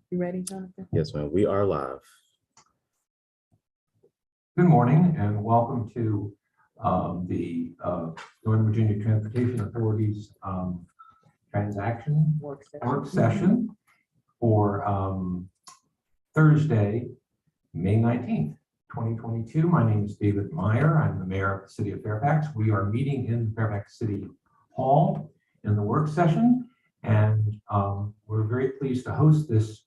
You ready, Jonathan? Yes, ma'am. We are live. Good morning and welcome to the Northern Virginia Transportation Authority's transaction Work work session for Thursday, May 19th, 2022. My name is David Meyer. I'm the mayor of the city of Fairfax. We are meeting in Fairfax City Hall in the work session, and we're very pleased to host this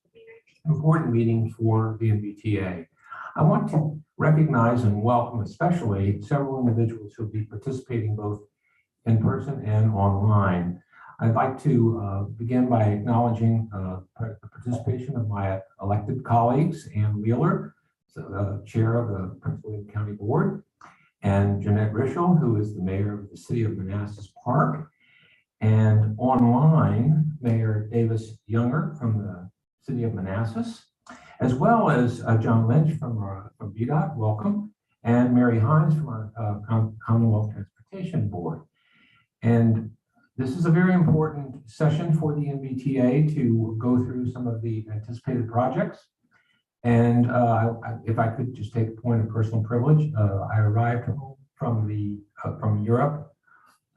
important meeting for the NVTA. I want to recognize and welcome especially several individuals who will be participating both in person and online. I'd like to begin by acknowledging the participation of my elected colleagues, Ann Wheeler, chair of the Prince William County Board, and Jeanette Rischel, who is the mayor of the city of Manassas Park, and online, Mayor Davis Younger from the city of Manassas, as well as John Lynch from VDOT, welcome, and Mary Hines from our Commonwealth Transportation Board. And this is a very important session for the NVTA to go through some of the anticipated projects. And if I could just take a point of personal privilege, I arrived home from Europe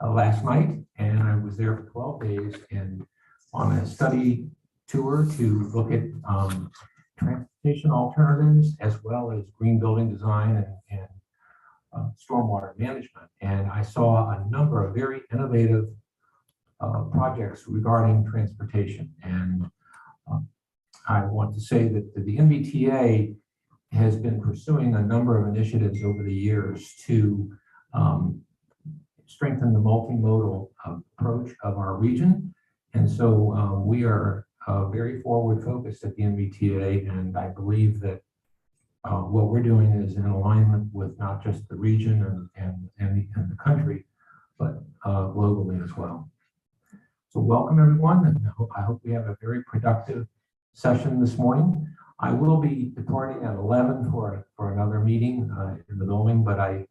last night, and I was there for 12 days and on a study tour to look at transportation alternatives as well as green building design and stormwater management. And I saw a number of very innovative projects regarding transportation. And I want to say that the NVTA has been pursuing a number of initiatives over the years to strengthen the multimodal approach of our region. And so we are very forward focused at the NVTA, and I believe that what we're doing is in alignment with not just the region and the country, but globally as well. So welcome everyone, and I hope we have a very productive session this morning. I will be departing at 11 for another meeting in the building, but I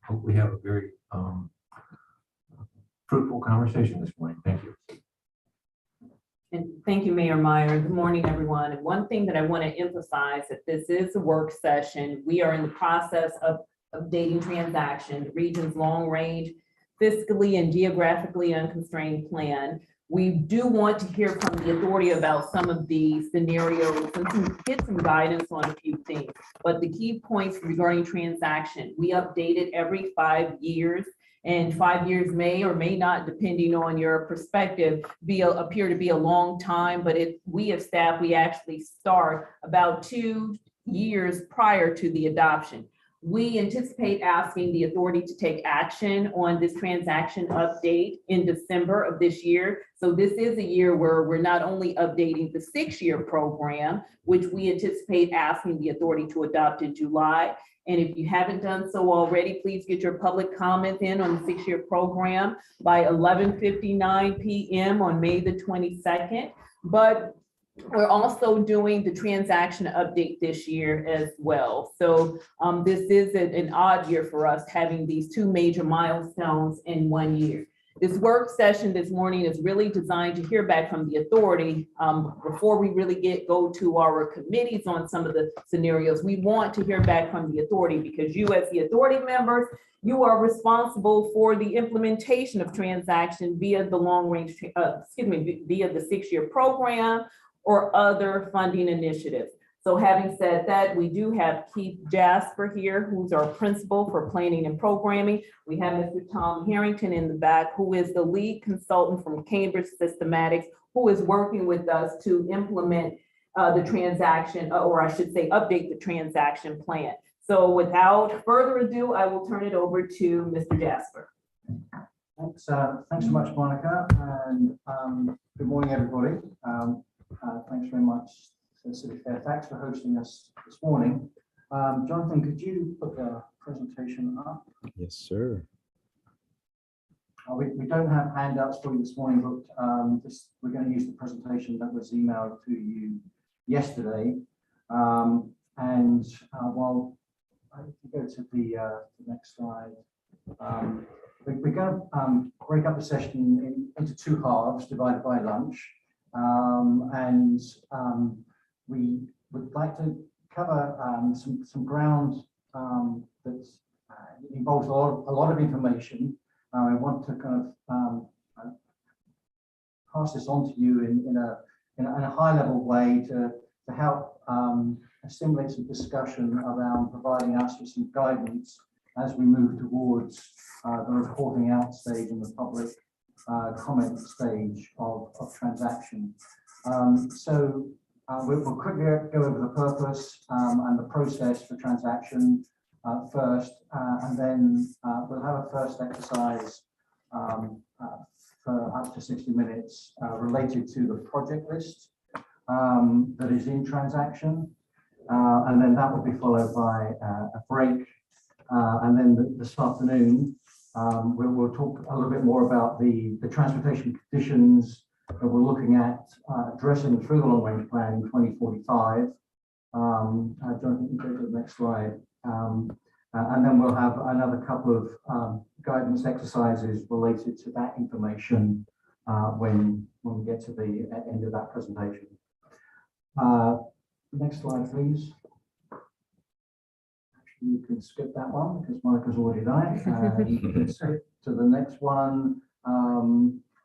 hope we have a very fruitful conversation this morning. Thank you. And thank you, Mayor Meyer. Good morning, everyone. And one thing that I want to emphasize that this is a work session. We are in the process of updating TransAction, the region's long-range, fiscally and geographically unconstrained plan. We do want to hear from the authority about some of the scenarios and get some guidance on a few things. But the key points regarding TransAction, we update it every 5 years. And 5 years may or may not, depending on your perspective, appear to be a long time, but we as staff, we actually start about 2 years prior to the adoption. We anticipate asking the authority to take action on this transaction update in December of this year. So this is a year where we're not only updating the 6-year program, which we anticipate asking the authority to adopt in July. And if you haven't done so already, please get your public comment in on the 6-year program by 11:59 p.m. on May the 22nd. But we're also doing the transaction update this year as well. So this is an odd year for us, having these 2 major milestones in 1 year. This work session this morning is really designed to hear back from the authority before we really go to our committees on some of the scenarios. We want to hear back from the authority because you as the authority members, you are responsible for the implementation of transaction via the long-range, via the 6-year program or other funding initiatives. So having said that, we do have Keith Jasper here, who's our principal for planning and programming. We have Mr. Tom Harrington in the back, who is the lead consultant from Cambridge Systematics, who is working with us to implement the transaction, or I should say, update the transaction plan. So without further ado, I will turn it over to Mr. Jasper. Thanks so much, Monica, and good morning, everybody. Thanks very much to the City of Fairfax for hosting us this morning. Jonathan, could you put the presentation up? Yes, sir. We don't have handouts for you this morning, but we're going to use the presentation that was emailed to you yesterday. While I go to the next slide, we're going to break up the session into 2 halves divided by lunch. and we would like to cover some ground that involves a lot of information. I want to kind of pass this on to you in a high level way to help stimulate some discussion around providing us with some guidance as we move towards the reporting out stage and the public comment stage of transaction. We'll quickly go over the purpose and the process for transaction first, and then we'll have a first exercise for up to 60 minutes related to the project list that is in transaction. And then that will be followed by a break. And then this afternoon, we'll talk a little bit more about the transportation conditions that we're looking at addressing through the long range plan in 2045. Jonathan, you go to the next slide. And then we'll have another couple of guidance exercises related to that information when we get to the end of that presentation. Next slide, please. Actually, you can skip that one because Monica's already done it. You can skip to the next one.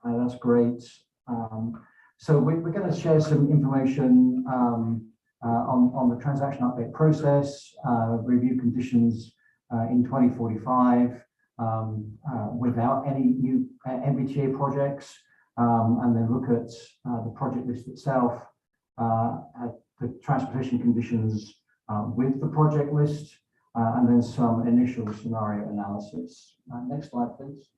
That's great. So we're going to share some information on the transaction update process, review conditions in 2045 without any new MBTA projects, and then look at the project list itself, at the transportation conditions with the project list, and then some initial scenario analysis. Next slide, please.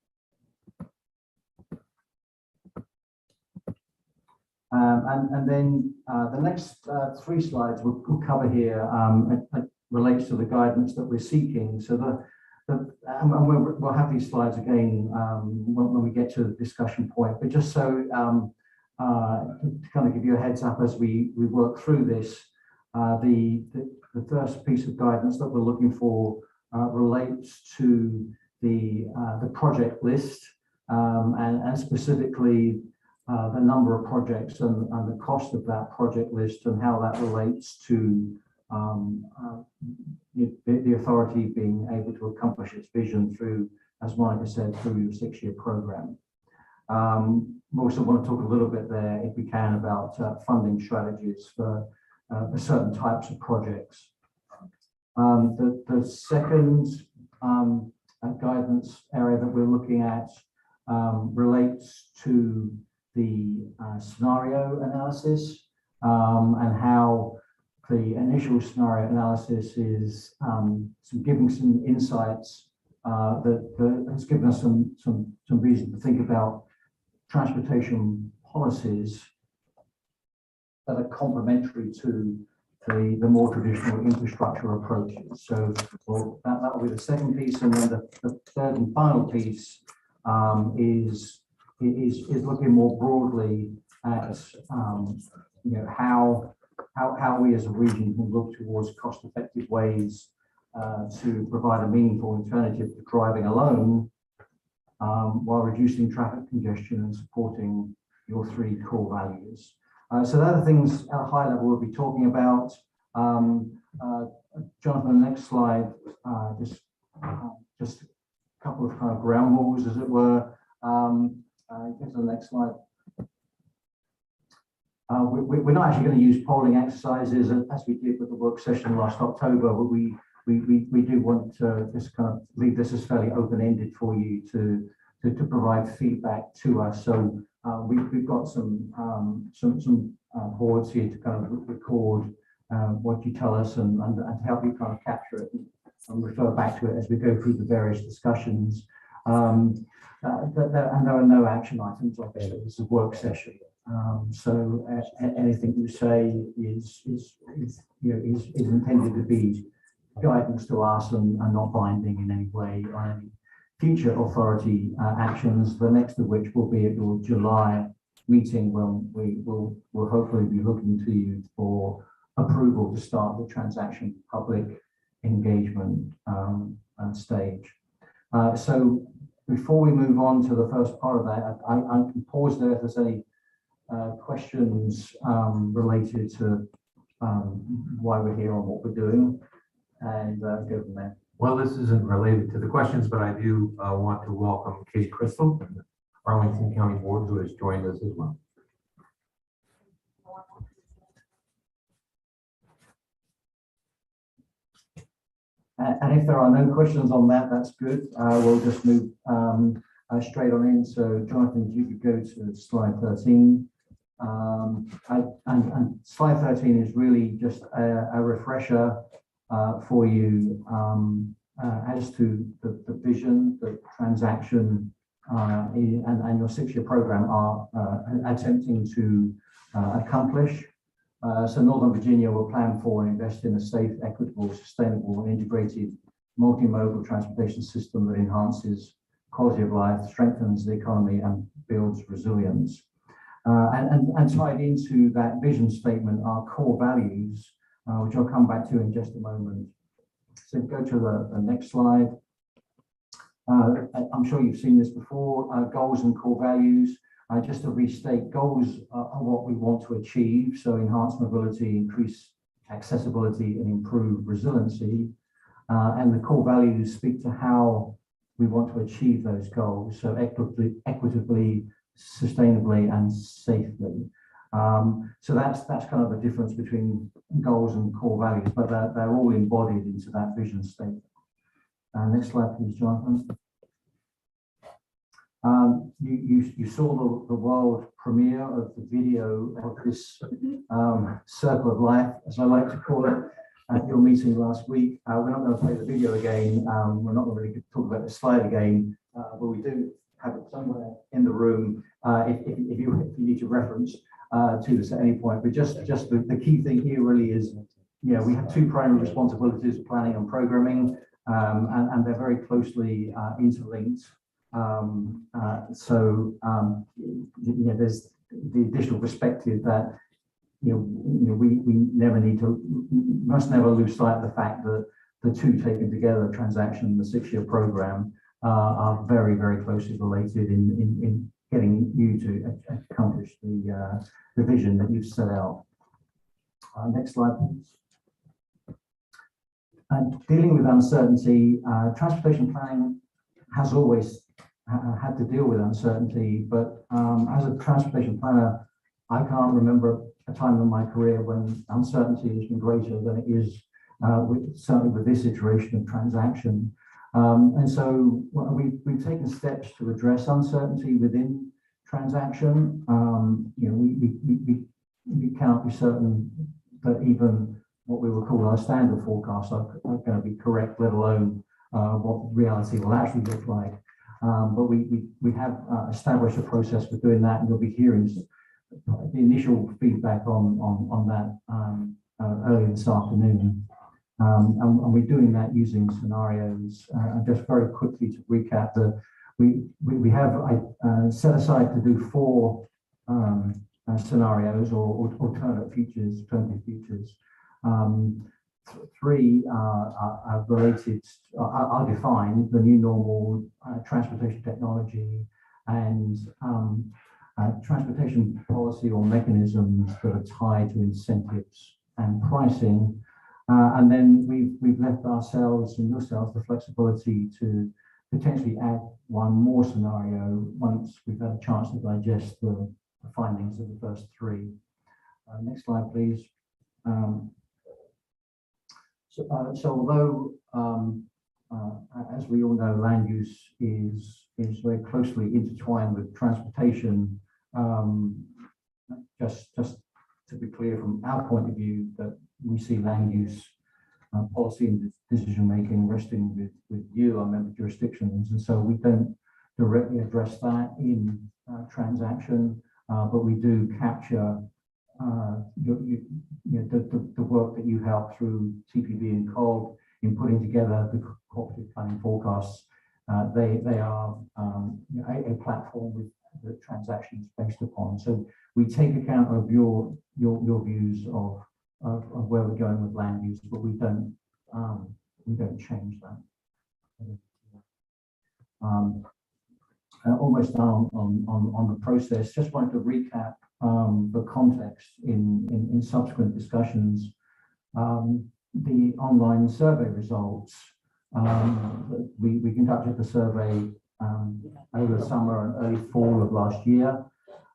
And then the next 3 slides we'll cover here relates to the guidance that we're seeking. So and we'll have these slides again when we get to the discussion point, but just so to kind of give you a heads up as we work through this, the first piece of guidance that we're looking for relates to the project list, and specifically the number of projects and the cost of that project list and how that relates to the authority being able to accomplish its vision through, as Monica said, through the 6-year program. We also want to talk a little bit there, if we can, about funding strategies for certain types of projects. The second guidance area that we're looking at relates to the scenario analysis and how the initial scenario analysis is giving some insights that has given us some reason to think about transportation policies that are complementary to the more traditional infrastructure approaches. So that will be the second piece, and then the third and final piece is looking more broadly at how we as a region can look towards cost-effective ways to provide a meaningful alternative to driving alone, while reducing traffic congestion and supporting your 3 core values. So the other things at a high level we'll be talking about. Jonathan, the next slide, just a couple of kind of ground rules, as it were. Get to the next slide. We're not actually going to use polling exercises as we did with the work session last October, but we do want to just kind of leave this as fairly open-ended for you to provide feedback to us. So we've got some boards here to kind of record what you tell us and to help you kind of capture it and refer back to it as we go through the various discussions. And there are no action items, obviously. This is a work session. So anything you say is intended to be guidance to us and not binding in any way on any future authority actions, the next of which will be at your July meeting, when we'll hopefully be looking to you for approval to start the transaction public engagement stage. So before we move on to the first part of that, I can pause there if there's any questions related to why we're here and what we're doing, and go from there. Well, this isn't related to the questions, but I do want to welcome Kate Crystal from the Arlington County Board, who has joined us as well. And if there are no questions on that, that's good. We'll just move straight on in. So Jonathan, if you could go to slide 13. And slide 13 is really just a refresher for you as to the vision, the transaction, and your 6-year program are attempting to accomplish. So Northern Virginia will plan for and invest in a safe, equitable, sustainable, and integrated multimodal transportation system that enhances quality of life, strengthens the economy, and builds resilience. And tied into that vision statement are core values, which I'll come back to in just a moment. So go to the next slide. I'm sure you've seen this before, goals and core values. Just to restate, goals are what we want to achieve, so enhance mobility, increase accessibility, and improve resiliency. And the core values speak to how we want to achieve those goals, so equitably, sustainably, and safely. So that's kind of the difference between goals and core values, but they're all embodied into that vision statement. Next slide, please, Jonathan. You saw the world premiere of the video of this circle of life, as I like to call it, at your meeting last week. We're not going to play the video again. We're not going to talk about the slide again, but we do have it somewhere in the room if you need to reference to this at any point. But just the key thing here really is, we have 2 primary responsibilities: planning and programming, and they're very closely interlinked. There's the additional perspective that we must never lose sight of the fact that the 2 taken together, transaction and the 6-year program, are very, very closely related in getting you to accomplish the vision that you've set out. Next slide, please. Dealing with uncertainty, transportation planning has always had to deal with uncertainty, but as a transportation planner, I can't remember a time in my career when uncertainty has been greater than it is certainly with this iteration of transaction. And so we've taken steps to address uncertainty within transaction. We cannot be certain that even what we would call our standard forecasts are going to be correct, let alone what reality will actually look like. But we have established a process for doing that, and you'll be hearing the initial feedback on that early this afternoon. And we're doing that using scenarios. And just very quickly to recap, we have set aside to do 4 scenarios or alternative futures. 3 are related, are defined: the new normal, transportation technology, and transportation policy or mechanisms that are tied to incentives and pricing. And then we've left ourselves and yourselves the flexibility to potentially add 1 more scenario once we've had a chance to digest the findings of the first 3. Next slide, please. So although, as we all know, land use is very closely intertwined with transportation, just to be clear from our point of view, that we see land use policy and decision-making resting with you, our member jurisdictions. And so we don't directly address that in transaction, but we do capture the work that you help through TPB and COG in putting together the cooperative planning forecasts. They are a platform with the transactions based upon. So we take account of your views of where we're going with land use, but we don't change that. Almost done on the process. Just wanted to recap the context in subsequent discussions, the online survey results. We conducted the survey over the summer and early fall of last year,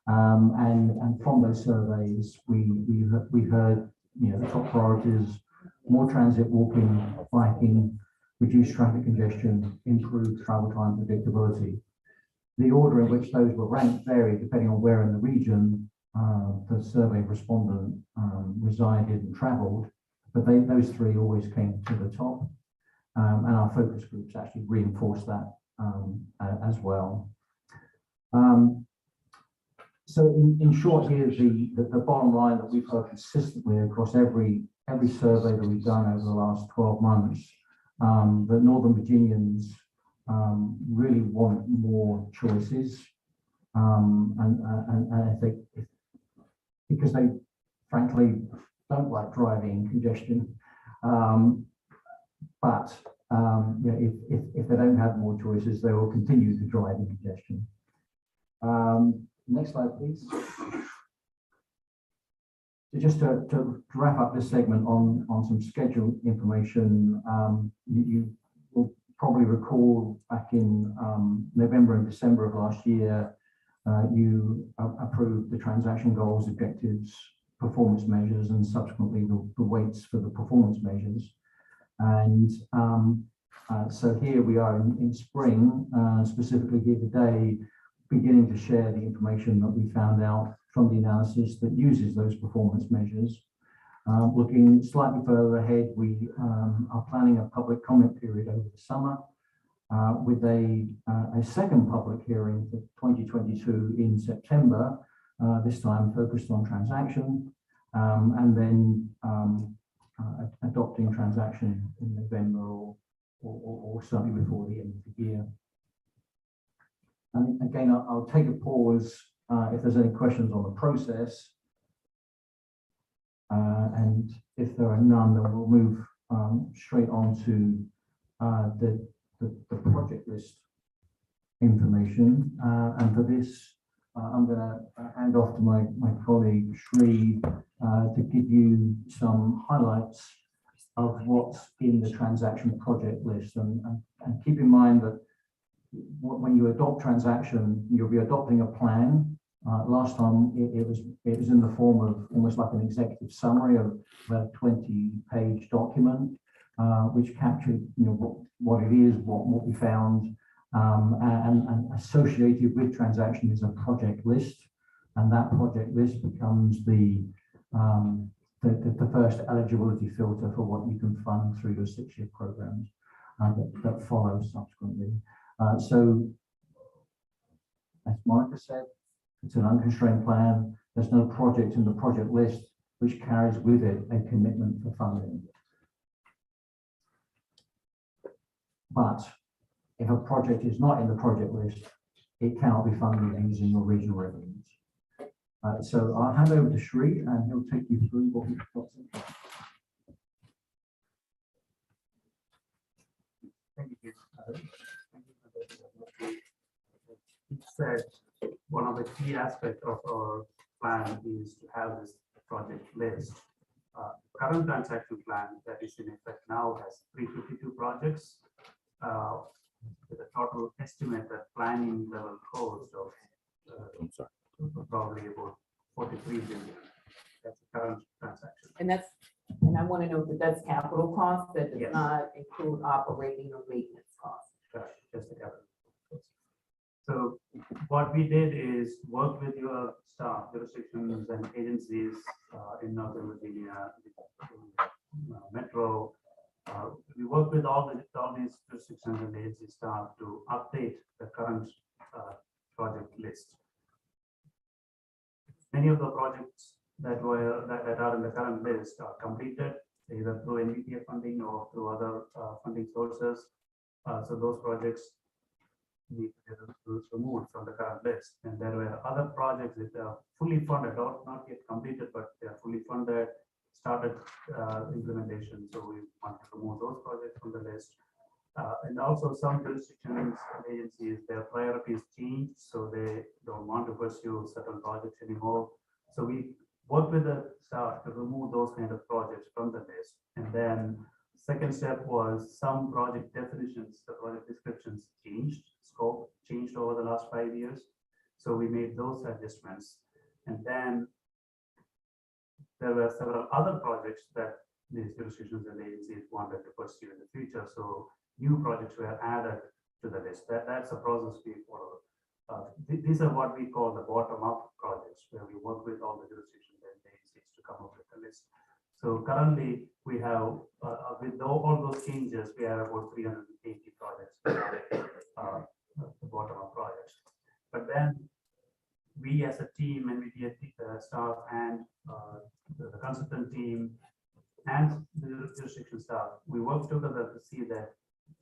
and from those surveys, we heard, you know, the top priorities: more transit, walking, biking, reduce traffic congestion, improve travel time predictability. The order in which those were ranked varied depending on where in the region the survey respondent resided and travelled, but those three always came to the top, and our focus groups actually reinforced that as well. So in short here, the bottom line that we've heard consistently across every survey that we've done over the last 12 months, that Northern Virginians really want more choices, and I think because they frankly don't like driving congestion, but yeah, if they don't have more choices, they will continue to drive in congestion. Next slide, please. So just to wrap up this segment on some schedule information, you will probably recall back in November and December of last year, you approved the transaction goals, objectives, performance measures, and subsequently the weights for the performance measures. And so here we are in spring, specifically here today, beginning to share the information that we found out from the analysis that uses those performance measures. Looking slightly further ahead, we are planning a public comment period over the summer with a second public hearing for 2022 in September, this time focused on transaction, and then adopting transaction in November or certainly before the end of the year. And again, I'll take a pause if there's any questions on the process. And if there are none, then we'll move straight on to the project list information. And for this, I'm going to hand off to my colleague Sri to give you some highlights of what's in the transaction project list. And keep in mind that when you adopt transaction, you'll be adopting a plan. Last time it was in the form of almost like an executive summary of a 20-page document, which captured, you know, what it is, what we found, and associated with transaction is a project list, and that project list becomes the first eligibility filter for what you can fund through your 6-year programs that follow subsequently. So, as Monica said, it's an unconstrained plan. There's no project in the project list which carries with it a commitment for funding. But if a project is not in the project list, it cannot be funded using your regional revenues. So I'll hand over to Sri and he'll take you through what we've got. Thank you. It said one of the key aspects of our plan is to have this project list. Current transaction plan that is in effect now has 352 projects with a total estimated planning level cost of probably about 43 billion. That's the current transaction. And I want to note that that's capital cost, that does Yes. not include operating or maintenance costs. Correct, just the capital. So what we did is work with your staff, jurisdictions and agencies in Northern Virginia, Metro. We work with all these jurisdictions and agency staff to update the current project list. Many of the projects that are in the current list are completed either through NVTA funding or through other funding sources. So those projects need to be removed from the current list. And there were other projects that are fully funded, or not yet completed, but they are fully funded, started implementation. So we want to remove those projects from the list. And also some jurisdictions and agencies, their priorities changed, so they don't want to pursue certain projects anymore. So we worked with the staff to remove those kind of projects from the list. And then second step was some project definitions, the project descriptions changed, scope changed over the last 5 years. So we made those adjustments. And then there were several other projects that these jurisdictions and agencies wanted to pursue in the future. So new projects were added to the list. That's a process we follow. These are what we call the bottom-up projects, where we work with all the jurisdictions and agencies to come up with a list. So currently, we have, with all those changes, we have about 380 projects, the bottom-up projects. But then we as a team, and we get staff and the consultant team and the jurisdiction staff, we work together to see that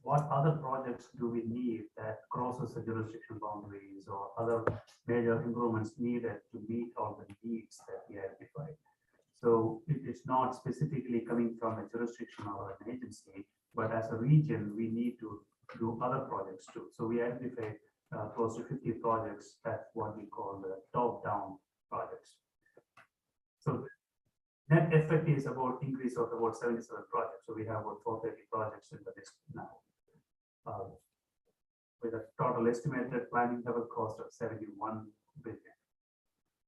what other projects do we need that crosses the jurisdiction boundaries or other major improvements needed to meet all the needs that we identified. So it's not specifically coming from a jurisdiction or an agency, but as a region, we need to do other projects too. So we identified close to 50 projects. That's what we call the top-down projects. So net effect is about increase of about 77 projects. So we have about 430 projects in the list now, with a total estimated planning level cost of 71 billion.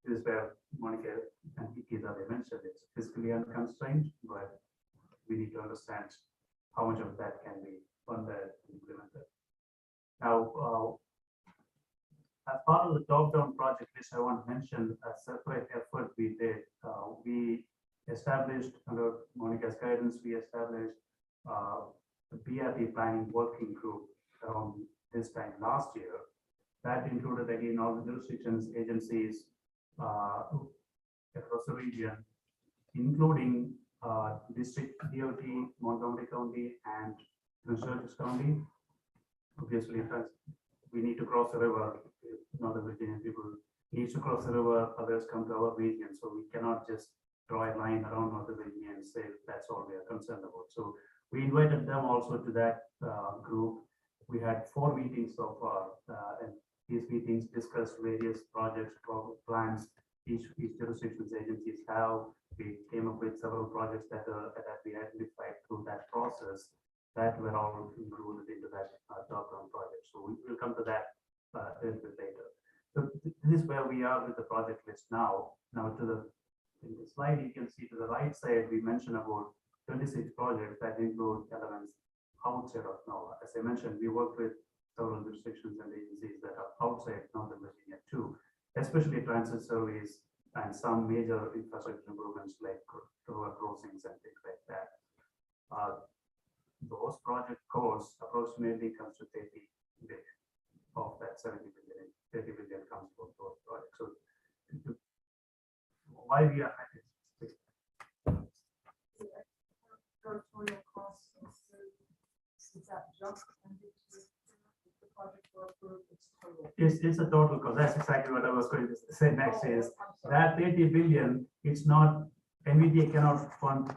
This is where Monica and Ikeda, they mentioned it's fiscally unconstrained, but we need to understand how much of that can be funded and implemented. Now, as part of the top-down project list, I want to mention a separate effort we did. We established, under Monica's guidance, we established the BRT planning working group around this time last year. That included, again, all the jurisdictions, agencies across the region, including district DOT, Montgomery County, and Prince George's County. Obviously, we need to cross the river. Northern Virginia people need to cross the river, others come to our region. So we cannot just draw a line around Northern Virginia and say that's all we are concerned about. So we invited them also to that group. We had 4 meetings so far, and these meetings discussed various projects, plans each jurisdiction's agencies have. We came up with several projects that we identified through that process that were all included into that top-down project. So we will come to that a little bit later. So this is where we are with the project list now. Now in the slide, you can see to the right side, we mentioned about 26 projects that include elements outside of NOAA. As I mentioned, we work with several jurisdictions and agencies that are outside Northern Virginia too, especially transit surveys and some major infrastructure improvements like river crossings and things like that. Those project costs approximately comes to 30 billion of that 70 billion. 30 billion comes from those projects. So why we are at it? Territorial costs, is that just the project were approved, it's total? It's a total cost. That's exactly what I was going to say next is I'm sorry. that 30 billion, it's not, NVIDIA cannot fund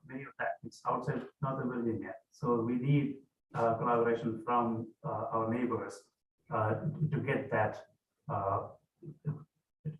many of that. It's outside Northern Virginia. So we need collaboration from our neighbors to get that,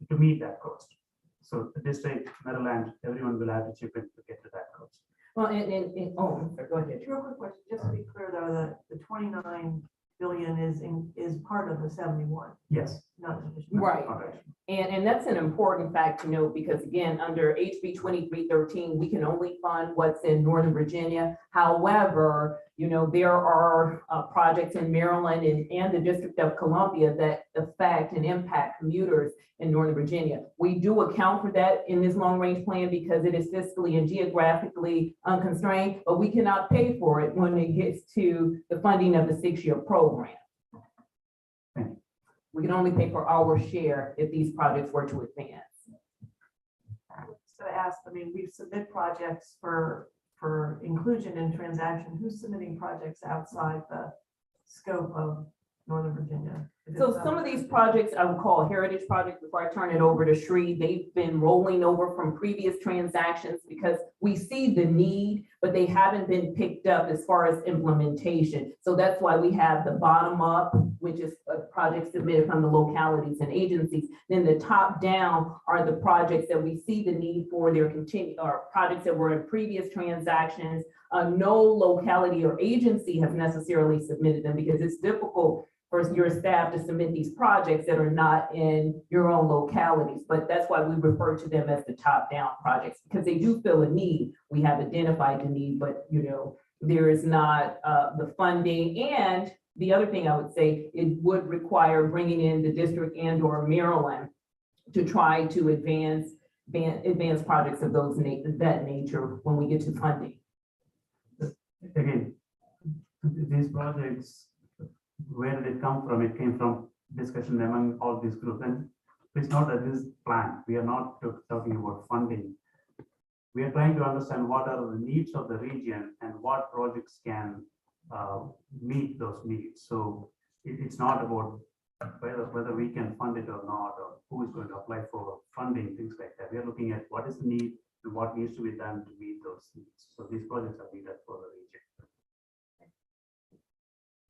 to meet that cost. So the district, Maryland, everyone will have to chip in to get to that cost. Well, go ahead. Real quick question, just to be clear though, that the 29 billion is part of the 71, Yes. not additional. Right. Okay. And that's an important fact to note because again, under HB 2313, we can only fund what's in Northern Virginia. However, there are projects in Maryland and the District of Columbia that affect and impact commuters in Northern Virginia. We do account for that in this long range plan because it is fiscally and geographically unconstrained, but we cannot pay for it when it gets to the funding of the 6-year program. We can only pay for our share if these projects were to advance. So I asked, we submit projects for inclusion in transaction. Who's submitting projects outside the scope of Northern Virginia? So some of these projects I would call heritage projects before I turn it over to Sri. They've been rolling over from previous transactions because we see the need, but they haven't been picked up as far as implementation. So that's why we have the bottom up, which is a project submitted from the localities and agencies. Then the top down are the projects that we see the need for. Their or projects that were in previous transactions. No locality or agency has necessarily submitted them because it's difficult for your staff to submit these projects that are not in your own localities. But that's why we refer to them as the top-down projects, because they do fill a need. We have identified the need, but there is not the funding. And the other thing I would say, it would require bringing in the district and or Maryland to try to advance projects of that nature when we get to funding. Again, these projects, where did it come from? It came from discussion among all these groups. And please note that this plan, we are not talking about funding. We are trying to understand what are the needs of the region and what projects can meet those needs. So it's not about whether we can fund it or not, or who is going to apply for funding, things like that. We are looking at what is the need and what needs to be done to meet those needs. So these projects are needed for the region.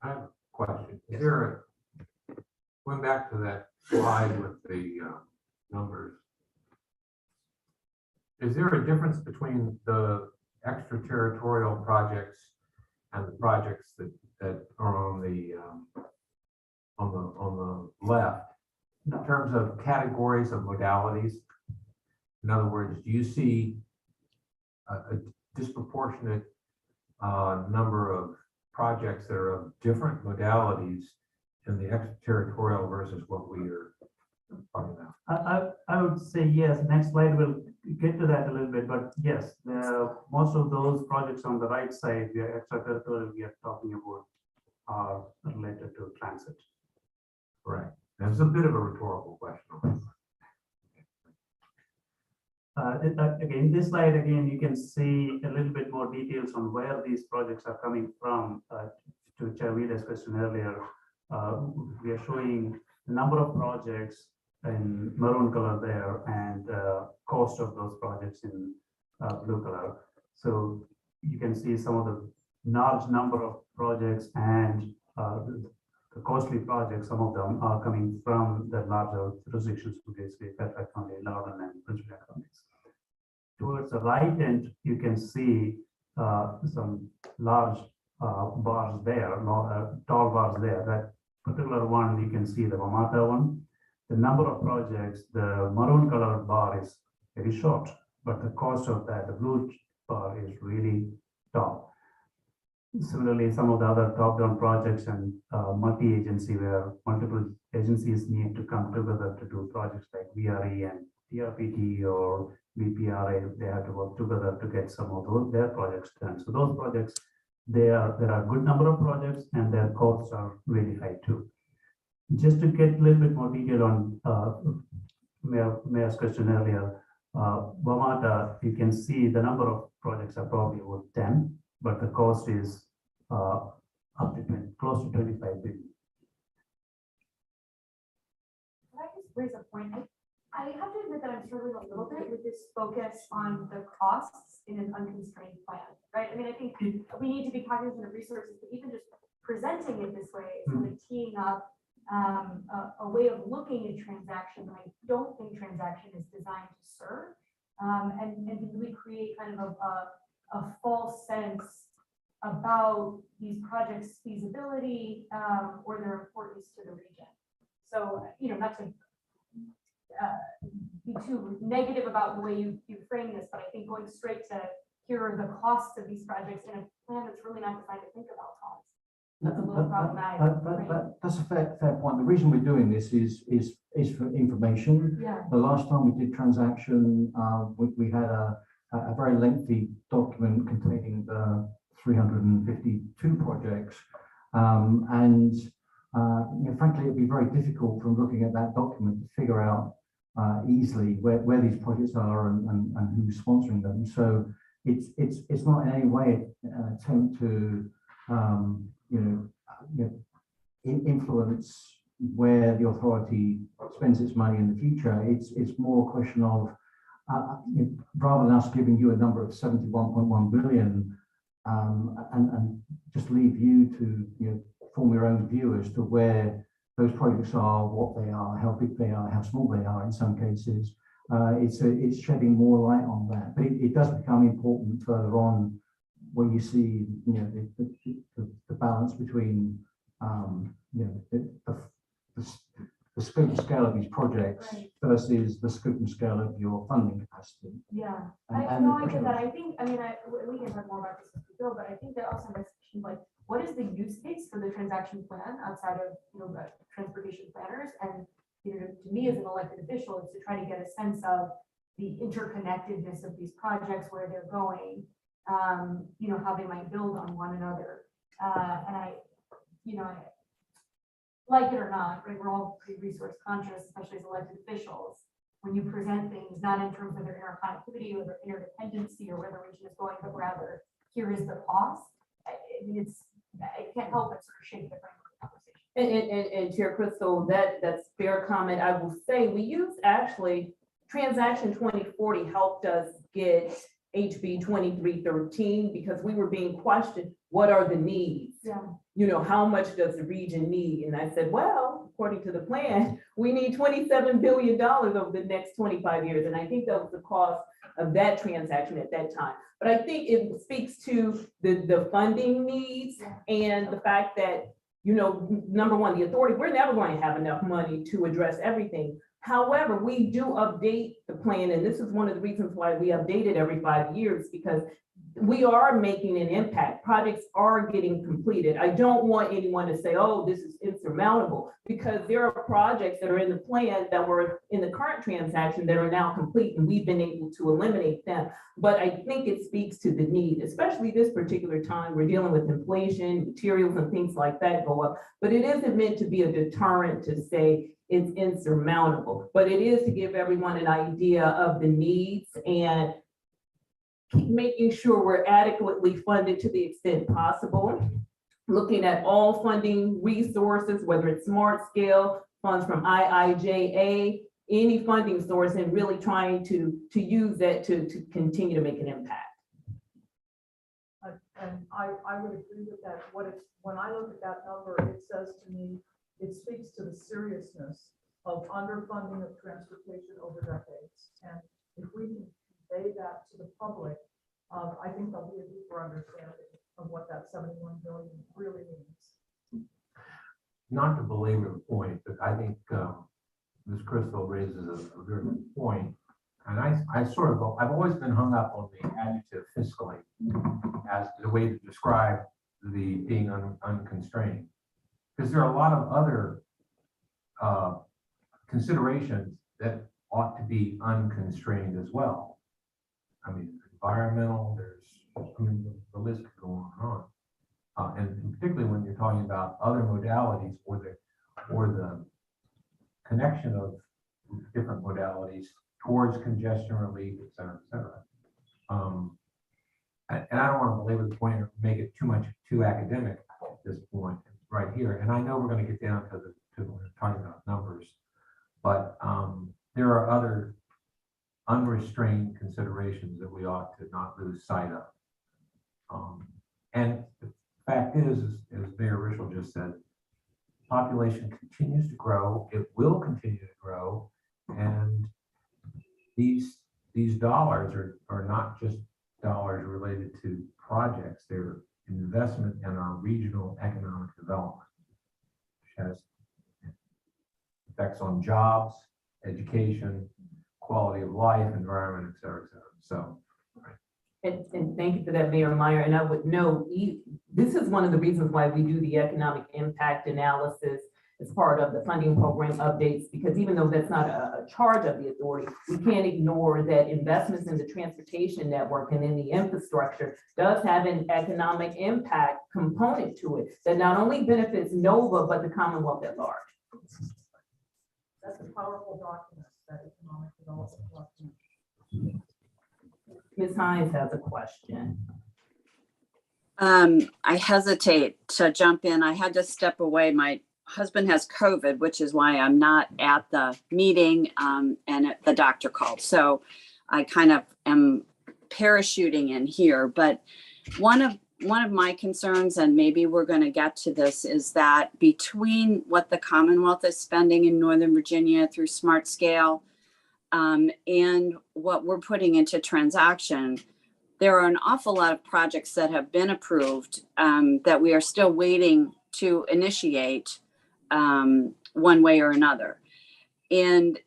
I have a question. Is there going back to that slide with the numbers, is there a difference between the extraterritorial projects and the projects that are on the left in terms of categories of modalities? In other words, do you see a disproportionate number of projects that are of different modalities in the extraterritorial versus what we are talking about? I would say yes. Next slide will get to that a little bit, but yes, most of those projects on the right side, we are extraterritorial, we are talking about are related to transit. Right. That's a bit of a rhetorical question. Again, this slide, again, you can see a little bit more details on where these projects are coming from. To Chavida's question earlier, we are showing the number of projects in maroon color there and cost of those projects in blue color. So you can see some of the large number of projects and the costly projects. Some of them are coming from the larger jurisdictions, basically Fairfax County, Loudoun, and Prince William counties. Towards the right end, you can see some large bars there, tall bars there. That particular one, you can see the Wamata one. The number of projects, the maroon colored bar is very short, but the cost of that, the blue bar, is really tall. Similarly, some of the other top-down projects and multi-agency, where multiple agencies need to come together to do projects like VRE and TRPT or BPRA, they have to work together to get some of their projects done. So those projects, there are a good number of projects and their costs are really high too. Just to get a little bit more detail on Mayor's question earlier, Wamata, you can see the number of projects are probably about 10, but the cost is up to close to 25 billion. Can I just raise a point? I have to admit that I'm struggling a little bit with this focus on the costs in an unconstrained plan, right? I mean, I think we need to be cognizant of resources, but even just presenting it this way, it's really teeing up a way of looking at transaction that I don't think transaction is designed to serve, and to really create kind of a false sense about these projects' feasibility or their importance to the region. So, not to be too negative about the way you frame this, but I think going straight to here are the costs of these projects in a plan that's really not designed to think about costs. That's a little problematic. That's a fair point. The reason we're doing this is for information. Yeah. The last time we did transaction, we had a very lengthy document containing the 352 projects. Frankly, it'd be very difficult from looking at that document to figure out easily where these projects are and who's sponsoring them. So it's not in any way an attempt to influence where the authority spends its money in the future. It's more a question of, rather than us giving you a number of 71.1 billion, and just leave you to form your own view as to where those projects are, what they are, how big they are, how small they are in some cases. It's shedding more light on that, but it does become important further on when you see the balance between the scope and scale of these projects Right. versus the scope and scale of your funding capacity. Yeah, And- no, I get that. I think, we can talk more about this as we go, but I think that also makes question like, what is the use case for the transaction plan outside of, transportation planners? And, to me as an elected official, is to try to get a sense of the interconnectedness of these projects, where they're going, how they might build on one another. And I like it or not, right, we're all pretty resource conscious, especially as elected officials. When you present things, not in terms of their interconnectivity or their interdependency or where the region is going, but rather, here is the cost. I can't help but sort of shake the frame of the conversation. And Chair Crystal, that's fair comment. I will say, we use actually, Transaction 2040 helped us get HB 2313 because we were being questioned, what are the needs? Yeah. How much does the region need? And I said, well, according to the plan, we need $27 billion over the next 25 years. And I think that was the cost of that transaction at that time. But I think it speaks to the funding needs and the fact that, number one, the authority, we're never going to have enough money to address everything. However, we do update the plan, and this is one of the reasons why we update it every 5 years, because we are making an impact. Projects are getting completed. I don't want anyone to say, oh, this is insurmountable, because there are projects that are in the plan that were in the current transaction that are now complete, and we've been able to eliminate them. But I think it speaks to the need, especially this particular time. We're dealing with inflation, materials and things like that go up, but it isn't meant to be a deterrent to say it's insurmountable, but it is to give everyone an idea of the needs and making sure we're adequately funded to the extent possible, looking at all funding resources, whether it's smart scale, funds from IIJA, any funding source, and really trying to use that to continue to make an impact. And I would agree with that. When I look at that number, it says to me, it speaks to the seriousness of underfunding of transportation over decades. And if we can convey that to the public, I think there'll be a deeper understanding of what that 71 billion really means. Not to belabor the point, but I think Ms. Crystal raises a very good point. And I've always been hung up on the adjective fiscally as the way to describe the being unconstrained. Because there are a lot of other considerations that ought to be unconstrained as well. I mean, environmental, the list could go on. And particularly when you're talking about other modalities or the connection of different modalities towards congestion relief, et cetera, et cetera. And I don't want to belabor the point or make it too academic at this point right here. And I know we're going to get down to when we're talking about numbers, but there are other unrestrained considerations that we ought to not lose sight of. And the fact is, as Mayor Rischel just said, population continues to grow. It will continue to grow, and these dollars are not just dollars related to projects. They're investment in our regional economic development, which has effects on jobs, education, quality of life, environment, et cetera, et cetera. So, And thank you for that, Mayor Meyer. And I would know, this is one of the reasons why we do the economic impact analysis as part of the funding program updates, because even though that's not a charge of the authority, we can't ignore that investments in the transportation network and in the infrastructure does have an economic impact component to it that not only benefits NOVA, but the Commonwealth at large. That's a powerful document, that economic development document. Ms. Hines has a question. I hesitate to jump in. I had to step away. My husband has COVID, which is why I'm not at the meeting, and the doctor called. So I kind of am parachuting in here. But one of my concerns, and maybe we're going to get to this, is that between what the Commonwealth is spending in Northern Virginia through Smart Scale, and what we're putting into TransAction, there are an awful lot of projects that have been approved, that we are still waiting to initiate, one way or another. And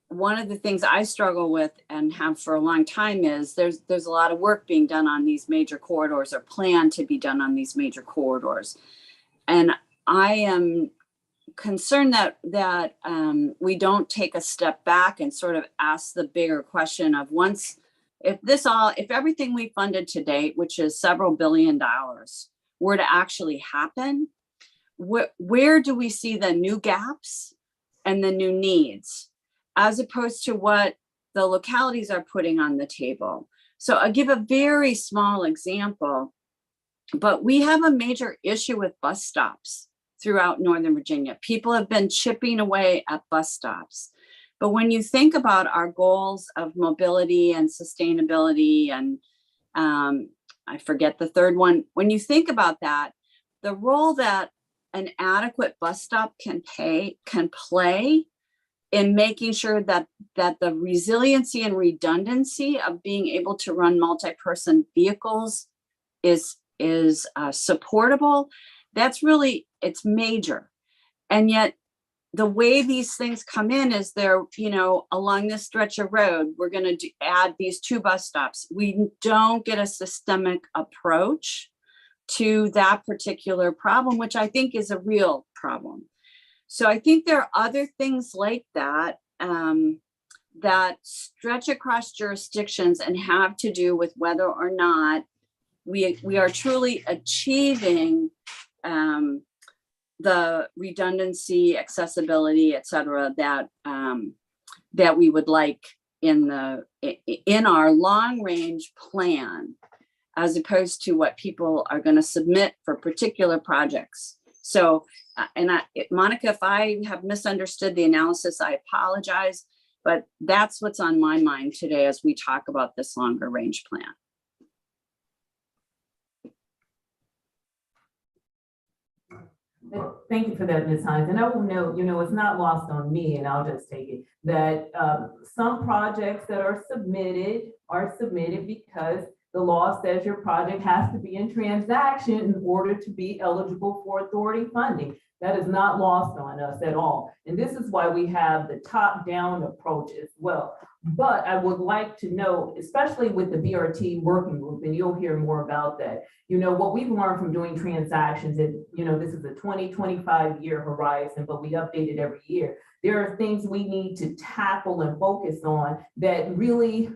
one of the things I struggle with and have for a long time is there's a lot of work being done on these major corridors, or planned to be done on these major corridors. And I am concerned that we don't take a step back and sort of ask the bigger question of, if everything we funded to date, which is several $billions, were to actually happen, where do we see the new gaps and the new needs, as opposed to what the localities are putting on the table? So I'll give a very small example, but we have a major issue with bus stops throughout Northern Virginia. People have been chipping away at bus stops. But when you think about our goals of mobility and sustainability, and I forget the third one, when you think about that, the role that an adequate bus stop can play in making sure that the resiliency and redundancy of being able to run multi-person vehicles is supportable, that's really, it's major. And yet the way these things come in is they're, along this stretch of road, we're going to add these 2 bus stops. We don't get a systemic approach to that particular problem, which I think is a real problem. So I think there are other things like that, that stretch across jurisdictions and have to do with whether or not we are truly achieving the redundancy, accessibility, et cetera, that we would like in our long range plan, as opposed to what people are going to submit for particular projects. So, Monica, if I have misunderstood the analysis, I apologize, but that's what's on my mind today as we talk about this longer range plan. Thank you for that, Ms. Hines. And I will note, it's not lost on me, and I'll just take it, that some projects that are submitted because the law says your project has to be in TransAction in order to be eligible for authority funding. That is not lost on us at all. And this is why we have the top-down approach as well. But I would like to know, especially with the BRT working group, and you'll hear more about that, what we've learned from doing transactions is, this is a 20-25 year horizon, but we update it every year. There are things we need to tackle and focus on that really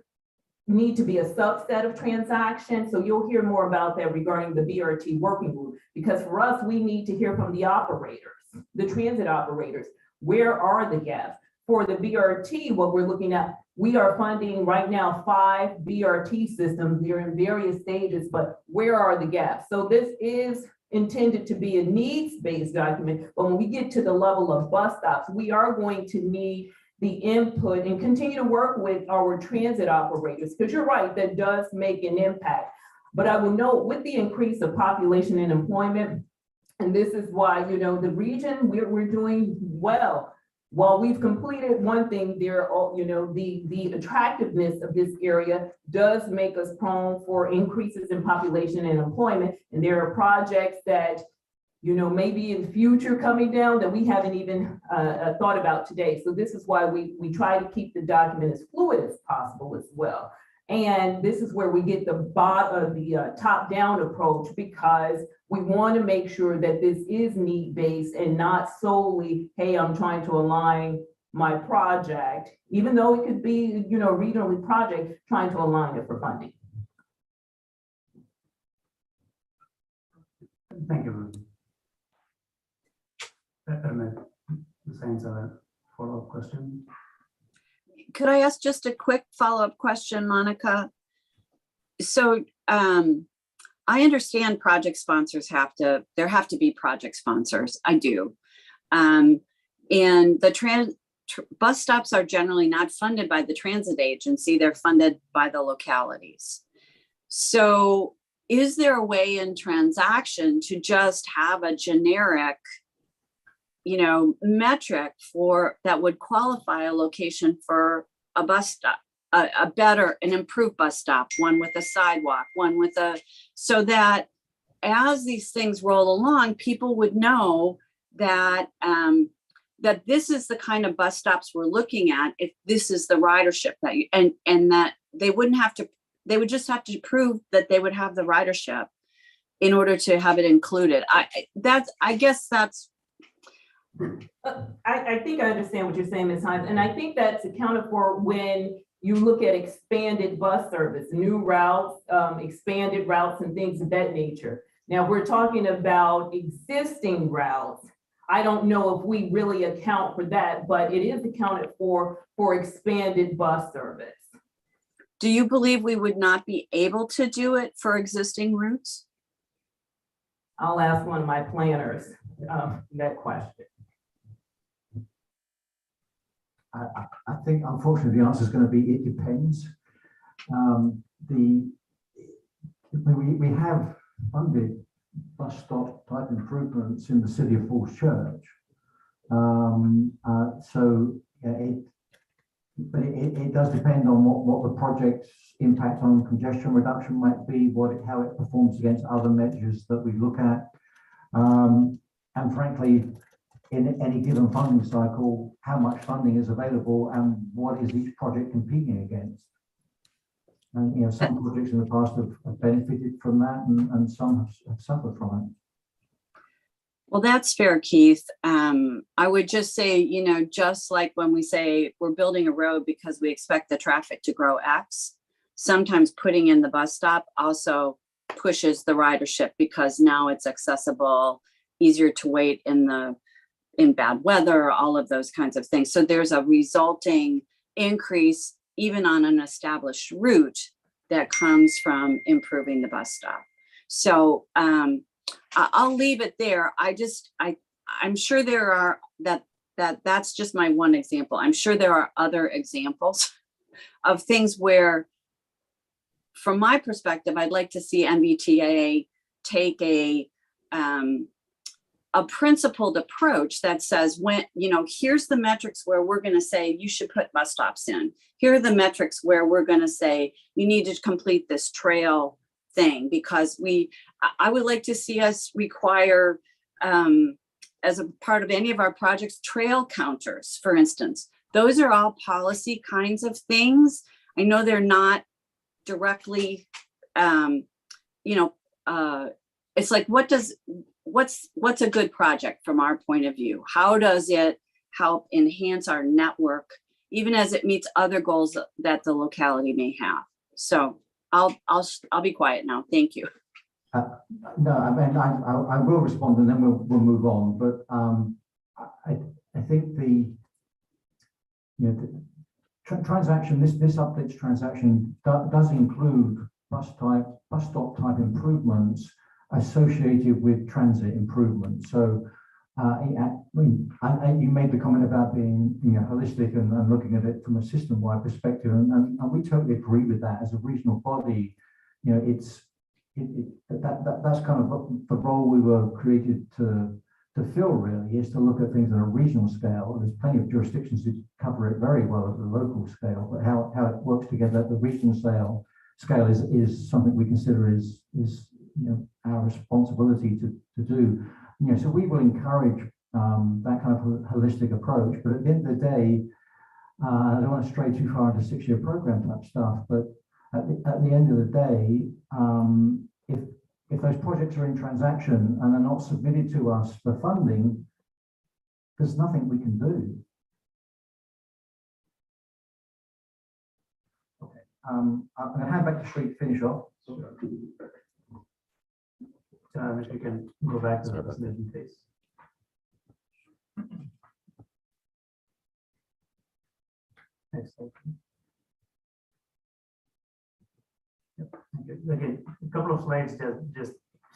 need to be a subset of transaction. So you'll hear more about that regarding the BRT working group, because for us, we need to hear from the operators, the transit operators. Where are the gaps? For the BRT, what we're looking at, we are funding right now 5 BRT systems. They're in various stages, but where are the gaps? So this is intended to be a needs-based document, but when we get to the level of bus stops, we are going to need the input and continue to work with our transit operators, because you're right, that does make an impact. But I will note, with the increase of population and employment, and this is why, the region, we're doing well. While we've completed one thing, the attractiveness of this area does make us prone for increases in population and employment. And there are projects that, maybe in the future coming down that we haven't even thought about today. So this is why we try to keep the document as fluid as possible as well. And this is where we get the top-down approach, because we want to make sure that this is need-based and not solely, hey, I'm trying to align my project, even though it could be, regionally project, trying to align it for funding. Thank you. Science, follow-up question. Could I ask just a quick follow-up question, Monica? So I understand project sponsors there have to be project sponsors. I do. And the bus stops are generally not funded by the transit agency, they're funded by the localities. So is there a way in TransAction to just have a generic, metric for that would qualify a location for a bus stop, an improved bus stop, one with a sidewalk, so that as these things roll along, people would know that that this is the kind of bus stops we're looking at, if this is the ridership that and that they would just have to prove that they would have the ridership in order to have it included. I guess that's. I think I understand what you're saying, Ms. Hines, and I think that's accounted for when you look at expanded bus service, new routes, expanded routes and things of that nature. Now, if we're talking about existing routes, I don't know if we really account for that, but it is accounted for expanded bus service. Do you believe we would not be able to do it for existing routes? I'll ask one of my planners that question. I think unfortunately the answer is going to be it depends. We have funded bus stop type improvements in the city of Falls Church. It does depend on what the project's impact on congestion reduction might be, how it performs against other measures that we look at. And frankly, in any given funding cycle, how much funding is available and what is each project competing against. And some projects in the past have benefited from that, and some have suffered from it. Well, that's fair, Keith. I would just say, just like when we say we're building a road because we expect the traffic to grow X, sometimes putting in the bus stop also pushes the ridership because now it's accessible, easier to wait in bad weather, all of those kinds of things. So there's a resulting increase even on an established route that comes from improving the bus stop. So I'll leave it there. I'm sure there are that's just my one example. I'm sure there are other examples of things where, from my perspective, I'd like to see MBTA take a principled approach that says, here's the metrics where we're going to say you should put bus stops in. Here are the metrics where we're going to say you need to complete this trail thing, because I would like to see us require, as a part of any of our projects, trail counters, for instance. Those are all policy kinds of things. I know they're not directly, it's like, what's a good project from our point of view? How does it help enhance our network, even as it meets other goals that the locality may have? So I'll be quiet now. Thank you. No, I mean, I will respond and then we'll move on. But I think the TransAction, this updates TransAction does include bus stop type improvements associated with transit improvements. So you made the comment about being holistic and looking at it from a system-wide perspective, and we totally agree with that. As a regional body, that's kind of the role we were created to fill, really, is to look at things on a regional scale. There's plenty of jurisdictions that cover it very well at the local scale, but how it works together at the regional scale is something we consider is our responsibility to do. So we will encourage that kind of holistic approach. But at the end of the day, I don't want to stray too far into 6-year program type stuff. But at the end of the day, if those projects are in TransAction and are not submitted to us for funding, there's nothing we can do. Okay, I'm going to hand back to Sri to finish off. Which we can go back to the presentation phase. Next slide. Yep. Okay. Again, a couple of slides, just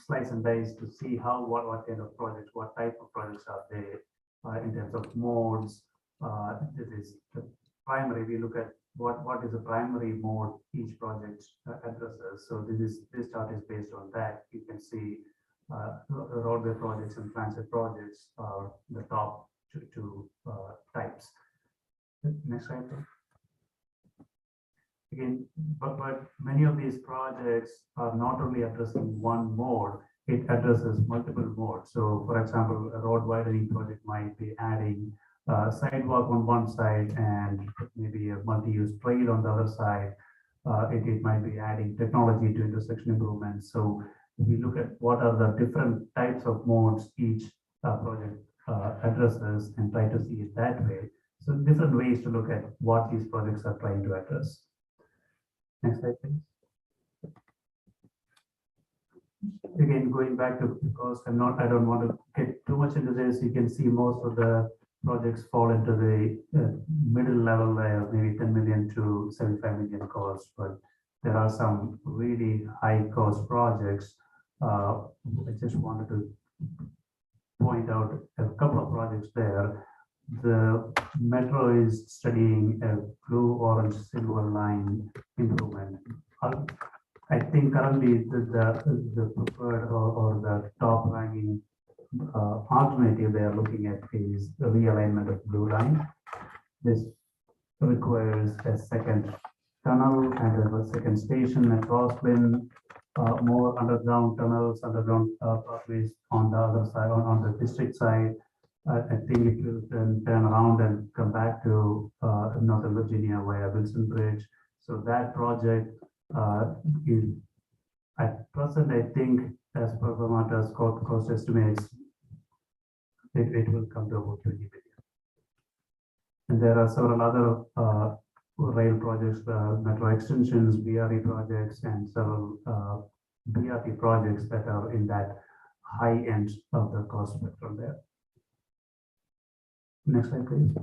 slice and dice to see what kind of projects, what type of projects are there. in terms of modes. This is the primary. We look at what is the primary mode each project addresses. So this chart is based on that. You can see roadway projects and transit projects are the top two types. Next slide, please. Again, but many of these projects are not only addressing one mode, it addresses multiple modes. So for example, a road widening project might be adding sidewalk on one side and maybe a multi-use trail on the other side. It might be adding technology to intersection improvements. So we look at what are the different types of modes each project addresses and try to see it that way. So different ways to look at what these projects are trying to address. Next slide, please. Again, going back to cost, I don't want to get too much into this. You can see most of the projects fall into the middle level there, maybe 10 million to 75 million cost, but there are some really high cost projects. I just wanted to point out a couple of projects there. The metro is studying a blue, orange, silver line improvement. I think currently the preferred or the top ranking alternative they are looking at is the realignment of blue line. This requires a second tunnel and a second station, a crosswind, more underground tunnels, underground pathways on the other side, on the district side. I think it will then turn around and come back to Northern Virginia via Wilson Bridge. So that project is at present, I think, as per Vermonter's cost estimates, it will come to about 20 billion. And there are several other rail projects, metro extensions, BRE projects, and several BRT projects that are in that high end of the cost spectrum there. Next slide, please.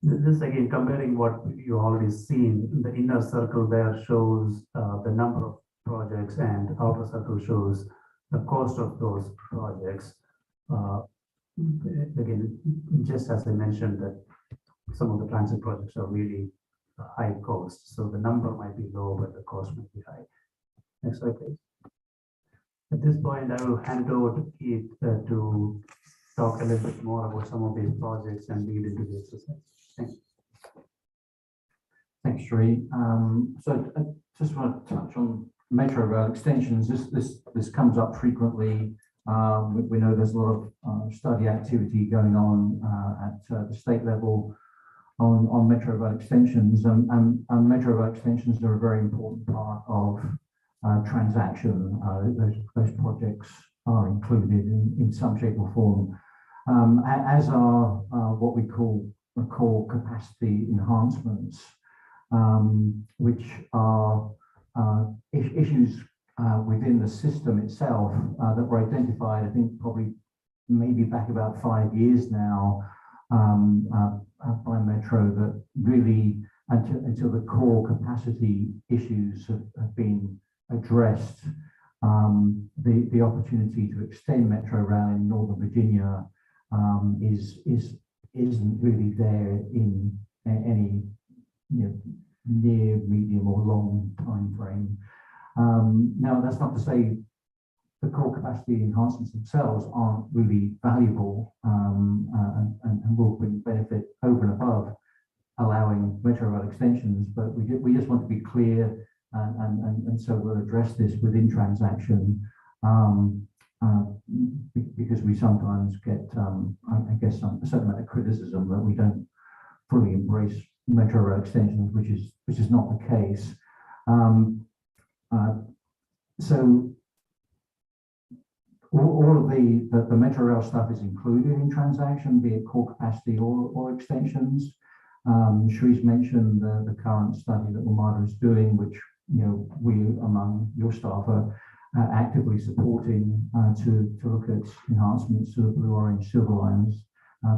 This again, comparing what you already seen, the inner circle there shows the number of projects and outer circle shows the cost of those projects. Again, just as I mentioned that some of the transit projects are really high cost. So the number might be low, but the cost might be high. Next slide, please. At this point, I will hand over to Keith to talk a little bit more about some of these projects and lead into the exercise. Thanks. Thanks, Sri. So I just want to touch on metro rail extensions. This comes up frequently. We know there's a lot of study activity going on at the state level on metro rail extensions, and metro rail extensions are a very important part of TransAction. Those projects are included in some shape or form, as are what we call core capacity enhancements, which are issues within the system itself that were identified, I think, probably maybe back about 5 years now by Metro, that really until the core capacity issues have been addressed, the opportunity to extend Metro Rail in Northern Virginia isn't really there in any near, medium, or long time frame. Now, that's not to say the core capacity enhancements themselves aren't really valuable and will bring benefit over and above allowing metro rail extensions, but we just want to be clear, and so we'll address this within TransAction, because we sometimes get, I guess, a certain amount of criticism that we don't fully embrace metro rail extensions, which is not the case. So all of the metro rail stuff is included in TransAction, be it core capacity or extensions. Shree's mentioned the current study that WMATA is doing, which we among your staff are actively supporting to look at enhancements to the blue, orange, silver lines,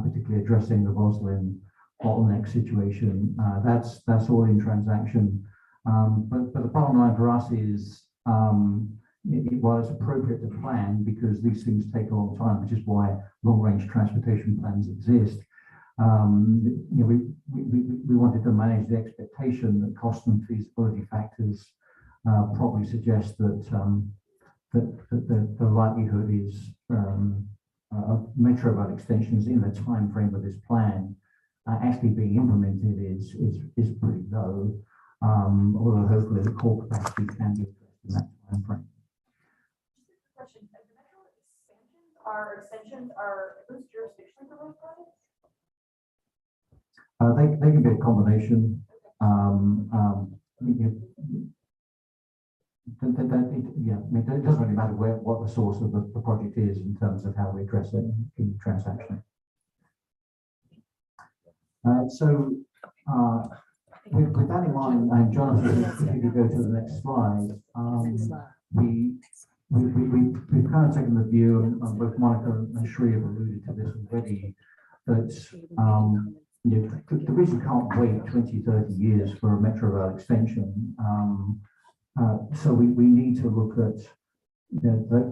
particularly addressing the Roslyn bottleneck situation. That's all in TransAction. But the bottom line for us is while it's appropriate to plan, because these things take a long time, which is why long-range transportation plans exist. We wanted to manage the expectation that cost and feasibility factors probably suggest that the likelihood is of metro rail extensions in the time frame of this plan actually being implemented is pretty low. Although hopefully the core capacity can be addressed in that time frame. Question, the metro extensions are whose jurisdiction for those projects? They can be a combination. It doesn't really matter what the source of the project is in terms of how we address it in TransAction. With that in mind, and Jonathan, if you could go to the next slide, we've kind of taken the view, and both Monica and Shri have alluded to this already, that the reason can't wait 20, 30 years for a metro rail extension. So we need to look at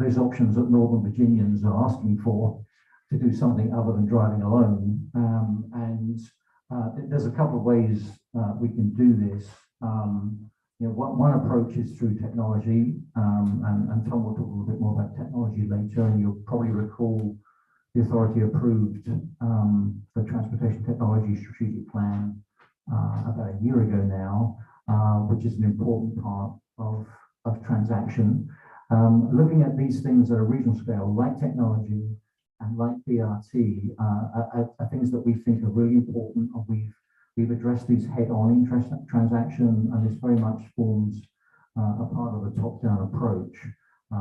those options that Northern Virginians are asking for to do something other than driving alone. There's a couple of ways we can do this. One approach is through technology, and Tom will talk a little bit more about technology later, and you'll probably recall the authority approved the Transportation Technology Strategic Plan about a year ago now, which is an important part of TransAction. Looking at these things at a regional scale, like technology and like BRT, are things that we think are really important, and we've addressed these head-on in TransAction, and this very much forms a part of a top-down approach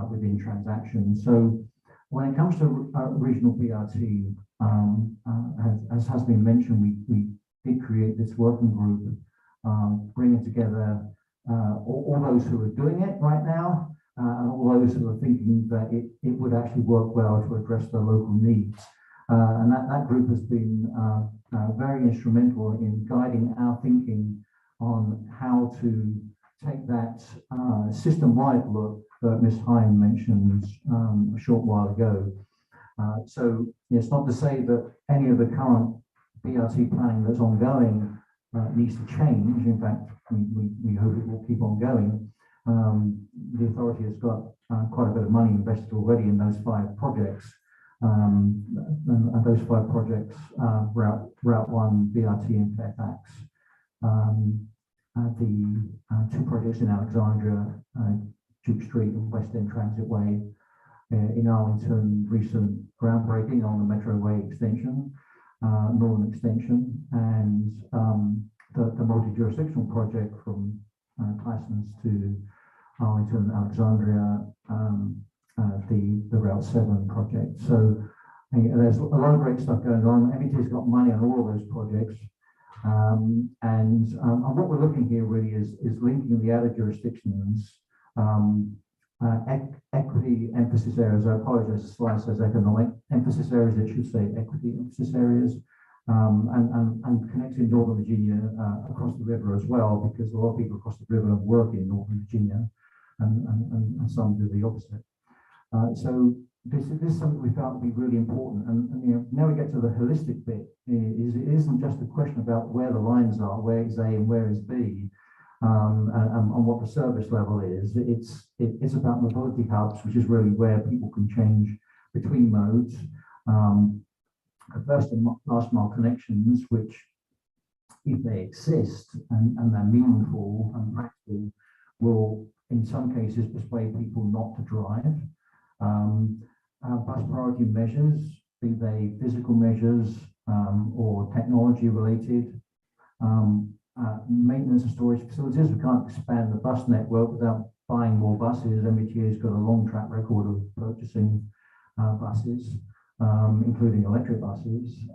within TransAction. So when it comes to regional BRT, as has been mentioned, we did create this working group, bringing together all those who are doing it right now, and all those who are thinking that it would actually work well to address the local needs. And that group has been very instrumental in guiding our thinking on how to take that system-wide look that Ms. Hine mentioned a short while ago. So it's not to say that any of the current BRT planning that's ongoing needs to change. In fact, we hope it will keep on going. The authority has got quite a bit of money invested already in those 5 projects. And those 5 projects, Route 1, BRT in Fairfax, the 2 projects in Alexandria, Duke Street and West End Transitway, in Arlington, recent groundbreaking on the Metroway extension, Northern Extension, and the multi-jurisdictional project from Tysons to Arlington, Alexandria, the Route 7 project. So there's a lot of great stuff going on. MET's got money on all of those projects. And what we're looking here really is linking the other jurisdictions, equity emphasis areas. I apologize, the slide says economic emphasis areas, it should say equity emphasis areas, and connecting Northern Virginia across the river as well, because a lot of people across the river work in Northern Virginia, and some do the opposite. So this is something we felt would be really important. And now we get to the holistic bit. It isn't just a question about where the lines are, where is A and where is B, and what the service level is. It's about mobility hubs, which is really where people can change between modes. First and last mile connections, which, if they exist and they're meaningful and practical, will in some cases persuade people not to drive. Bus priority measures, be they physical measures or technology related. Maintenance and storage facilities. We can't expand the bus network without buying more buses. MBTA has got a long track record of purchasing buses, including electric buses.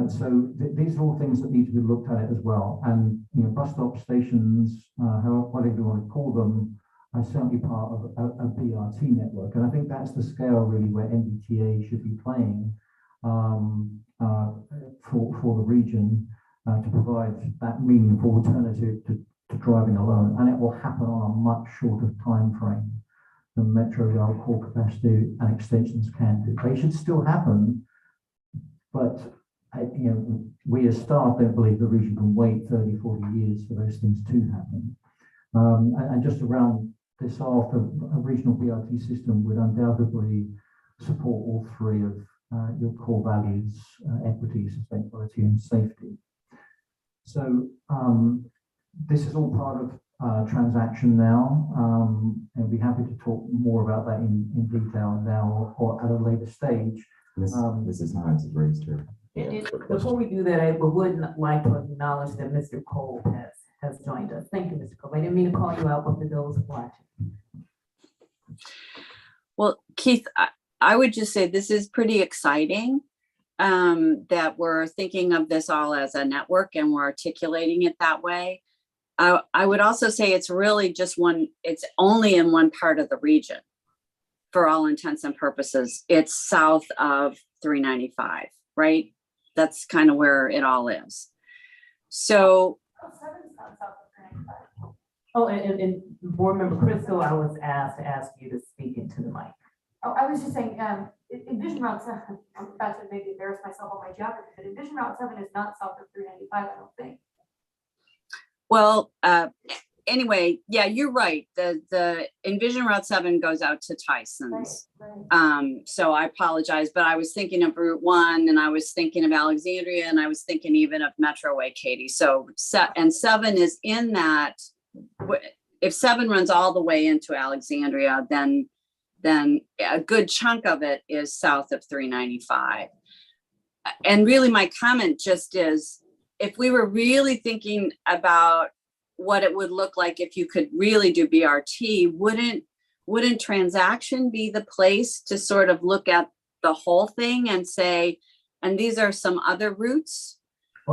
So these are all things that need to be looked at as well. And bus stop stations, whatever you want to call them, are certainly part of a BRT network. And I think that's the scale really where MBTA should be playing for the region, to provide that meaningful alternative to driving alone, and it will happen on a much shorter time frame the Metro Rail core capacity and extensions can do. They should still happen, but we as staff don't believe the region can wait 30, 40 years for those things to happen. And just around this off, a regional BRT system would undoubtedly support all three of your core values, equity, sustainability, and safety. So this is all part of TransAction now. And be happy to talk more about that in detail now or at a later stage. Mrs. Hines is raised here. And before we do that, I would like to acknowledge that Mr. Cole has joined us. Thank you, Mr. Cole. I didn't mean to call you out, but for those watching. Well, Keith, I would just say this is pretty exciting that we're thinking of this all as a network and we're articulating it that way. I would also say it's really just it's only in one part of the region for all intents and purposes. It's south of 395, right? That's kind of where it all is. So. Oh, and board member Crystal, I was asked to ask you to speak into the mic. Oh, I was just saying, Envision Route 7, I'm about to maybe embarrass myself on my geography, but Envision Route 7 is not south of 395, I don't think. Well, anyway, yeah, you're right. The Envision Route 7 goes out to Tyson's. Right. So I apologize, but I was thinking of Route 1 and I was thinking of Alexandria and I was thinking even of Metroway, Katie. So, and 7 is in that. If 7 runs all the way into Alexandria, then a good chunk of it is south of 395. And really my comment just is, if we were really thinking about what it would look like if you could really do BRT, wouldn't TransAction be the place to sort of look at the whole thing and say, and these are some other routes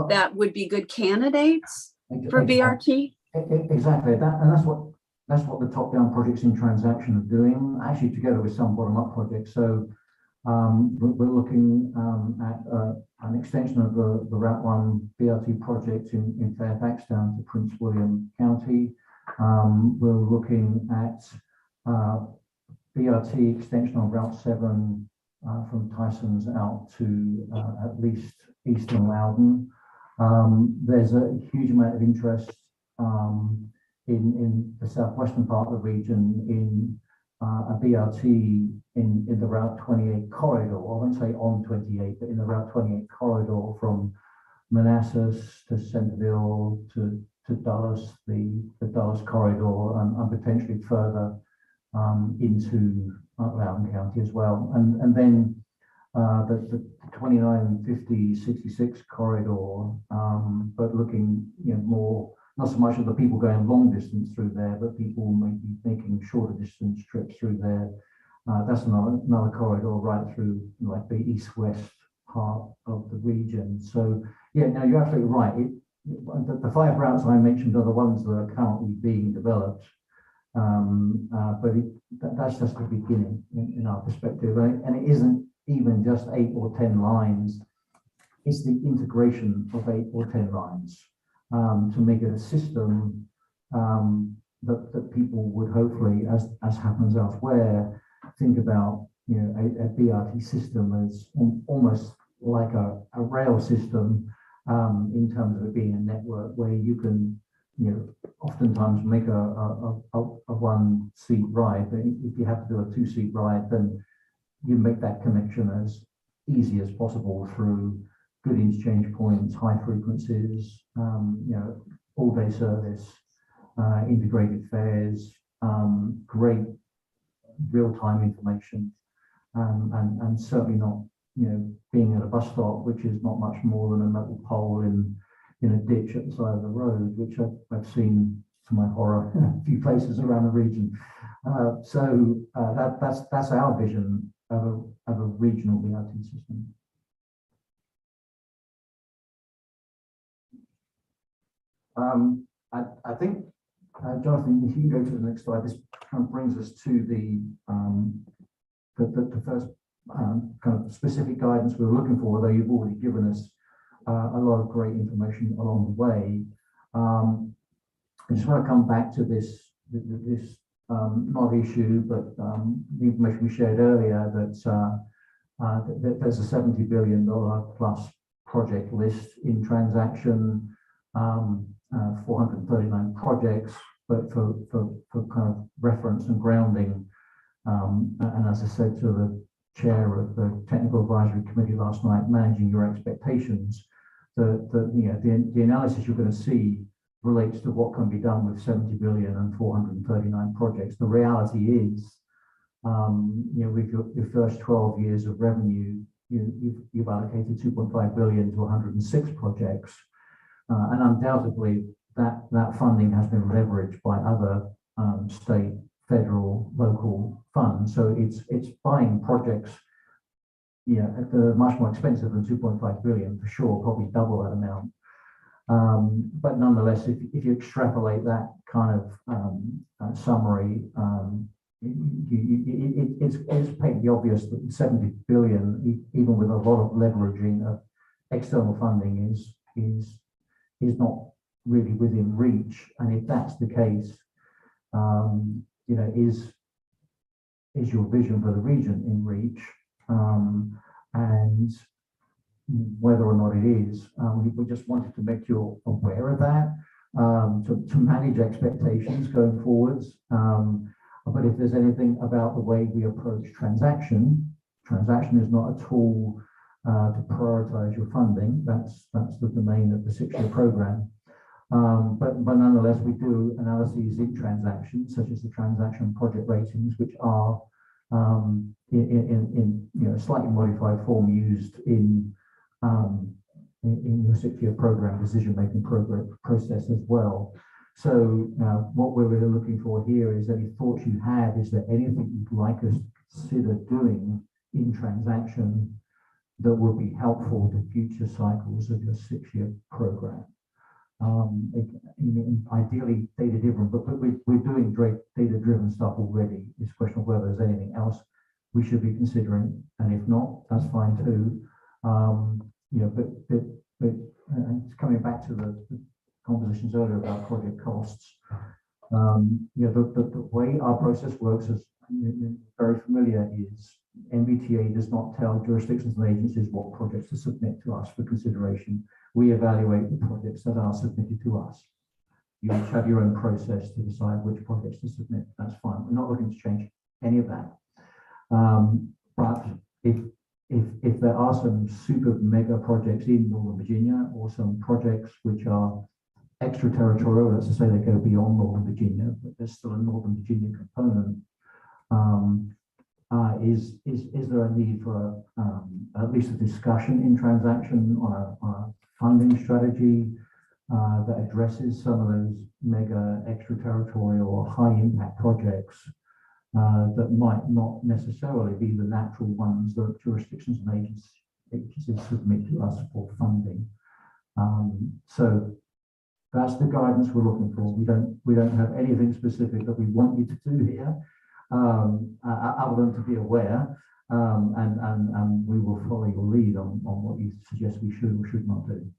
that would be good candidates for BRT? Exactly, and that's what the top-down projects in TransAction are doing, actually together with some bottom-up projects. So we're looking at an extension of the Route 1 BRT project in Fairfax down to Prince William County. We're looking at BRT extension on Route 7 from Tyson's out to at least Eastern Loudon. There's a huge amount of interest in the southwestern part of the region in a BRT in the Route 28 corridor. I won't say on 28, but in the Route 28 corridor from Manassas to Centerville to Dulles, the Dulles corridor, and potentially further into Loudoun County as well. And then the 29, 50, 66 corridor, but looking more, not so much of the people going long distance through there, but people maybe making shorter distance trips through there. That's another corridor right through like the east-west part of the region. So yeah, no, you're absolutely right. The 5 routes I mentioned are the ones that are currently being developed. But that's just the beginning in our perspective. And it isn't even just 8 or 10 lines. It's the integration of 8 or 10 lines. To make it a system that people would hopefully, as happens elsewhere, think about, a BRT system as almost like a rail system in terms of it being a network where you can, oftentimes make a 1-seat ride. But if you have to do a 2-seat ride, then you make that connection as easy as possible through good interchange points, high frequencies, all-day service, integrated fares, great real-time information, and certainly not, being at a bus stop, which is not much more than a metal pole in a ditch at the side of the road, which I've seen to my horror in a few places around the region. So that's our vision of a regional BRT system. I think, Jonathan, if you can go to the next slide, this kind of brings us to the first kind of specific guidance we were looking for, although you've already given us a lot of great information along the way. I just want to come back to this not issue, but the information we shared earlier that there's a $70 billion plus project list in transaction, 439 projects, but for kind of reference and grounding, and as I said to the chair of the technical advisory committee last night, managing your expectations, the analysis you're going to see relates to what can be done with 70 billion and 439 projects. The reality is, with your first 12 years of revenue, you've allocated 2.5 billion to 106 projects, and undoubtedly that funding has been leveraged by other state, federal, local funds. So it's buying projects, that are much more expensive than 2.5 billion for sure, probably double that amount. But nonetheless, if you extrapolate that kind of summary, it's patently obvious that 70 billion, even with a lot of leveraging of external funding, is not really within reach. And if that's the case, is your vision for the region in reach? And whether or not it is, we just wanted to make you aware of that, to manage expectations going forwards. But if there's anything about the way we approach transaction is not a tool to prioritize your funding. That's the domain of the 6-year program. But nonetheless, we do analyses in transactions, such as the transaction project ratings, which are in slightly modified form used in your 6-year program decision-making process as well. So what we're really looking for here is any thoughts you have. Is there anything you'd like us to consider doing in transaction that would be helpful to future cycles of your 6-year program? Ideally data-driven, but we're doing great data-driven stuff already. It's a question of whether there's anything else we should be considering, and if not, that's fine too. But coming back to the conversations earlier about project costs, the way our process works, as you're very familiar, is MBTA does not tell jurisdictions and agencies what projects to submit to us for consideration. We evaluate the projects that are submitted to us. You each have your own process to decide which projects to submit. That's fine. We're not looking to change any of that. But if there are some super mega projects in Northern Virginia, or some projects which are extraterritorial, that's to say they go beyond Northern Virginia, but there's still a Northern Virginia component, is there a need for at least a discussion in transaction on a funding strategy that addresses some of those mega extraterritorial or high impact projects that might not necessarily be the natural ones that jurisdictions and agencies submit to us for funding. So that's the guidance we're looking for. We don't have anything specific that we want you to do here, other than to be aware, and we will follow your lead on what you suggest we should or should not do.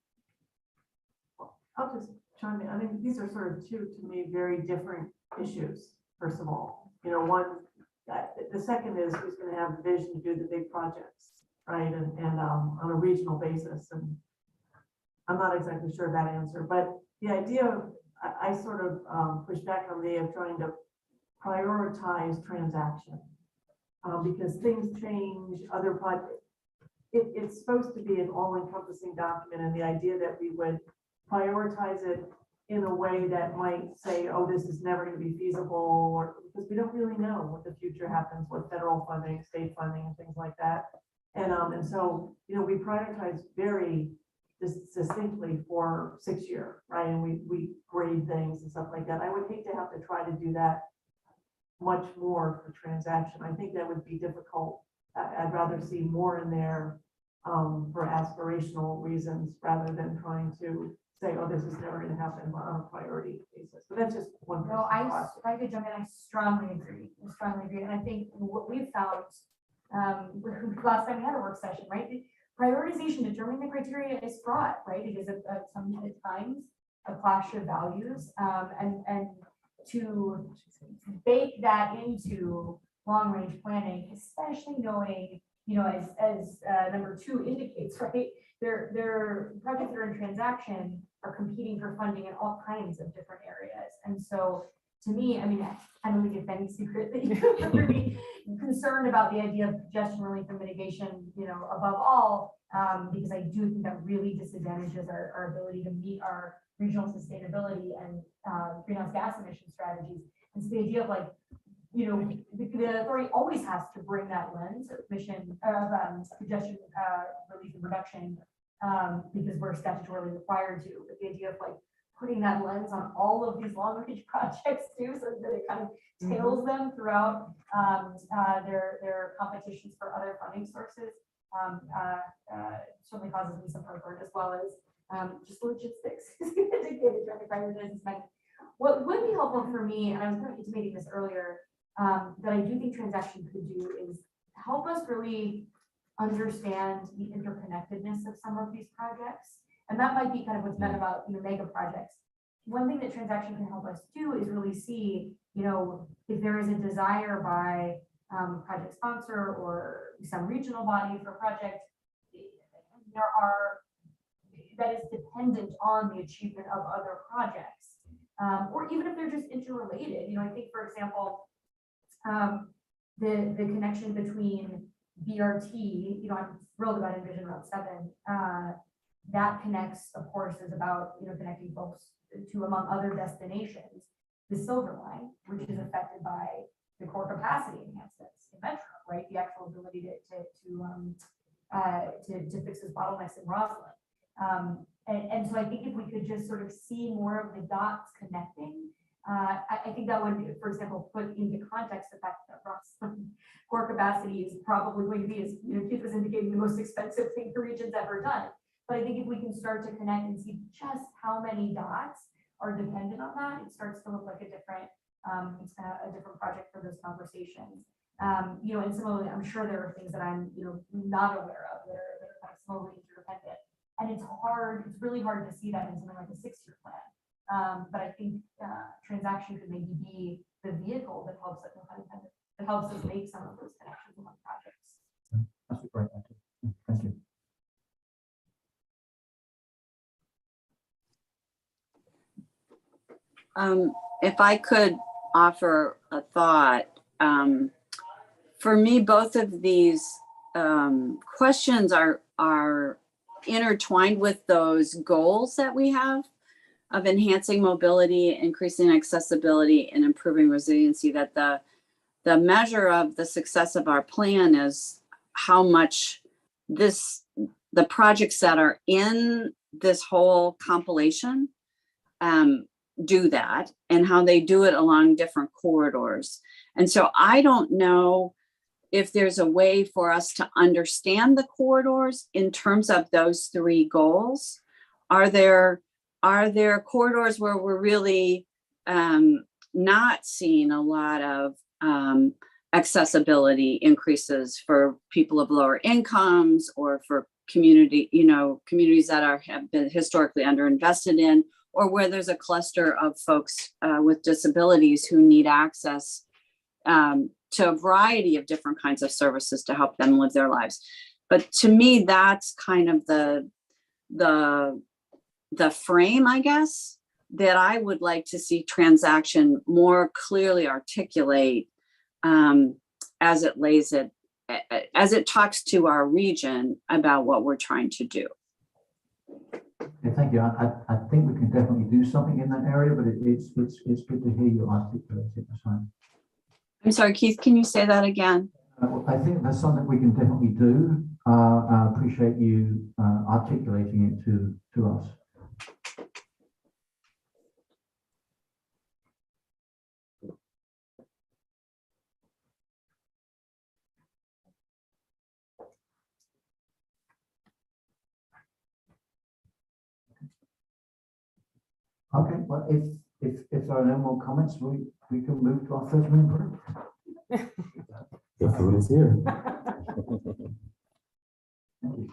I'll just chime in. I mean, these are sort of two, to me, very different issues. First of all, one, the second is who's going to have the vision to do the big projects, right? And on a regional basis. And I'm not exactly sure of that answer, but the idea of, I sort of push back on the idea of trying to prioritize transaction because things change, other projects. It's supposed to be an all-encompassing document, and the idea that we would prioritize it in a way that might say, oh, this is never going to be feasible, or because we don't really know what the future happens with federal funding, state funding, and things like that. And so, we prioritize very distinctly for 6-year, right? And we grade things and stuff like that. I would hate to have to try to do that much more for transaction. I think that would be difficult. I'd rather see more in there for aspirational reasons rather than trying to say, oh, this is never going to happen on a priority basis. But that's just one. No, if I could jump in, I strongly agree. And I think what we've found last time we had a work session, right? Prioritization, determining the criteria is fraught, right? It is at times a clash of values. And to bake that into long-range planning, especially knowing, as number 2 indicates, right? Their projects that are in transaction are competing for funding in all kinds of different areas. And so to me, I mean, I don't think it's any secret that you're very concerned about the idea of congestion relief and mitigation, above all, because I do think that really disadvantages our ability to meet our regional sustainability and greenhouse gas emission strategies. And so the idea of the authority always has to bring that lens of mission of congestion relief and reduction because we're statutorily required to. But the idea of putting that lens on all of these long range projects too, so that it kind of tails them throughout their competitions for other funding sources, certainly causes me some heartburn, as well as just logistics. What would be helpful for me, and I was kind of intimating this earlier, that I do think TransAction could do is help us really understand the interconnectedness of some of these projects. And that might be kind of what's meant about mega projects. One thing that TransAction can help us do is really see, if there is a desire by project sponsor or some regional body for a project, that is dependent on the achievement of other projects, or even if they're just interrelated. I think, for example, the connection between BRT, I'm thrilled about Envision Route 7. That connects, of course, is about connecting folks to, among other destinations, the Silver Line, which is affected by the core capacity enhancements in Metro, right? The actual ability to fix those bottlenecks in Roslyn. And so I think if we could just sort of see more of the dots connecting, I think that would, for example, put into context the fact that Roslyn core capacity is probably going to be, as Keith was indicating, the most expensive thing the region's ever done. But I think if we can start to connect and see just how many dots are dependent on that, it starts to look like a different project for those conversations. And similarly, I'm sure there are things that I'm not aware of that are kind of slowly interdependent. And it's really hard to see that in something like a 6-year plan. But I think TransAction could maybe be the vehicle that helps us make some of those connections among projects. That's a great idea. Thank you. If I could offer a thought, for me, both of these questions are intertwined with those goals that we have of enhancing mobility, increasing accessibility, and improving resiliency. That the measure of the success of our plan is how much the projects that are in this whole compilation do that, and how they do it along different corridors. And so I don't know if there's a way for us to understand the corridors in terms of those 3 goals. Are there corridors where we're really not seeing a lot of accessibility increases for people of lower incomes, or for communities that have been historically underinvested in, or where there's a cluster of folks with disabilities who need access to a variety of different kinds of services to help them live their lives. But to me, that's kind of the frame, I guess, that I would like to see TransAction more clearly articulate as it talks to our region about what we're trying to do. Okay, thank you. I think we can definitely do something in that area, but it's good to hear you articulate it. That's fine. I'm sorry, Keith, can you say that again? I think that's something we can definitely do. I appreciate you articulating it to us. Okay, well, if there are no more comments, we can move to our 30-minute break. The food is here. Thank you.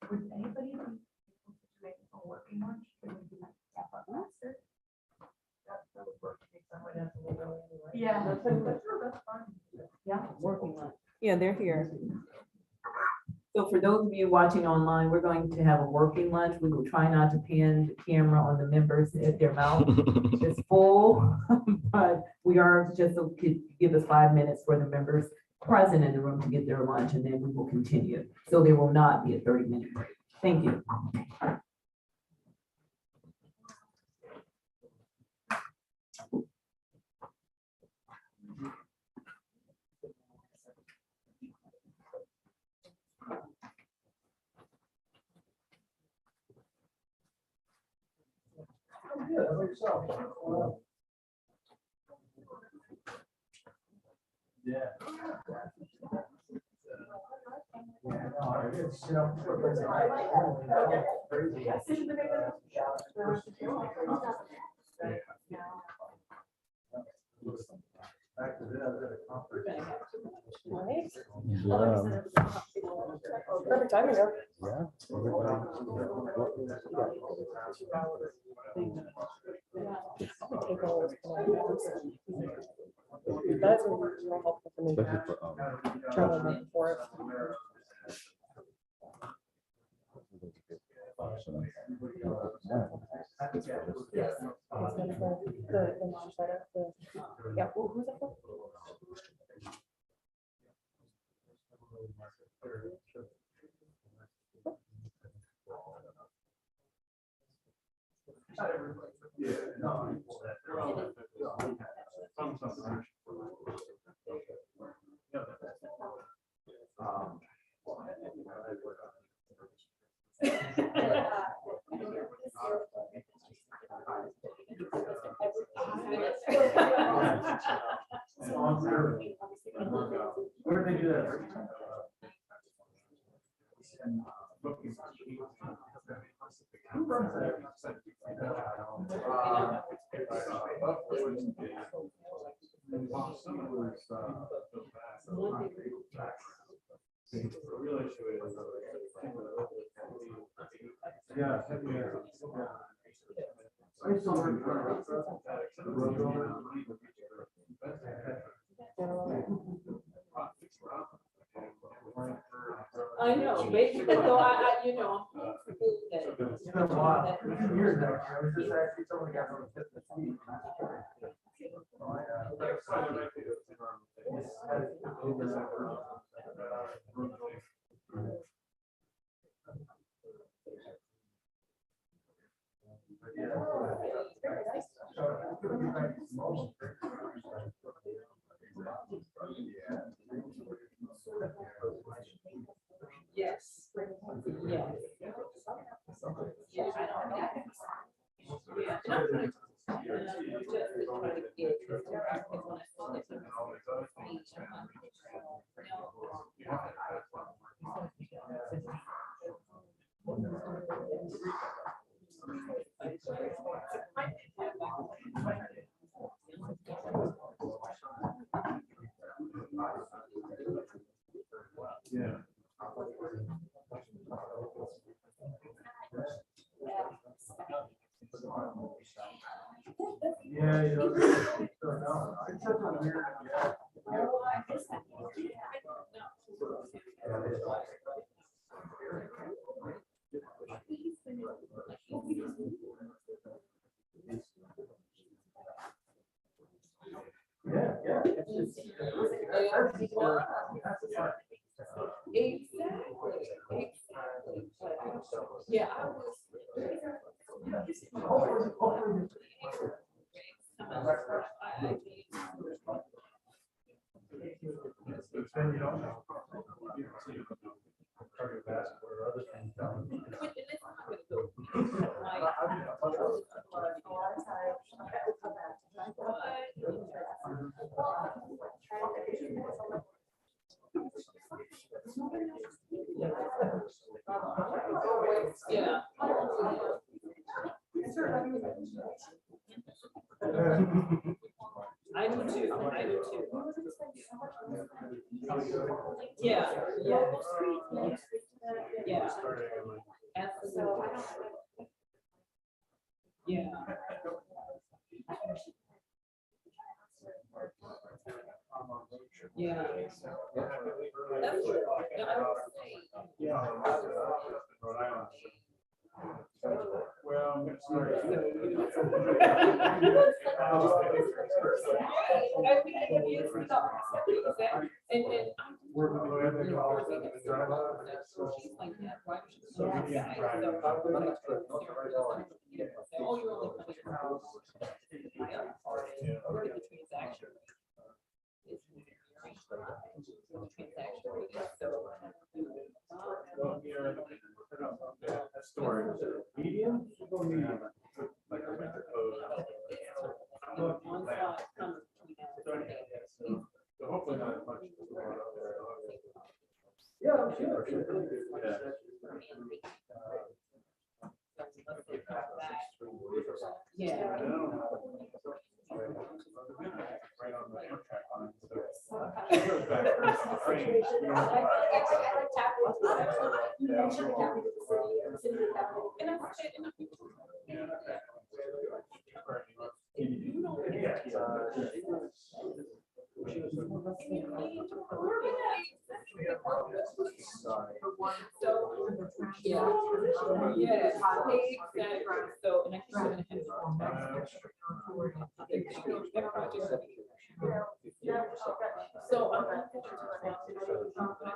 Would anybody Yeah. That's fine. Yeah, working on. Yeah, they're here. So for those of you watching online, we're going to have a working lunch. We will try not to pan the camera on the members if their mouth is full. But we are just, so could give us 5 minutes for the members present in the room to get their lunch, and then we will continue. So there will not be a 30-minute break. Thank you. Perfect timing there. Yeah. That's real helpful for me. Especially for, Travel for it. Yes. The mom side of the, yeah, who's that for? Where did they do that? Yeah. I know, basically, so you know. It's been a while, 2 years now. I was just actually someone got on the fifth seat. Yes. Yes. Yeah. Yeah, you know, it's such a weird. Yeah, yeah. It's just. Exactly. Yeah, I was. Then you don't know. Cardiovascular or other things done. Yeah. I do too, I do too. Yeah, yeah. Yeah. Absolutely. Yeah. Yeah. That's true. No, I would say- Well, I'm gonna start. And so she's like, yeah, why don't you go to that guy? So, oh, you're only coming from house. My other part is, where did the transaction? Is very high. The transaction rate is so. Story. Medium? Medium. One spot comes between us. So hopefully not as much. Yeah, Yeah. Right on the Amtrak line, Yeah. Yeah. So, and I think we're gonna have so I'm not.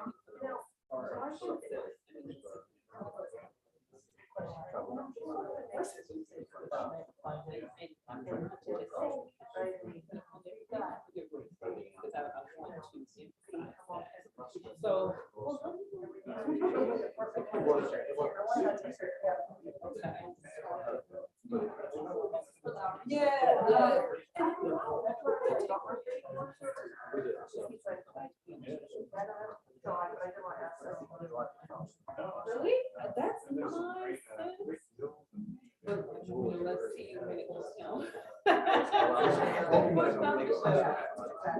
So. Yeah. Really? That's nice. But let's see when it will snow.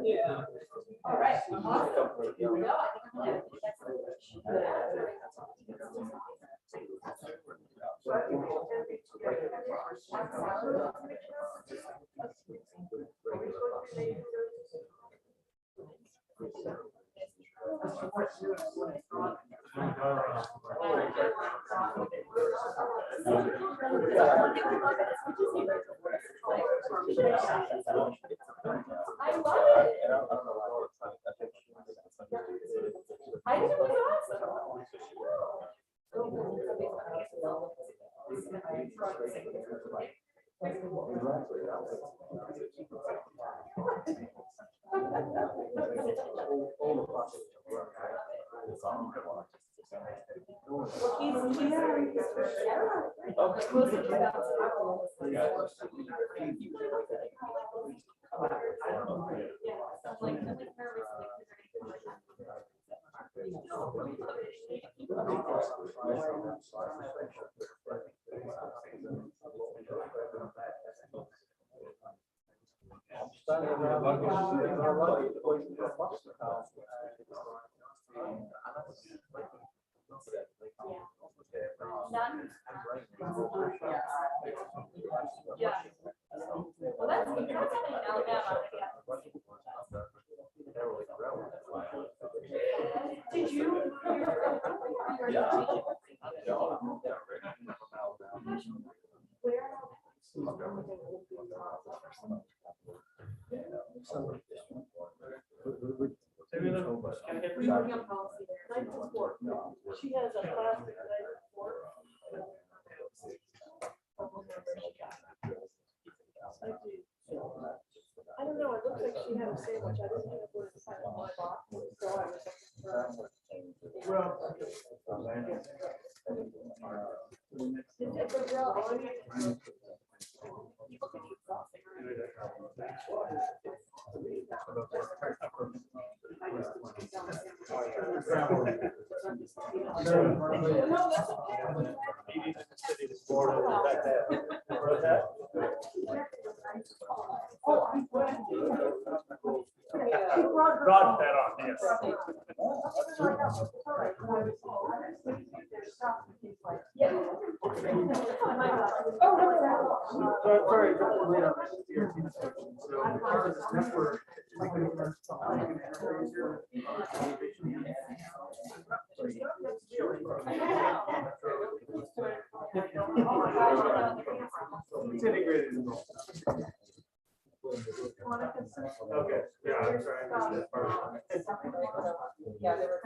Yeah. All right. I love it. I think it was yeah. Well, that's in Alabama. Did you? She has a plastic knife fork. I don't know, it looks like she had a sandwich, I didn't know what inside of my box, so I was. Brought that on, yes. Yeah. Sorry, I dropped the lid on this DRT discussion. So part of this network. It's integrated. Okay, yeah, I'm sorry, I missed that part. Yeah, they were.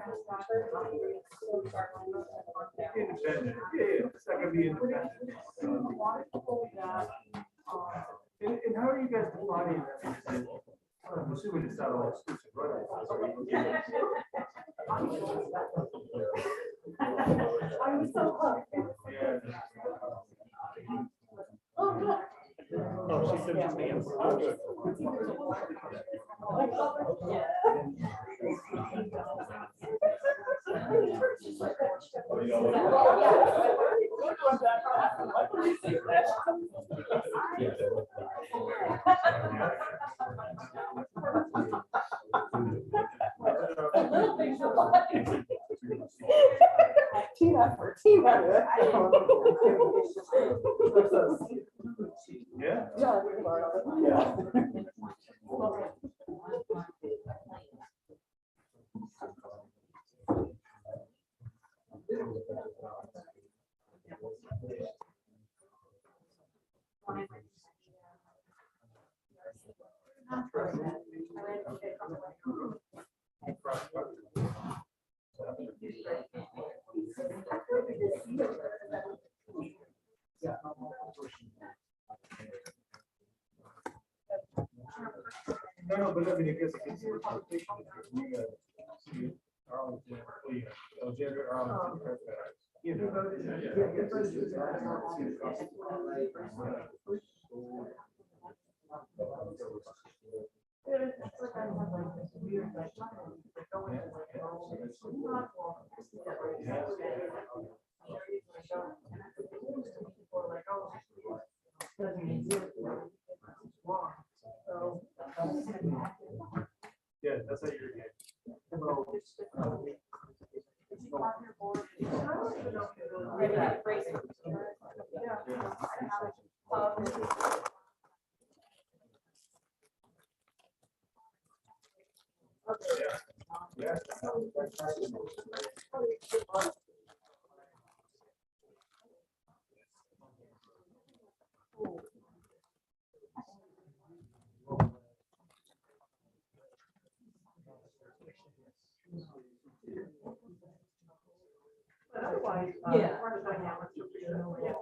Independent, yeah, it's not gonna be independent. And how are you guys defining that? Is it- I'm assuming it's not all exclusive, right? I was so close. Yeah. Oh, she said something else. Team effort, team effort. Yeah. Yeah. No, but I mean, I guess it's a conversation. We got our own, gender, our own. You know. Yeah, that's how you're getting. Yeah. But otherwise, Yeah. part of the dynamics of the,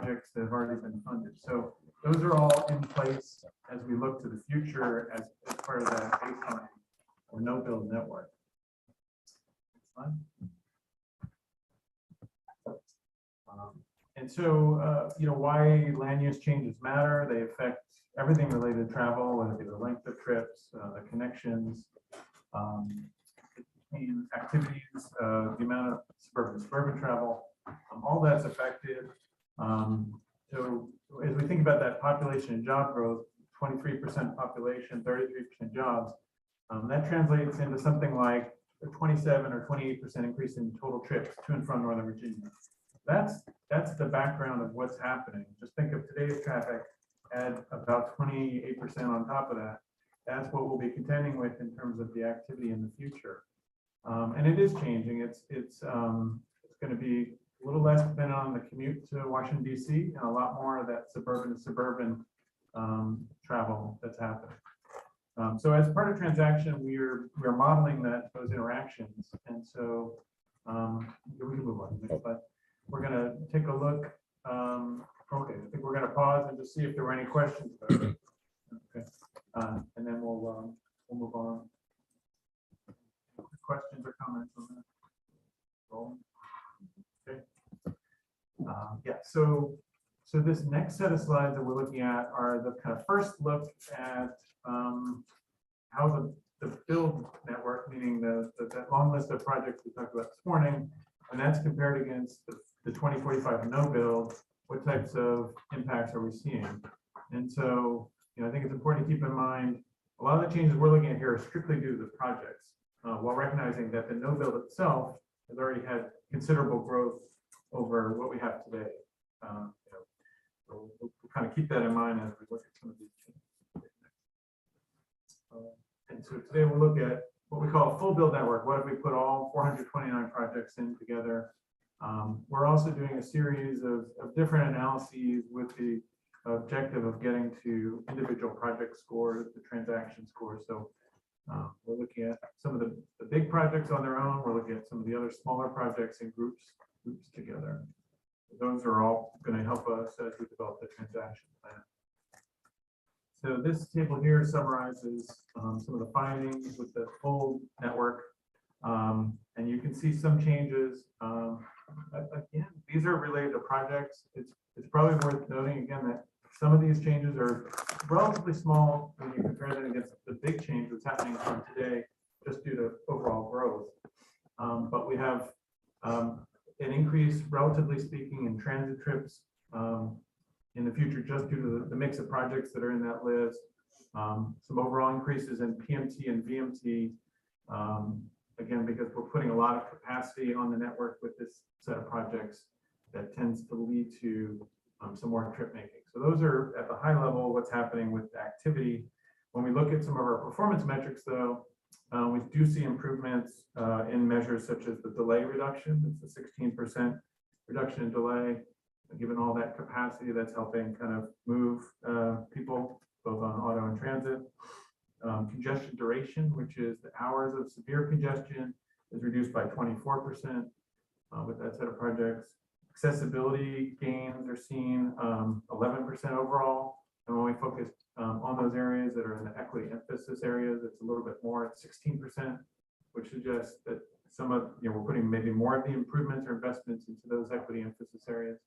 projects that have already been funded. So those are all in place as we look to the future as part of that baseline or no build network. Next slide. And so, why land use changes matter. They affect everything related to travel, whether it be the length of trips, the connections, between activities, the amount of suburban travel, all that's affected. So as we think about that population and job growth, 23% population, 33% jobs, that translates into something like a 27 or 28% increase in total trips to and from Northern Virginia. That's the background of what's happening. Just think of today's traffic, add about 28% on top of that. That's what we'll be contending with in terms of the activity in the future. And it is changing. It's going to be a little less dependent on the commute to Washington, D.C., and a lot more of that suburban to suburban travel that's happening. So as part of TransAction, we're modeling those interactions. And so we can move on. Next slide. We're going to take a look. Okay, I think we're going to pause and just see if there were any questions about it. Okay, and then we'll move on. Questions or comments on that? Roll. Okay. Yeah. So this next set of slides that we're looking at are the kind of first look at how the build network, meaning that long list of projects we talked about this morning, and that's compared against the 2045 no build. What types of impacts are we seeing? And so, I think it's important to keep in mind a lot of the changes we're looking at here are strictly due to the projects, while recognizing that the no build itself has already had considerable growth over what we have today. So we'll kind of keep that in mind as we look at some of these changes. And so today we'll look at what we call a full build network. What if we put all 429 projects in together? We're also doing a series of different analyses with the objective of getting to individual project scores, the transaction scores. So we're looking at some of the big projects on their own. We're looking at some of the other smaller projects in groups together. Those are all going to help us as we develop the transaction plan. So this table here summarizes some of the findings with the full network. And you can see some changes. Again, these are related to projects. It's probably worth noting again that some of these changes are relatively small when you compare them against the big change that's happening from today, just due to overall growth. But we have an increase, relatively speaking, in transit trips in the future, just due to the mix of projects that are in that list. Some overall increases in PMT and VMT, again, because we're putting a lot of capacity on the network with this set of projects that tends to lead to some more trip making. So those are at the high level what's happening with activity. When we look at some of our performance metrics, though, we do see improvements in measures such as the delay reduction. It's a 16% reduction in delay. Given all that capacity, that's helping kind of move people both on auto and transit. Congestion duration, which is the hours of severe congestion, is reduced by 24% with that set of projects. Accessibility gains are seen 11% overall. And when we focus on those areas that are in the equity emphasis areas, it's a little bit more at 16%, which suggests that some of, we're putting maybe more of the improvements or investments into those equity emphasis areas.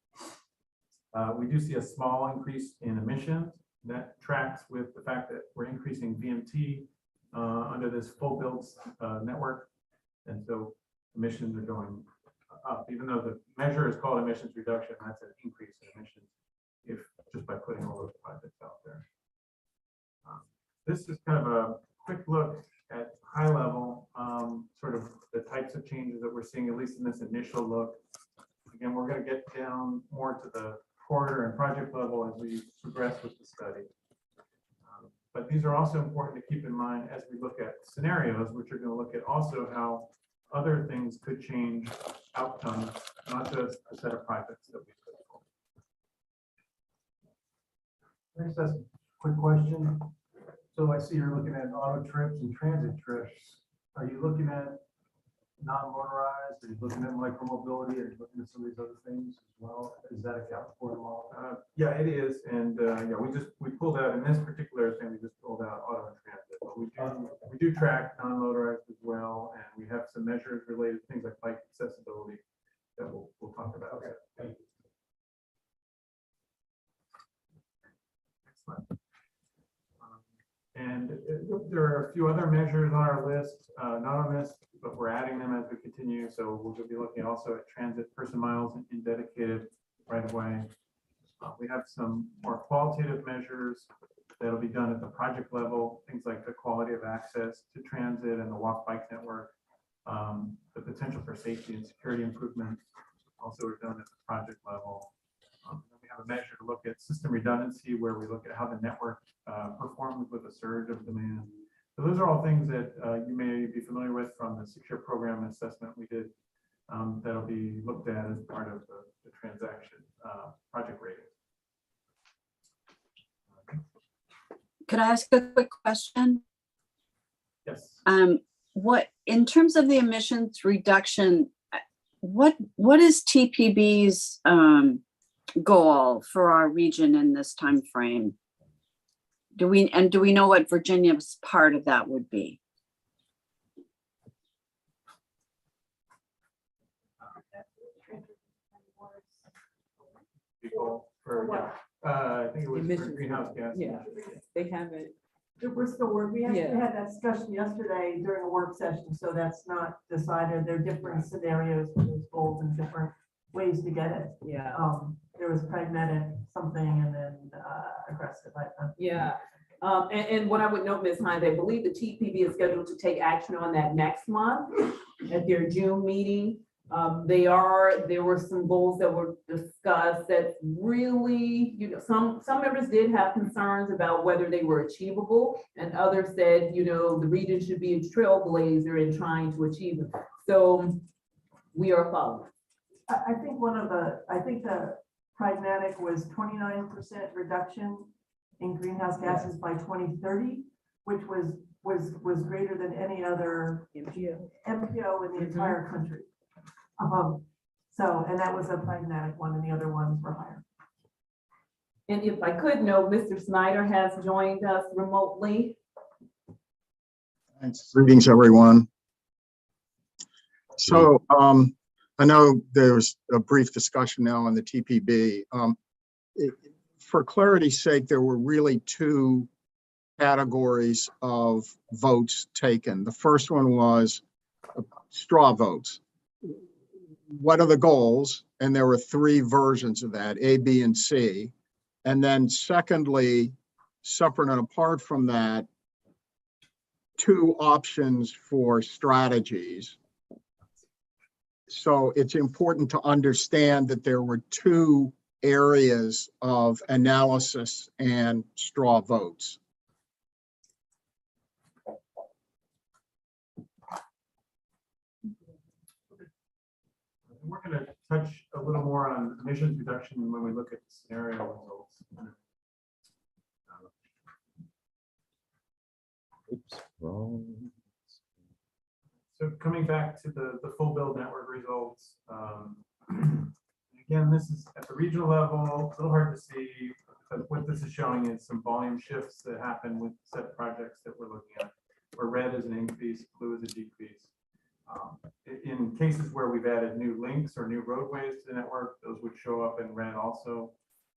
We do see a small increase in emissions. That tracks with the fact that we're increasing VMT under this full build network. And so emissions are going up, even though the measure is called emissions reduction, that's an increase in emissions if just by putting all those projects out there. This is kind of a quick look at high level, sort of the types of changes that we're seeing, at least in this initial look. Again, we're going to get down more to the corridor and project level as we progress with the study. But these are also important to keep in mind as we look at scenarios, which are going to look at also how other things could change outcomes, not just a set of projects that we put forward. Next, that's a quick question. So I see you're looking at auto trips and transit trips. Are you looking at non-motorized? Are you looking at micromobility? Are you looking at some of these other things as well? Is that accounted for them all? Yeah, it is, and yeah, we pulled out, in this particular thing, we just pulled out auto and transit, but we do track non-motorized as well, and we have some measures related to things like bike accessibility that we'll talk about. Okay, thank you. Excellent. And there are a few other measures on our list, not on this, but we're adding them as we continue. So we'll be looking also at transit person miles in dedicated right of way. We have some more qualitative measures that'll be done at the project level, things like the quality of access to transit and the walk bike network, the potential for safety and security improvements also are done at the project level. We have a measure to look at system redundancy, where we look at how the network performs with a surge of demand. So those are all things that you may be familiar with from the secure program assessment we did. That'll be looked at as part of the transaction project rating. Could I ask a quick question? Yes. What, in terms of the emissions reduction, what is TPB's goal for our region in this time frame? Do we know what Virginia's part of that would be? People for what? I think it was for Emissions. greenhouse gas. Yeah, they haven't. We're still working. We Yeah. had that discussion yesterday during a work session, so that's not decided. There are different scenarios for those goals and different ways to get it. Yeah. There was pragmatic something and then aggressive. Yeah, and what I would note, Ms. Hines, I believe the TPB is scheduled to take action on that next month at their June meeting. There were some goals that were discussed that really, some members did have concerns about whether they were achievable, and others said, the region should be a trailblazer in trying to achieve them. So we are following. I think the pragmatic was 29% reduction in greenhouse gases by 2030, which was greater than any other MPO in the entire country. And that was a pragmatic one, and the other ones were higher. And if I could note, Mr. Snyder has joined us remotely. Thanks. Greetings, everyone. So I know there's a brief discussion now on the TPB. For clarity's sake, there were really two categories of votes taken. The first one was straw votes. What are the goals? And there were three versions of that, A, B, and C. And then secondly, separate and apart from that, two options for strategies. So it's important to understand that there were two areas of analysis and straw votes. We're going to touch a little more on emissions reduction when we look at the scenario results. Oops, wrong. So coming back to the full build network results, again, this is at the regional level, a little hard to see, but what this is showing is some volume shifts that happen with set projects that we're looking at, where red is an increase, blue is a decrease. In cases where we've added new links or new roadways to the network, those would show up in red also.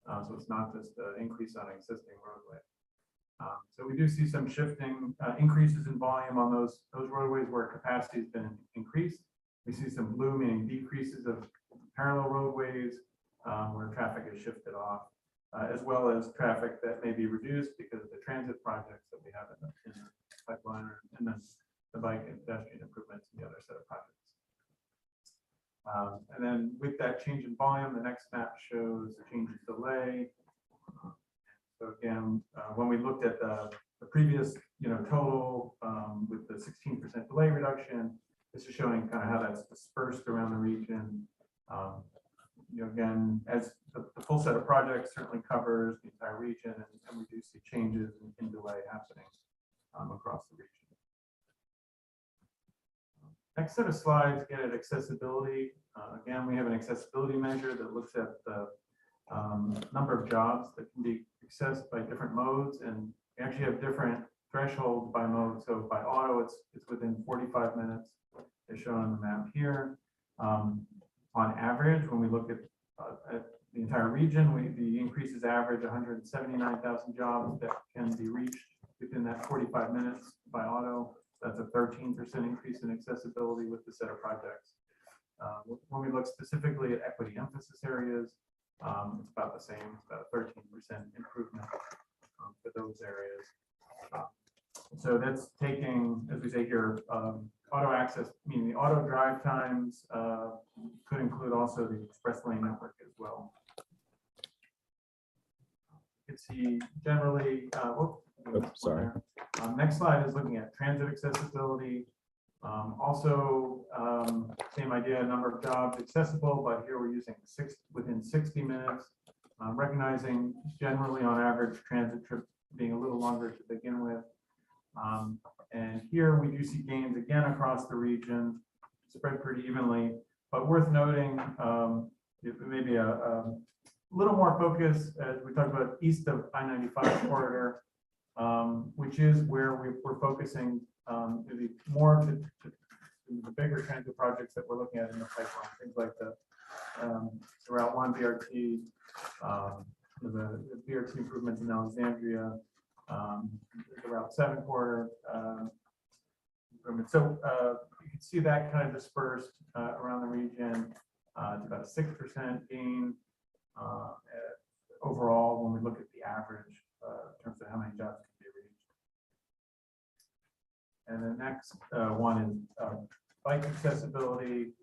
So it's not just an increase on existing roadway. So we do see some shifting increases in volume on those roadways where capacity has been increased. We see some blue, meaning decreases of parallel roadways where traffic is shifted off, as well as traffic that may be reduced because of the transit projects that we have in the pipeline, and then the bike and pedestrian improvements in the other set of projects. And then with that change in volume, the next map shows the change in delay. So again, when we looked at the previous, total with the 16% delay reduction, this is showing kind of how that's dispersed around the region. Again, as the full set of projects certainly covers the entire region, and we do see changes in delay happening across the region. Next set of slides get at accessibility. Again, we have an accessibility measure that looks at the number of jobs that can be accessed by different modes, and we actually have different thresholds by mode. So by auto, it's within 45 minutes, as shown on the map here. On average, when we look at the entire region, the increases average 179,000 jobs that can be reached within that 45 minutes by auto. That's a 13% increase in accessibility with the set of projects. When we look specifically at equity emphasis areas, it's about the same, about a 13% improvement for those areas. So that's taking, as we say here, auto access, meaning the auto drive times could include also the express lane network as well. You can see generally, Sorry. Next slide is looking at transit accessibility. Also, same idea, number of jobs accessible, but here we're using within 60 minutes, recognizing generally on average transit trip being a little longer to begin with. And here we do see gains again across the region, spread pretty evenly, but worth noting, maybe a little more focus as we talk about east of I-95 corridor, which is where we're focusing maybe more to the bigger transit projects that we're looking at in the pipeline, things like the Route 1 BRT, the BRT improvements in Alexandria, the Route 7 corridor improvement. So you can see that kind of dispersed around the region. It's about a 6% gain overall when we look at the average in terms of how many jobs can be reached. And the next one is bike accessibility.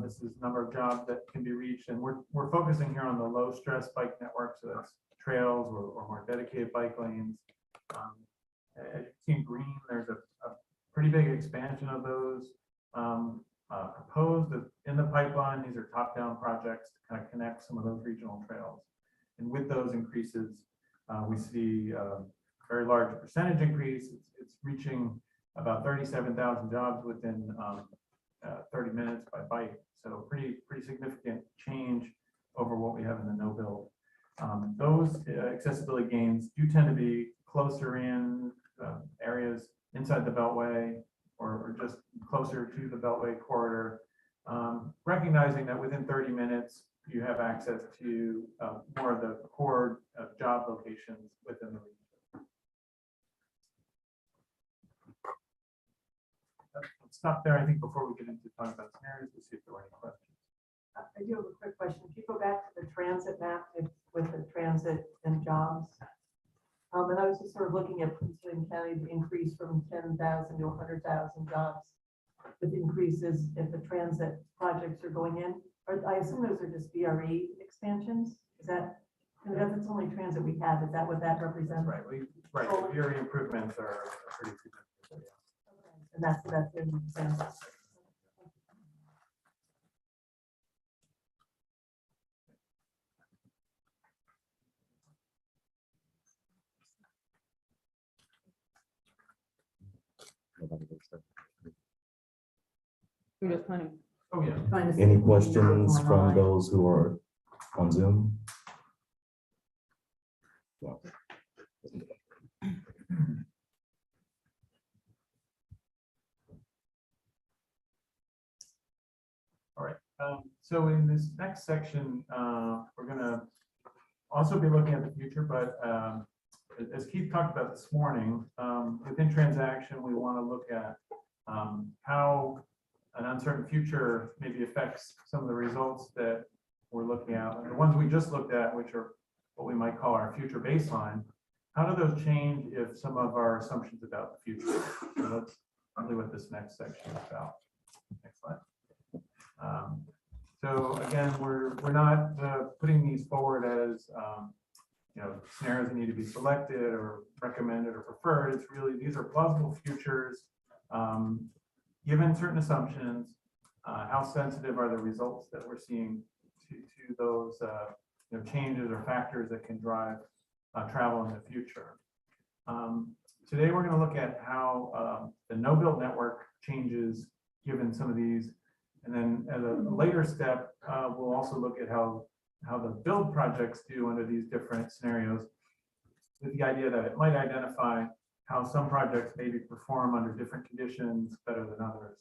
This is number of jobs that can be reached, and we're focusing here on the low stress bike network, so that's trails or more dedicated bike lanes. As you see in green, there's a pretty big expansion of those proposed in the pipeline. These are top-down projects to kind of connect some of those regional trails. And with those increases, we see a very large percentage increase. It's reaching about 37,000 jobs within 30 minutes by bike. So pretty significant change over what we have in the no build. Those accessibility gains do tend to be closer in areas inside the Beltway or just closer to the Beltway corridor, recognizing that within 30 minutes, you have access to more of the core job locations within the region. Let's stop there, I think, before we get into talking about scenarios, to see if there are any questions. I do have a quick question. If you go back to the transit map with the transit and jobs, and I was just sort of looking at Prince William County, the increase from 10,000 to 100,000 jobs with increases if the transit projects are going in. Or I assume those are just BRE expansions. Is that, because it's only transit we have, is that what that represents? Right, the BRE improvements are pretty significant. Yeah. Okay. And that's in examples. We're just kind of Oh, yeah. trying to see Any if we can get questions more from line. those who are on Zoom? No. All right. So in this next section, we're going to also be looking at the future, but as Keith talked about this morning, within TransAction, we want to look at how an uncertain future maybe affects some of the results that we're looking at. And the ones we just looked at, which are what we might call our future baseline, how do those change if some of our assumptions about the future? So that's really what this next section is about. Next slide. So again, we're not putting these forward as scenarios that need to be selected or recommended or preferred. It's really, these are plausible futures. Given certain assumptions, how sensitive are the results that we're seeing to those changes or factors that can drive travel in the future. Today, we're going to look at how the no-build network changes given some of these. And then at a later step, we'll also look at how how the build projects do under these different scenarios, with the idea that it might identify how some projects maybe perform under different conditions better than others.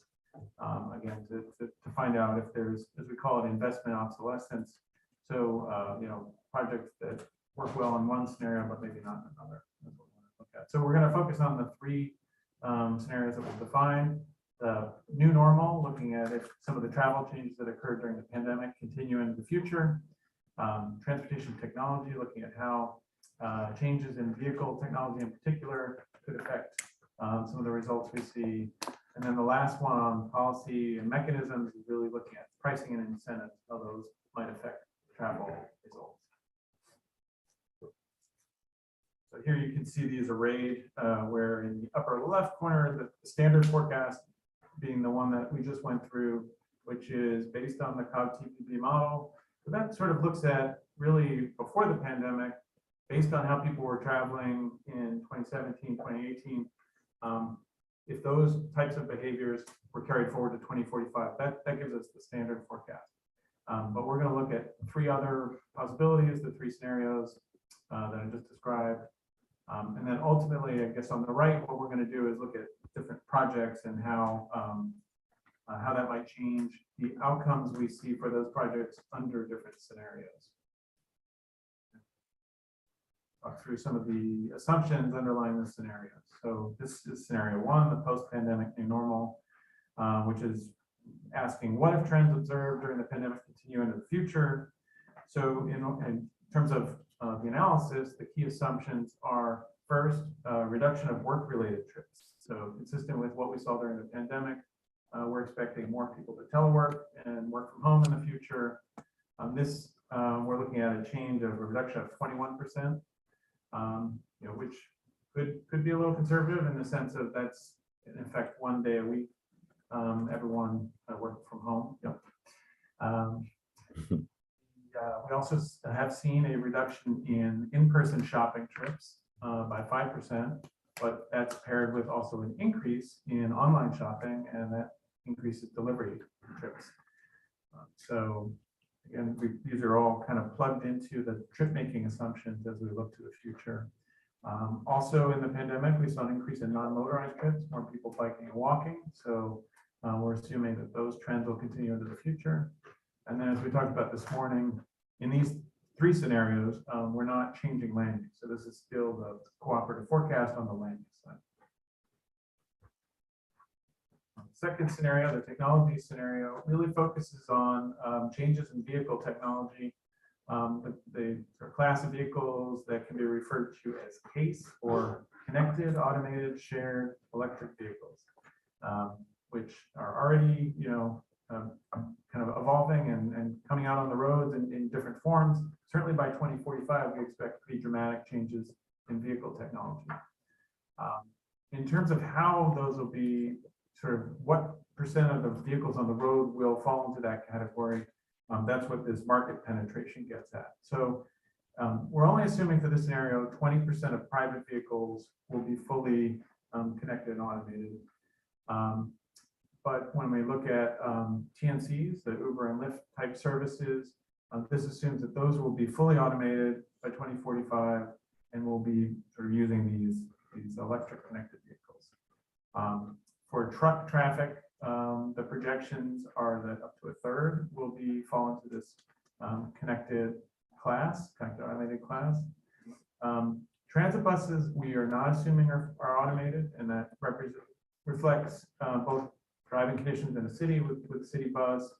Again, to find out if there's, as we call it, investment obsolescence. So, projects that work well in one scenario, but maybe not in another. That's what we want to look at. So we're going to focus on the three scenarios that we've defined. The new normal, looking at if some of the travel changes that occurred during the pandemic continue into the future. Transportation technology, looking at how changes in vehicle technology in particular could affect some of the results we see. And then the last one on policy and mechanisms is really looking at pricing and incentives, how those might affect travel results. So here you can see these arrayed where in the upper left corner, the standard forecast being the one that we just went through, which is based on the COG TPP model. So that sort of looks at really before the pandemic, based on how people were traveling in 2017, 2018, if those types of behaviors were carried forward to 2045, that gives us the standard forecast. But we're going to look at three other possibilities, the three scenarios that I just described. And then ultimately, I guess on the right, what we're going to do is look at different projects and how that might change the outcomes we see for those projects under different scenarios. Talk through some of the assumptions underlying the scenarios. So this is scenario one, the post-pandemic new normal, which is asking what if trends observed during the pandemic continue into the future. So in terms of the analysis, the key assumptions are first, reduction of work-related trips. So consistent with what we saw during the pandemic, we're expecting more people to telework and work from home in the future. We're looking at a change of a reduction of 21%, which could be a little conservative in the sense of that's in effect 1 day a week, everyone working from home. Yep. We also have seen a reduction in in-person shopping trips by 5%, but that's paired with also an increase in online shopping, and that increases delivery trips. So again, these are all kind of plugged into the trip-making assumptions as we look to the future. Also in the pandemic, we saw an increase in non-motorized trips, more people biking and walking. So we're assuming that those trends will continue into the future. And then as we talked about this morning, in these three scenarios, we're not changing land use. So this is still the cooperative forecast on the land use side. Second scenario, the technology scenario, really focuses on changes in vehicle technology. The class of vehicles that can be referred to as CASE, or connected, automated, shared electric vehicles, which are already, kind of evolving and coming out on the roads in different forms. Certainly by 2045, we expect pretty dramatic changes in vehicle technology. In terms of how those will be, sort of what percent of the vehicles on the road will fall into that category, that's what this market penetration gets at. So we're only assuming for this scenario, 20% of private vehicles will be fully connected and automated. But when we look at TNCs, the Uber and Lyft type services, this assumes that those will be fully automated by 2045 and will be sort of using these electric connected vehicles. For truck traffic, the projections are that up to a third will fall into this connected automated class. Transit buses, we are not assuming are automated, and that reflects both driving conditions in a city with city bus,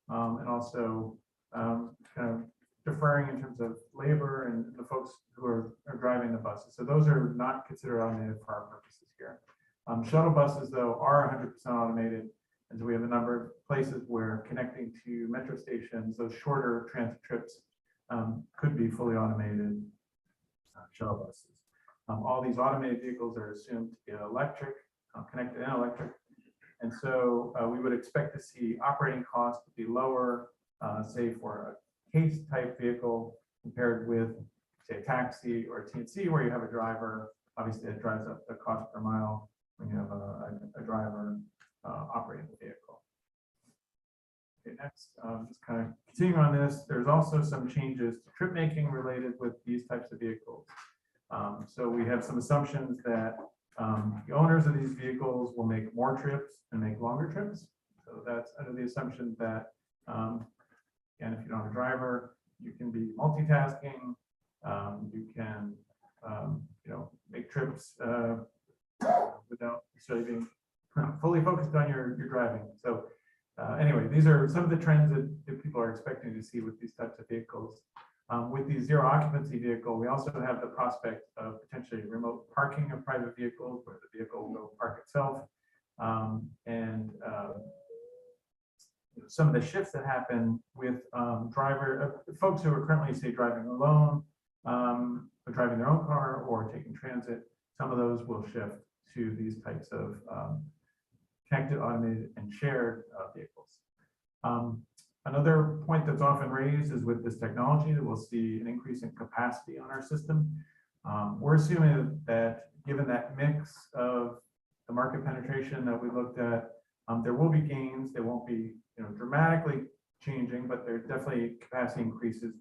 and also kind of deferring in terms of labor and the folks who are driving the buses. So those are not considered automated for our purposes here. Shuttle buses, though, are 100% automated. And so we have a number of places where connecting to metro stations, those shorter transit trips could be fully automated shuttle buses. All these automated vehicles are assumed to be electric, connected and electric. And so we would expect to see operating costs to be lower, say for a CASE type vehicle compared with, say, a taxi or a TNC where you have a driver. Obviously, it drives up the cost per mile when you have a driver operating the vehicle. Okay, next, just kind of continuing on this, there's also some changes to trip making related with these types of vehicles. So we have some assumptions that the owners of these vehicles will make more trips and make longer trips. So that's under the assumption that, and if you're not a driver, you can be multitasking. You can, make trips without necessarily being fully focused on your driving. So anyway, these are some of the trends that people are expecting to see with these types of vehicles. With the zero occupancy vehicle, we also have the prospect of potentially remote parking of private vehicles where the vehicle will go park itself. Some of the shifts that happen with folks who are currently, say, driving alone, or driving their own car or taking transit, some of those will shift to these types of connected, automated, and shared vehicles. Another point that's often raised is with this technology that we'll see an increase in capacity on our system. We're assuming that given that mix of the market penetration that we looked at, there will be gains. They won't be dramatically changing, but there's definitely capacity increases.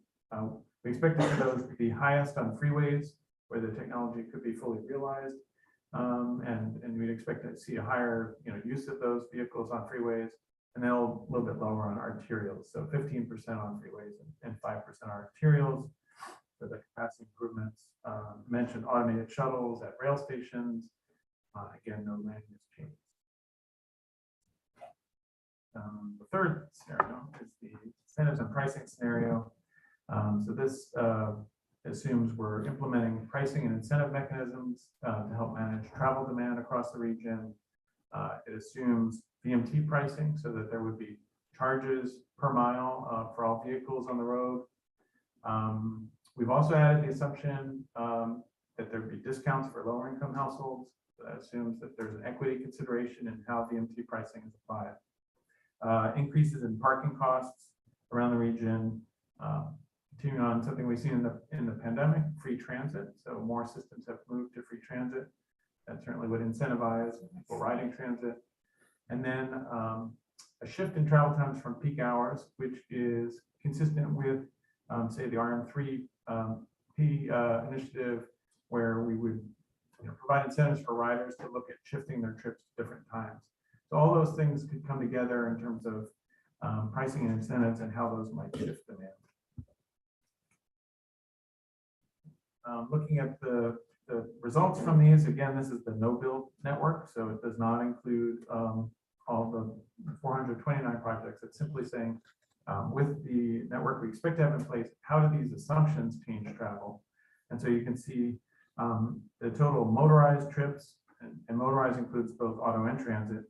We expect to see those to be highest on freeways where the technology could be fully realized. And we'd expect to see a higher use of those vehicles on freeways, and then a little bit lower on arterials. So 15% on freeways and 5% on arterials for the capacity improvements. Mentioned automated shuttles at rail stations. Again, no land use changes. The third scenario is the incentives and pricing scenario. So this assumes we're implementing pricing and incentive mechanisms to help manage travel demand across the region. It assumes VMT pricing so that there would be charges per mile for all vehicles on the road. We've also added the assumption that there'd be discounts for lower income households. So that assumes that there's an equity consideration in how VMT pricing is applied. Increases in parking costs around the region. Continuing on something we've seen in the pandemic, free transit. So more systems have moved to free transit. That certainly would incentivize people riding transit. And then a shift in travel times from peak hours, which is consistent with, say, the RM3P initiative, where we would provide incentives for riders to look at shifting their trips to different times. So all those things could come together in terms of pricing and incentives and how those might shift demand. Looking at the results from these, again, this is the no-build network, so it does not include all the 429 projects. It's simply saying, with the network we expect to have in place, how do these assumptions change travel? And so you can see the total motorized trips, and motorized includes both auto and transit,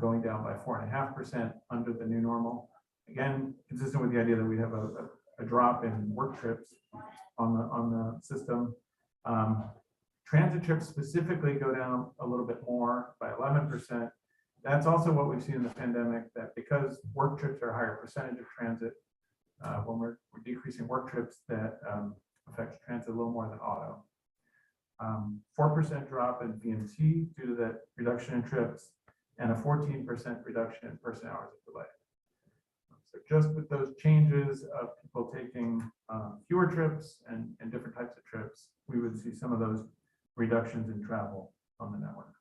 going down by 4.5% under the new normal. Again, consistent with the idea that we have a drop in work trips on the system. Transit trips specifically go down a little bit more by 11%. That's also what we've seen in the pandemic, that because work trips are a higher percentage of transit, when we're decreasing work trips, that affects transit a little more than auto. 4% drop in VMT due to that reduction in trips, and a 14% reduction in person hours of delay. So just with those changes of people taking fewer trips and different types of trips, we would see some of those reductions in travel on the network.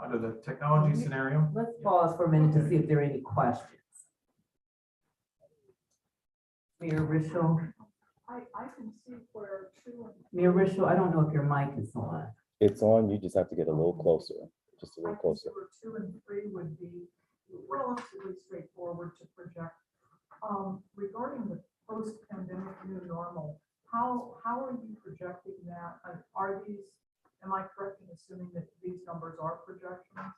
Under the technology scenario. Let's pause for a minute to see if there are any questions. Mayor Rischel. I can see where Mayor Rischel, I don't know if your mic is on. It's on, you just have to get a little closer, just a little closer. where 2 and 3 would be relatively straightforward to project. Regarding the post-pandemic new normal, how are you projecting that? Are these, am I correct in assuming that these numbers are projections?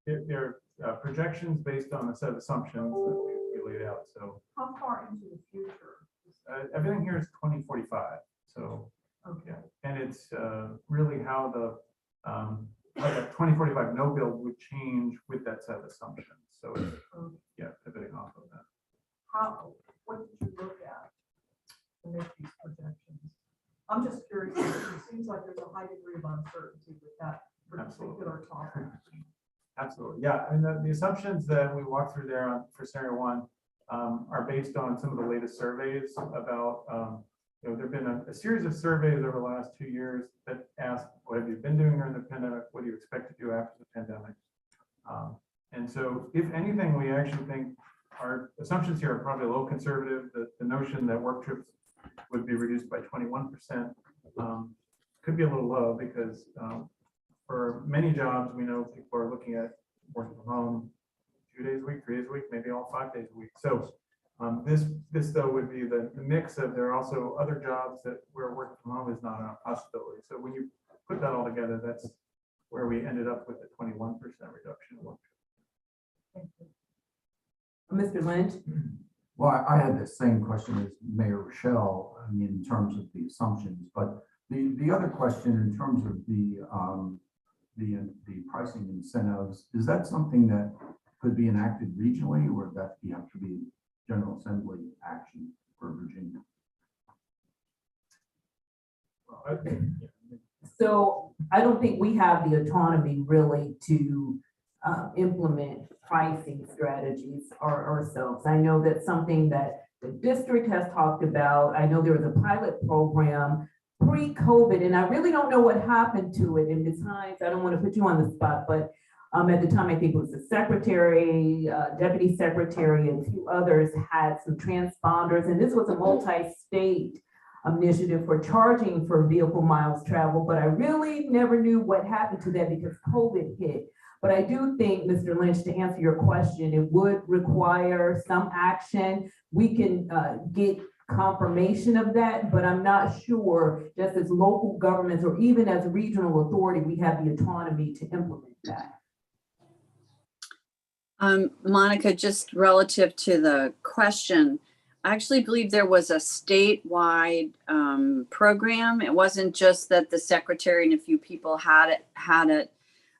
They're projections based on a set of assumptions that we laid out. So How far into the future? everything here is 2045. So Okay. and it's really how the 2045 no build would change with that set of assumptions. So it's, yeah, pivoting off of that. What did you look at to make these projections? I'm just curious, it seems like there's a high degree of uncertainty with that particular topic. Absolutely. Yeah. I mean, the assumptions that we walked through there for scenario one are based on some of the latest surveys about, there have been a series of surveys over the last 2 years that ask, what have you been doing during the pandemic? What do you expect to do after the pandemic? And so if anything, we actually think our assumptions here are probably a little conservative. The notion that work trips would be reduced by 21% could be a little low because for many jobs, we know people are looking at working from home 2 days a week, 3 days a week, maybe all 5 days a week. So this though would be the mix of, there are also other jobs that where working from home is not a possibility. So when you put that all together, that's where we ended up with the 21% reduction in work. Mr. Lynch? Well, I had the same question as Mayor Rochelle, I mean, in terms of the assumptions, but the other question in terms of the pricing incentives, is that something that could be enacted regionally, or would that have to be General Assembly action for Virginia? So I don't think we have the autonomy really to implement pricing strategies ourselves. I know that's something that the district has talked about. I know there was a pilot program pre-COVID, and I really don't know what happened to it. And besides, I don't want to put you on the spot, but at the time, I think it was the secretary, deputy secretary, and a few others had some transponders, and this was a multi-state initiative for charging for vehicle miles traveled, but I really never knew what happened to that because COVID hit. But I do think, Mr. Lynch, to answer your question, it would require some action. We can get confirmation of that, but I'm not sure, just as local governments or even as a regional authority, we have the autonomy to implement that. Monica, just relative to the question, I actually believe there was a statewide program. It wasn't just that the secretary and a few people had it.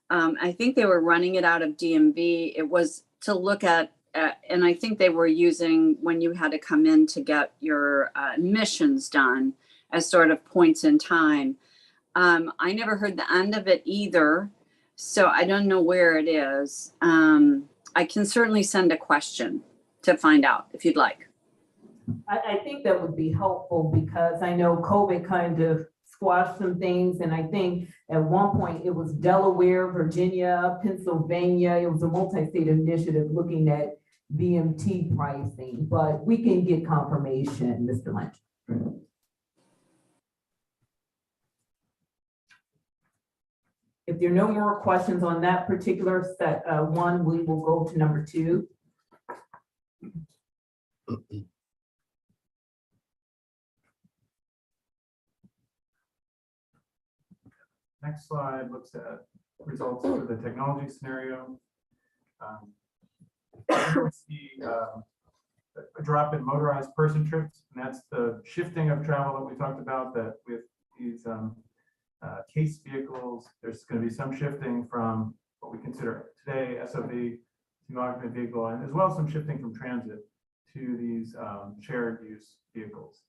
I think they were running it out of DMV. It was to look at, and I think they were using when you had to come in to get your admissions done as sort of points in time. I never heard the end of it either, so I don't know where it is. I can certainly send a question to find out if you'd like. I think that would be helpful because I know COVID kind of squashed some things. And I think at one point it was Delaware, Virginia, Pennsylvania. It was a multi-state initiative looking at VMT pricing, but we can get confirmation, Mr. Lynch. If there are no more questions on that particular set one, we will go to number 2. Next slide looks at results for the technology scenario. We see a drop in motorized person trips, and that's the shifting of travel that we talked about, that with these case vehicles, there's going to be some shifting from what we consider today SOV, single occupant vehicle, and as well as some shifting from transit to these shared use vehicles.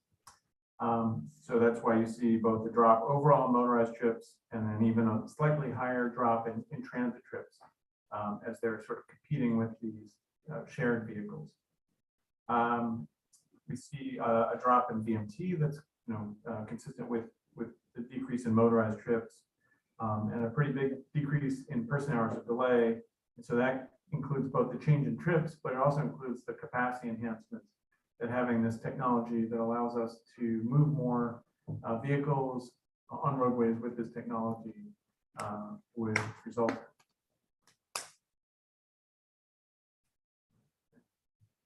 So that's why you see both the drop overall in motorized trips and then even a slightly higher drop in transit trips as they're sort of competing with these shared vehicles. We see a drop in VMT that's consistent with the decrease in motorized trips and a pretty big decrease in person hours of delay. And so that includes both the change in trips, but it also includes the capacity enhancements that having this technology that allows us to move more vehicles on roadways with this technology would result.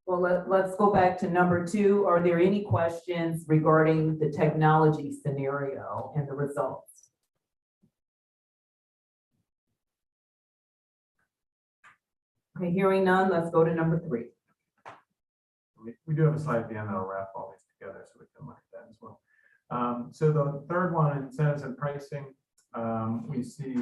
Well, let's go back to number 2. Are there any questions regarding the technology scenario and the results? Okay, hearing none, let's go to number 3. We do have a slide at the end that'll wrap all these together so we can look at that as well. So the third one, incentives and pricing, we see,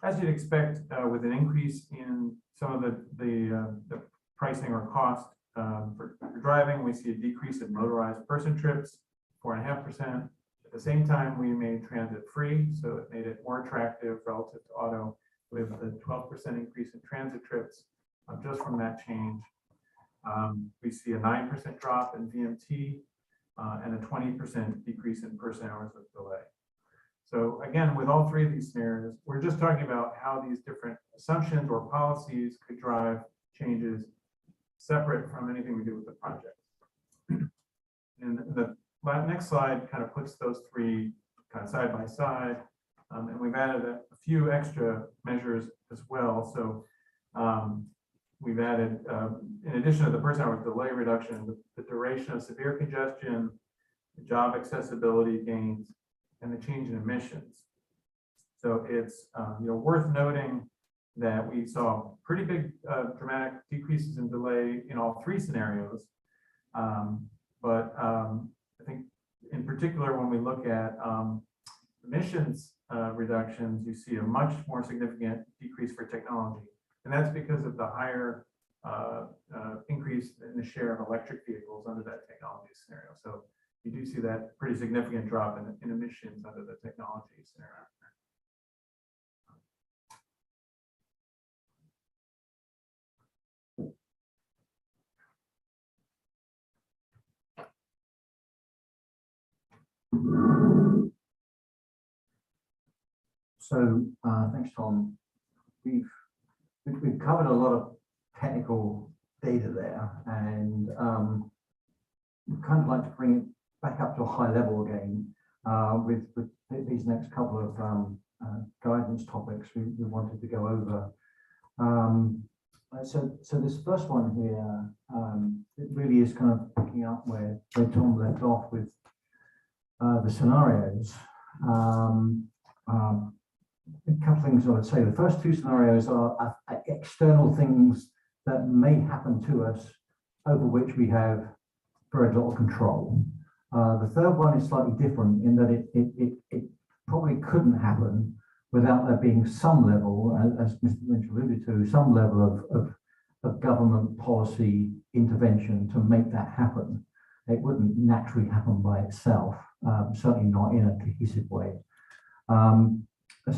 as you'd expect, with an increase in some of the pricing or cost for driving, we see a decrease in motorized person trips, 4.5%. At the same time, we made transit free, so it made it more attractive relative to auto. We have the 12% increase in transit trips just from that change. We see a 9% drop in VMT and a 20% decrease in person hours of delay. So again, with all three of these scenarios, we're just talking about how these different assumptions or policies could drive changes separate from anything we do with the project. And the next slide kind of puts those three kind of side by side. And we've added a few extra measures as well. So we've added, in addition to the person hours delay reduction, the duration of severe congestion, the job accessibility gains, and the change in emissions. So it's worth noting that we saw pretty big dramatic decreases in delay in all three scenarios. But I think in particular, when we look at emissions reductions, you see a much more significant decrease for technology. And that's because of the higher increase in the share of electric vehicles under that technology scenario. So you do see that pretty significant drop in emissions under the technology scenario. So thanks, Tom. We've covered a lot of technical data there, and we'd kind of like to bring it back up to a high level again with these next couple of guidance topics we wanted to go over. So this first one here, it really is kind of picking up where Tom left off with the scenarios. A couple things I would say. The first two scenarios are external things that may happen to us over which we have very little control. The third one is slightly different in that it probably couldn't happen without there being some level, as Mr. Lynch alluded to, some level of government policy intervention to make that happen. It wouldn't naturally happen by itself, certainly not in a cohesive way.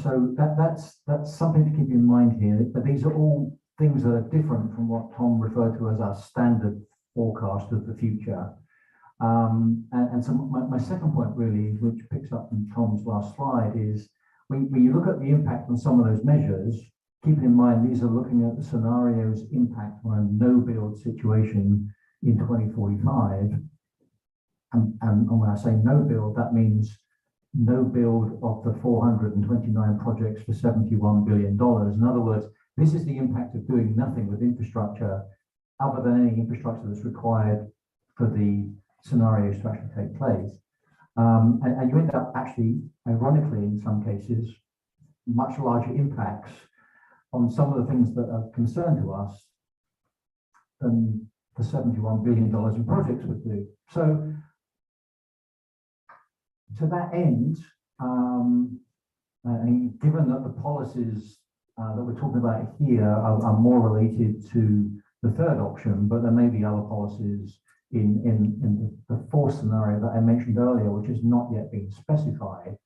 So that's something to keep in mind here. But these are all things that are different from what Tom referred to as our standard forecast of the future. And so my second point really, which picks up from Tom's last slide, is when you look at the impact on some of those measures, keep in mind these are looking at the scenario's impact on a no-build situation in 2045. And when I say no build, that means no build of the 429 projects for $71 billion. In other words, this is the impact of doing nothing with infrastructure other than any infrastructure that's required for the scenarios to actually take place. And you end up actually, ironically, in some cases, much larger impacts on some of the things that are concerned to us than the $71 billion in projects would do. So to that end, and given that the policies that we're talking about here are more related to the third option, but there may be other policies in the fourth scenario that I mentioned earlier, which has not yet been specified,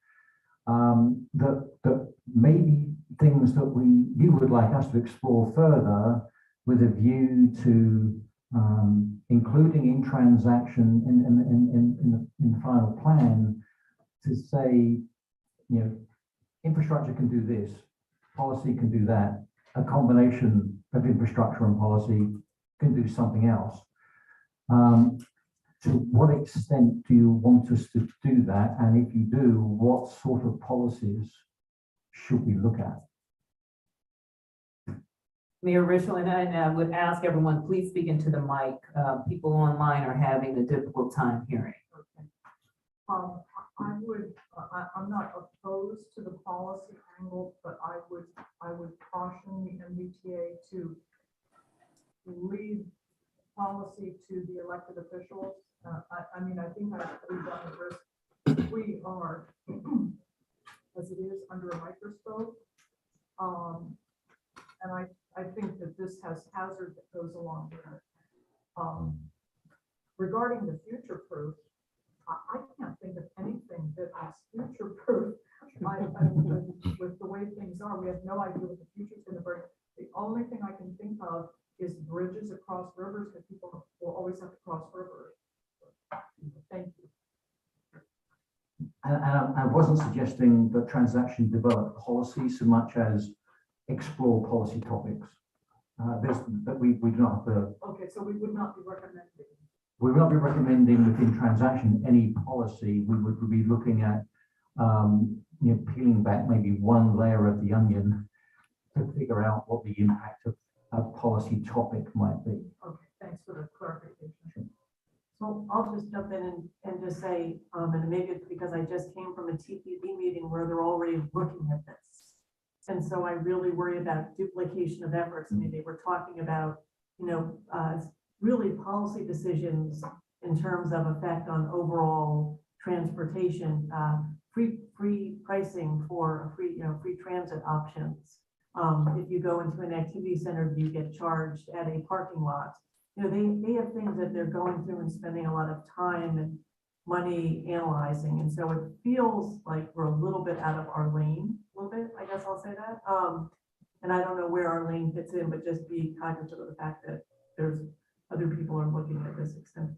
that may be things that you would like us to explore further with a view to including in TransAction in the final plan to say, infrastructure can do this, policy can do that, a combination of infrastructure and policy can do something else. To what extent do you want us to do that? And if you do, what sort of policies should we look at? Mayor Richland, and I would ask everyone, please speak into the mic. People online are having a difficult time hearing. I'm not opposed to the policy angle, but I would caution the MBTA to leave policy to the elected officials. I think we've done the risk. We are, as it is, under a microscope. And I think that this has hazard that goes along with it. Regarding the future proof, I can't think of anything that is future-proof. With the way things are, we have no idea what the future's gonna bring. The only thing I can think of is bridges across rivers, because people will always have to cross rivers. Thank you. And I wasn't suggesting that TransAction develop policy so much as explore policy topics. That we do not have the, Okay, so we would not be recommending. we will not be recommending within TransAction any policy. We would be looking at, peeling back maybe one layer of the onion to figure out what the impact of a policy topic might be. Okay, thanks for the clarification. So I'll just jump in and just say, and maybe it's because I just came from a TPB meeting where they're already looking at this. And so I really worry about duplication of efforts. I mean, they were talking about, really policy decisions in terms of effect on overall transportation, free pricing for free transit options. If you go into an activity center, you get charged at a parking lot. They have things that they're going through and spending a lot of time and money analyzing. And so it feels like we're a little bit out of our lane, a little bit, I guess I'll say that. And I don't know where our lane fits in, but just be cognizant of the fact that there's other people are looking at this extent.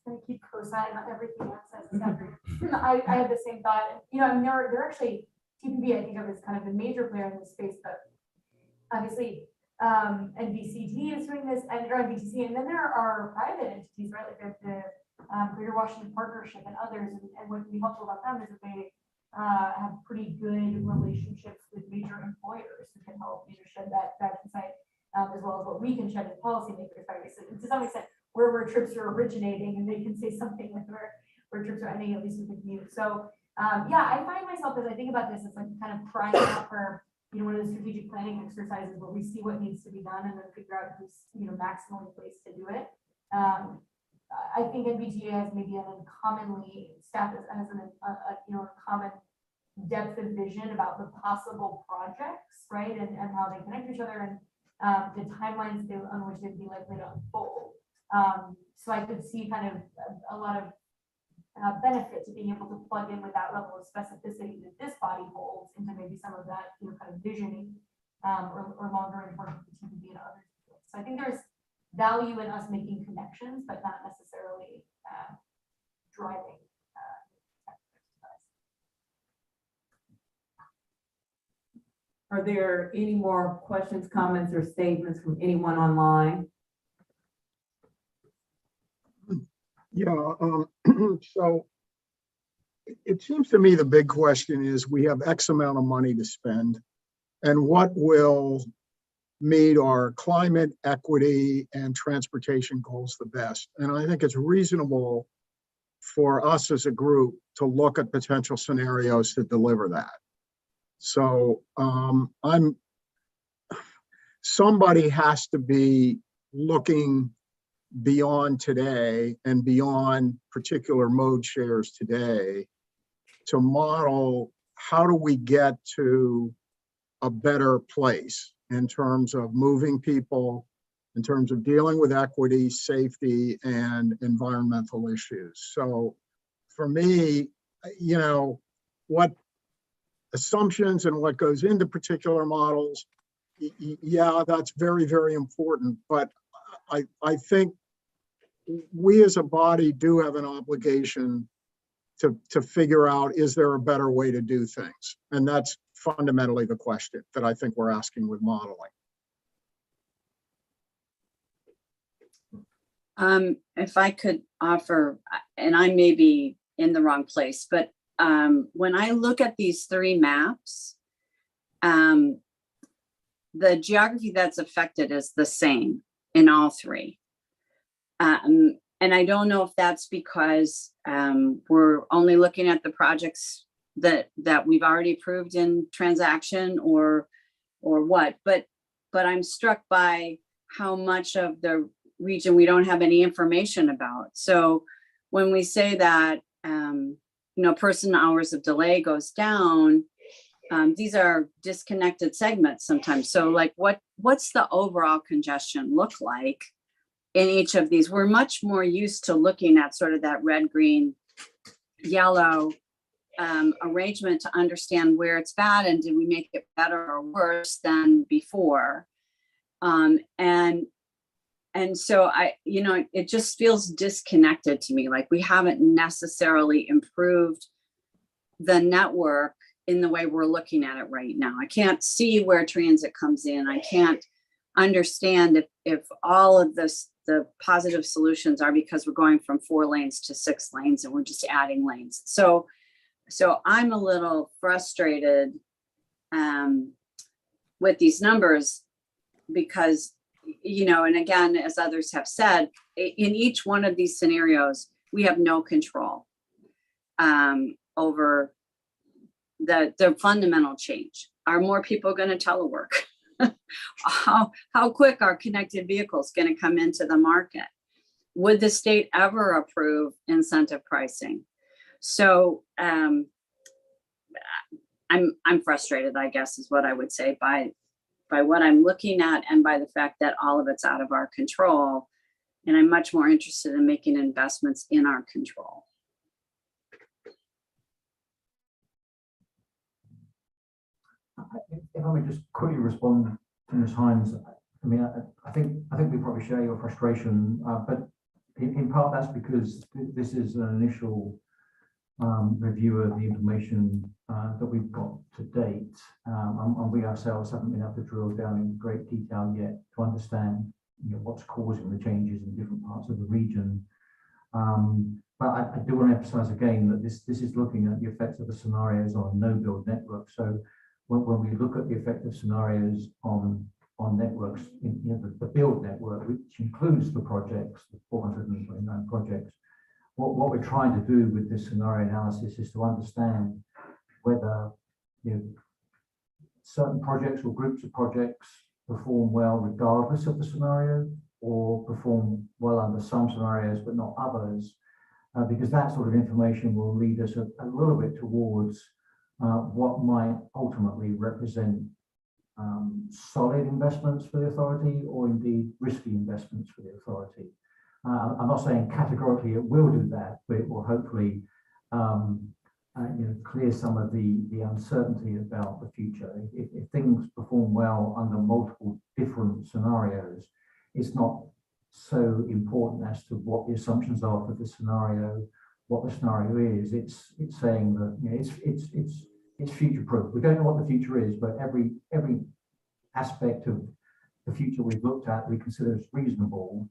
Gonna keep close eye on everything that says I had the same thought. I mean, they're actually, TPB, I think of as kind of a major player in this space, but obviously NBCT is doing this, and or NBTC, and then there are private entities, right? Like the Greater Washington Partnership and others, and what we helpful about them is that they have pretty good relationships with major employers who can help shed that insight, as well as what we can shed as policymakers, right? So to some extent, where trips are originating, and they can say something with where trips are ending, at least with the commute. So I find myself, as I think about this, it's like kind of crying out for one of the strategic planning exercises where we see what needs to be done and then figure out who's maximally placed to do it. I think NBTA has maybe an uncommonly staff as a common depth of vision about the possible projects, right, and how they connect to each other and the timelines on which they'd be likely to unfold. So I could see kind of a lot of benefit to being able to plug in with that level of specificity that this body holds into maybe some of that kind of visioning or longer range work with the TPB and others. So I think there's value in us making connections, but not necessarily driving. Are there any more questions, comments, or statements from anyone online? Yeah, so it seems to me the big question is we have X amount of money to spend, and what will meet our climate, equity, and transportation goals the best. And I think it's reasonable for us as a group to look at potential scenarios to deliver that. So somebody has to be looking beyond today and beyond particular mode shares today to model how do we get to a better place in terms of moving people, in terms of dealing with equity, safety, and environmental issues. So for me, what assumptions and what goes into particular models, yeah, that's very, very important. But I think we as a body do have an obligation to figure out, is there a better way to do things? And that's fundamentally the question that I think we're asking with modeling. If I could offer, and I may be in the wrong place, but when I look at these three maps, the geography that's affected is the same in all three. And I don't know if that's because we're only looking at the projects that we've already approved in TransAction or what, but I'm struck by how much of the region we don't have any information about. So when we say that, person hours of delay goes down, these are disconnected segments sometimes. So like what's the overall congestion look like? in each of these. We're much more used to looking at sort of that red, green, yellow arrangement to understand where it's bad and did we make it better or worse than before. And so it just feels disconnected to me. Like we haven't necessarily improved the network in the way we're looking at it right now. I can't see where transit comes in. I can't understand if all of this, the positive solutions are because we're going from 4 lanes to 6 lanes and we're just adding lanes. So I'm a little frustrated with these numbers because, and again, as others have said, in each one of these scenarios, we have no control over the fundamental change. Are more people going to telework? How quick are connected vehicles going to come into the market? Would the state ever approve incentive pricing? So I'm frustrated, I guess, is what I would say by what I'm looking at and by the fact that all of it's out of our control. And I'm much more interested in making investments in our control. If I may just quickly respond to Ms. Hines, I mean, I think we probably share your frustration, but in part that's because this is an initial review of the information that we've got to date, and we ourselves haven't been able to drill down in great detail yet to understand what's causing the changes in different parts of the region. But I do want to emphasize again that this is looking at the effects of the scenarios on no-build networks. So when we look at the effect of scenarios on networks, the build network, which includes the projects, the 429 projects, what we're trying to do with this scenario analysis is to understand whether certain projects or groups of projects perform well regardless of the scenario, or perform well under some scenarios but not others, because that sort of information will lead us a little bit towards what might ultimately represent solid investments for the authority, or indeed risky investments for the authority. I'm not saying categorically it will do that, but it will hopefully clear some of the uncertainty about the future. If things perform well under multiple different scenarios, it's not so important as to what the assumptions are for the scenario, what the scenario is. It's saying that it's future-proof. We don't know what the future is, but every aspect of the future we've looked at we consider as reasonable.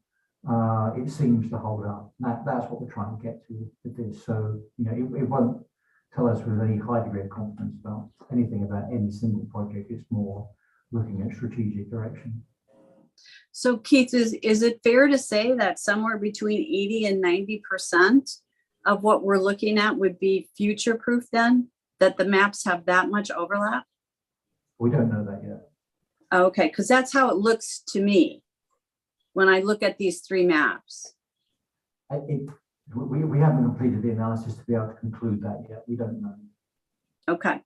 It seems to hold up. That's what we're trying to get to with this. So it won't tell us with any high degree of confidence about anything about any single project. It's more looking at strategic direction. So Keith, is it fair to say that somewhere between 80 and 90% of what we're looking at would be future proof then? That the maps have that much overlap? We don't know that yet. Okay, because that's how it looks to me when I look at these 3 maps. We haven't completed the analysis to be able to conclude that yet. We don't know. Okay.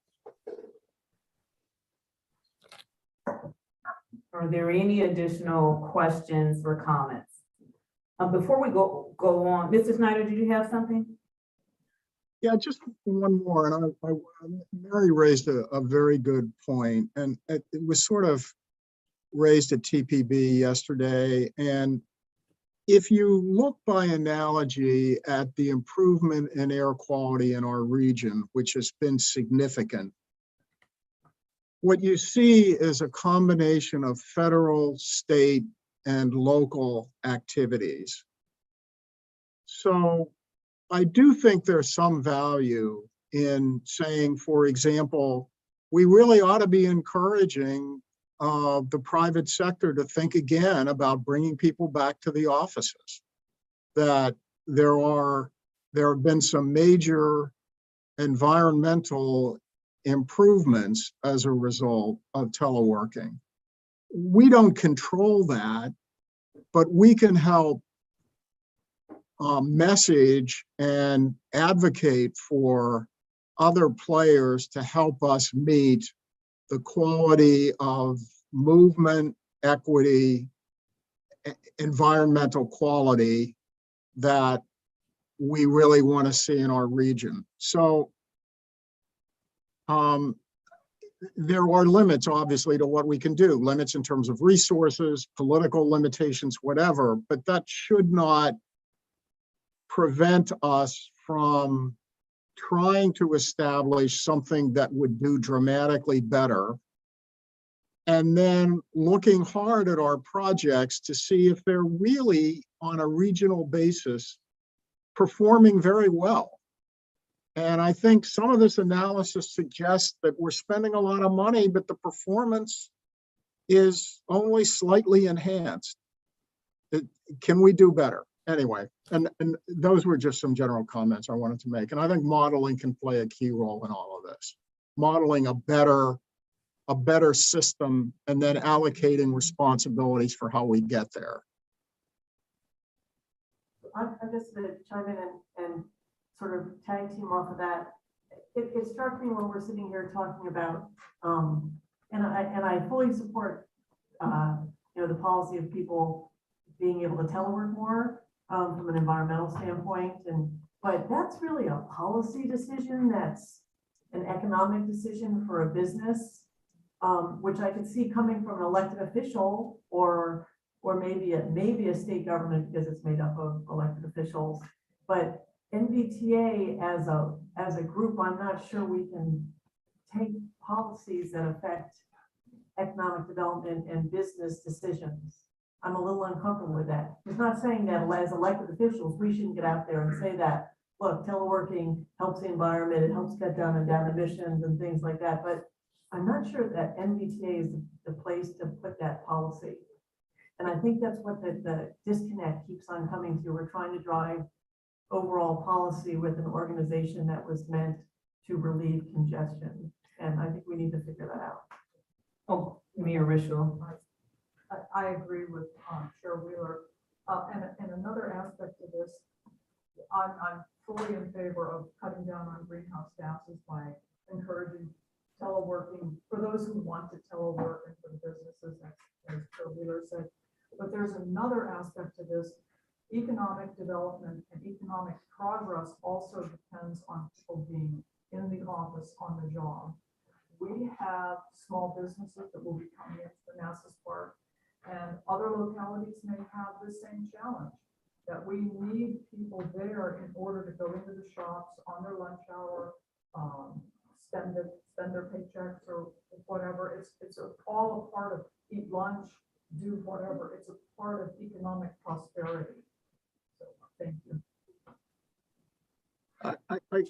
Are there any additional questions or comments? Before we go on, Mr. Snyder, did you have something? Yeah, just one more. And Mary raised a very good point, and it was sort of raised at TPB yesterday. And if you look by analogy at the improvement in air quality in our region, which has been significant, what you see is a combination of federal, state, and local activities. So I do think there's some value in saying, for example, we really ought to be encouraging the private sector to think again about bringing people back to the offices. That there have been some major environmental improvements as a result of teleworking. We don't control that, but we can help message and advocate for other players to help us meet the quality of movement, equity, environmental quality that we really want to see in our region. So there are limits, obviously, to what we can do, limits in terms of resources, political limitations, whatever, but that should not prevent us from trying to establish something that would do dramatically better, and then looking hard at our projects to see if they're really, on a regional basis, performing very well. And I think some of this analysis suggests that we're spending a lot of money, but the performance is only slightly enhanced. Can we do better? Anyway, and those were just some general comments I wanted to make. And I think modeling can play a key role in all of this. Modeling a better system and then allocating responsibilities for how we get there. I'm just going to chime in and sort of tag team off of that. It struck me when we're sitting here talking about, and I fully support, the policy of people being able to telework more from an environmental standpoint, but that's really a policy decision. That's an economic decision for a business, which I could see coming from an elected official or maybe a state government because it's made up of elected officials, but NVTA as a group, I'm not sure we can take policies that affect economic development and business decisions. I'm a little uncomfortable with that. It's not saying that as elected officials, we shouldn't get out there and say that, look, teleworking helps the environment, it helps cut down emissions and things like that, but I'm not sure that NVTA is the place to put that policy. And I think that's what the disconnect keeps on coming to. We're trying to drive overall policy with an organization that was meant to relieve congestion. And I think we need to figure that out. Oh, Mayor Rishel. I agree with Chair Wheeler. And another aspect of this, I'm fully in favor of cutting down on greenhouse gases by encouraging teleworking for those who want to telework and for the businesses, as Chair Wheeler said. But there's another aspect to this. Economic development and economic progress also depends on people being in the office on the job. We have small businesses that will be coming into the Manassas Park, and other localities may have the same challenge, that we need people there in order to go into the shops on their lunch hour, spend their paychecks or whatever. It's all a part of eat lunch, do whatever. It's a part of economic prosperity. So, thank you.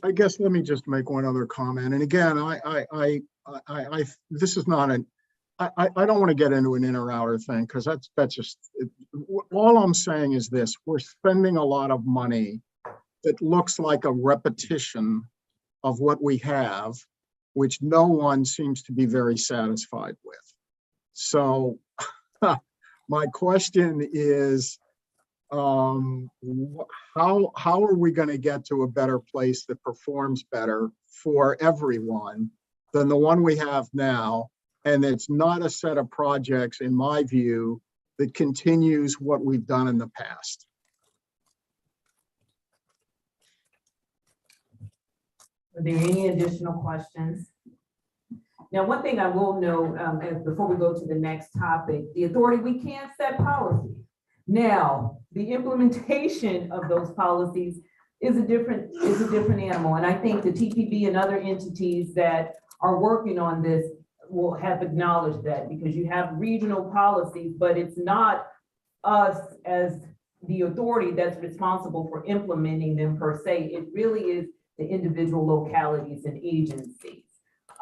I guess let me just make one other comment. And again, this is not an, I don't want to get into an inner outer thing because that's just, all I'm saying is this: we're spending a lot of money that looks like a repetition of what we have, which no one seems to be very satisfied with. So my question is, how are we going to get to a better place that performs better for everyone than the one we have now? And it's not a set of projects, in my view, that continues what we've done in the past. Are there any additional questions? Now, one thing I will note, before we go to the next topic, the authority, we can't set policy. Now, the implementation of those policies is a different animal. And I think the TPB and other entities that are working on this will have acknowledged that, because you have regional policies, but it's not us as the authority that's responsible for implementing them per se. It really is the individual localities and agencies.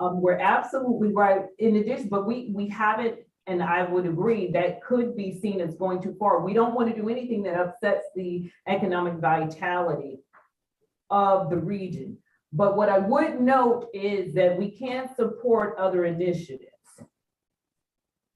We're absolutely right. In addition, but we haven't, and I would agree, that could be seen as going too far. We don't want to do anything that upsets the economic vitality of the region. But what I would note is that we can support other initiatives,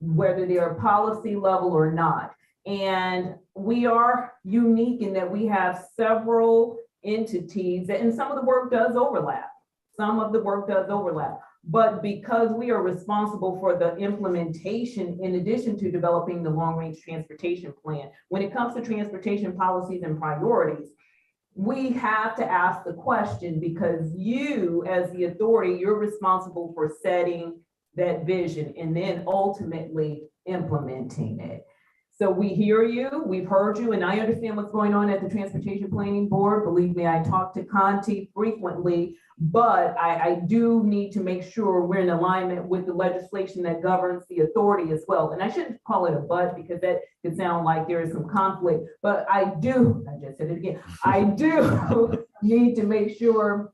whether they are policy level or not. And we are unique in that we have several entities, and some of the work does overlap. Some of the work does overlap. But because we are responsible for the implementation, in addition to developing the long-range transportation plan, when it comes to transportation policies and priorities, we have to ask the question, because you, as the authority, you're responsible for setting that vision and then ultimately implementing it. So we hear you, we've heard you, and I understand what's going on at the Transportation Planning Board. Believe me, I talk to Conti frequently, but I do need to make sure we're in alignment with the legislation that governs the authority as well. And I shouldn't call it a but, because that could sound like there is some conflict, but I just said it again, I do need to make sure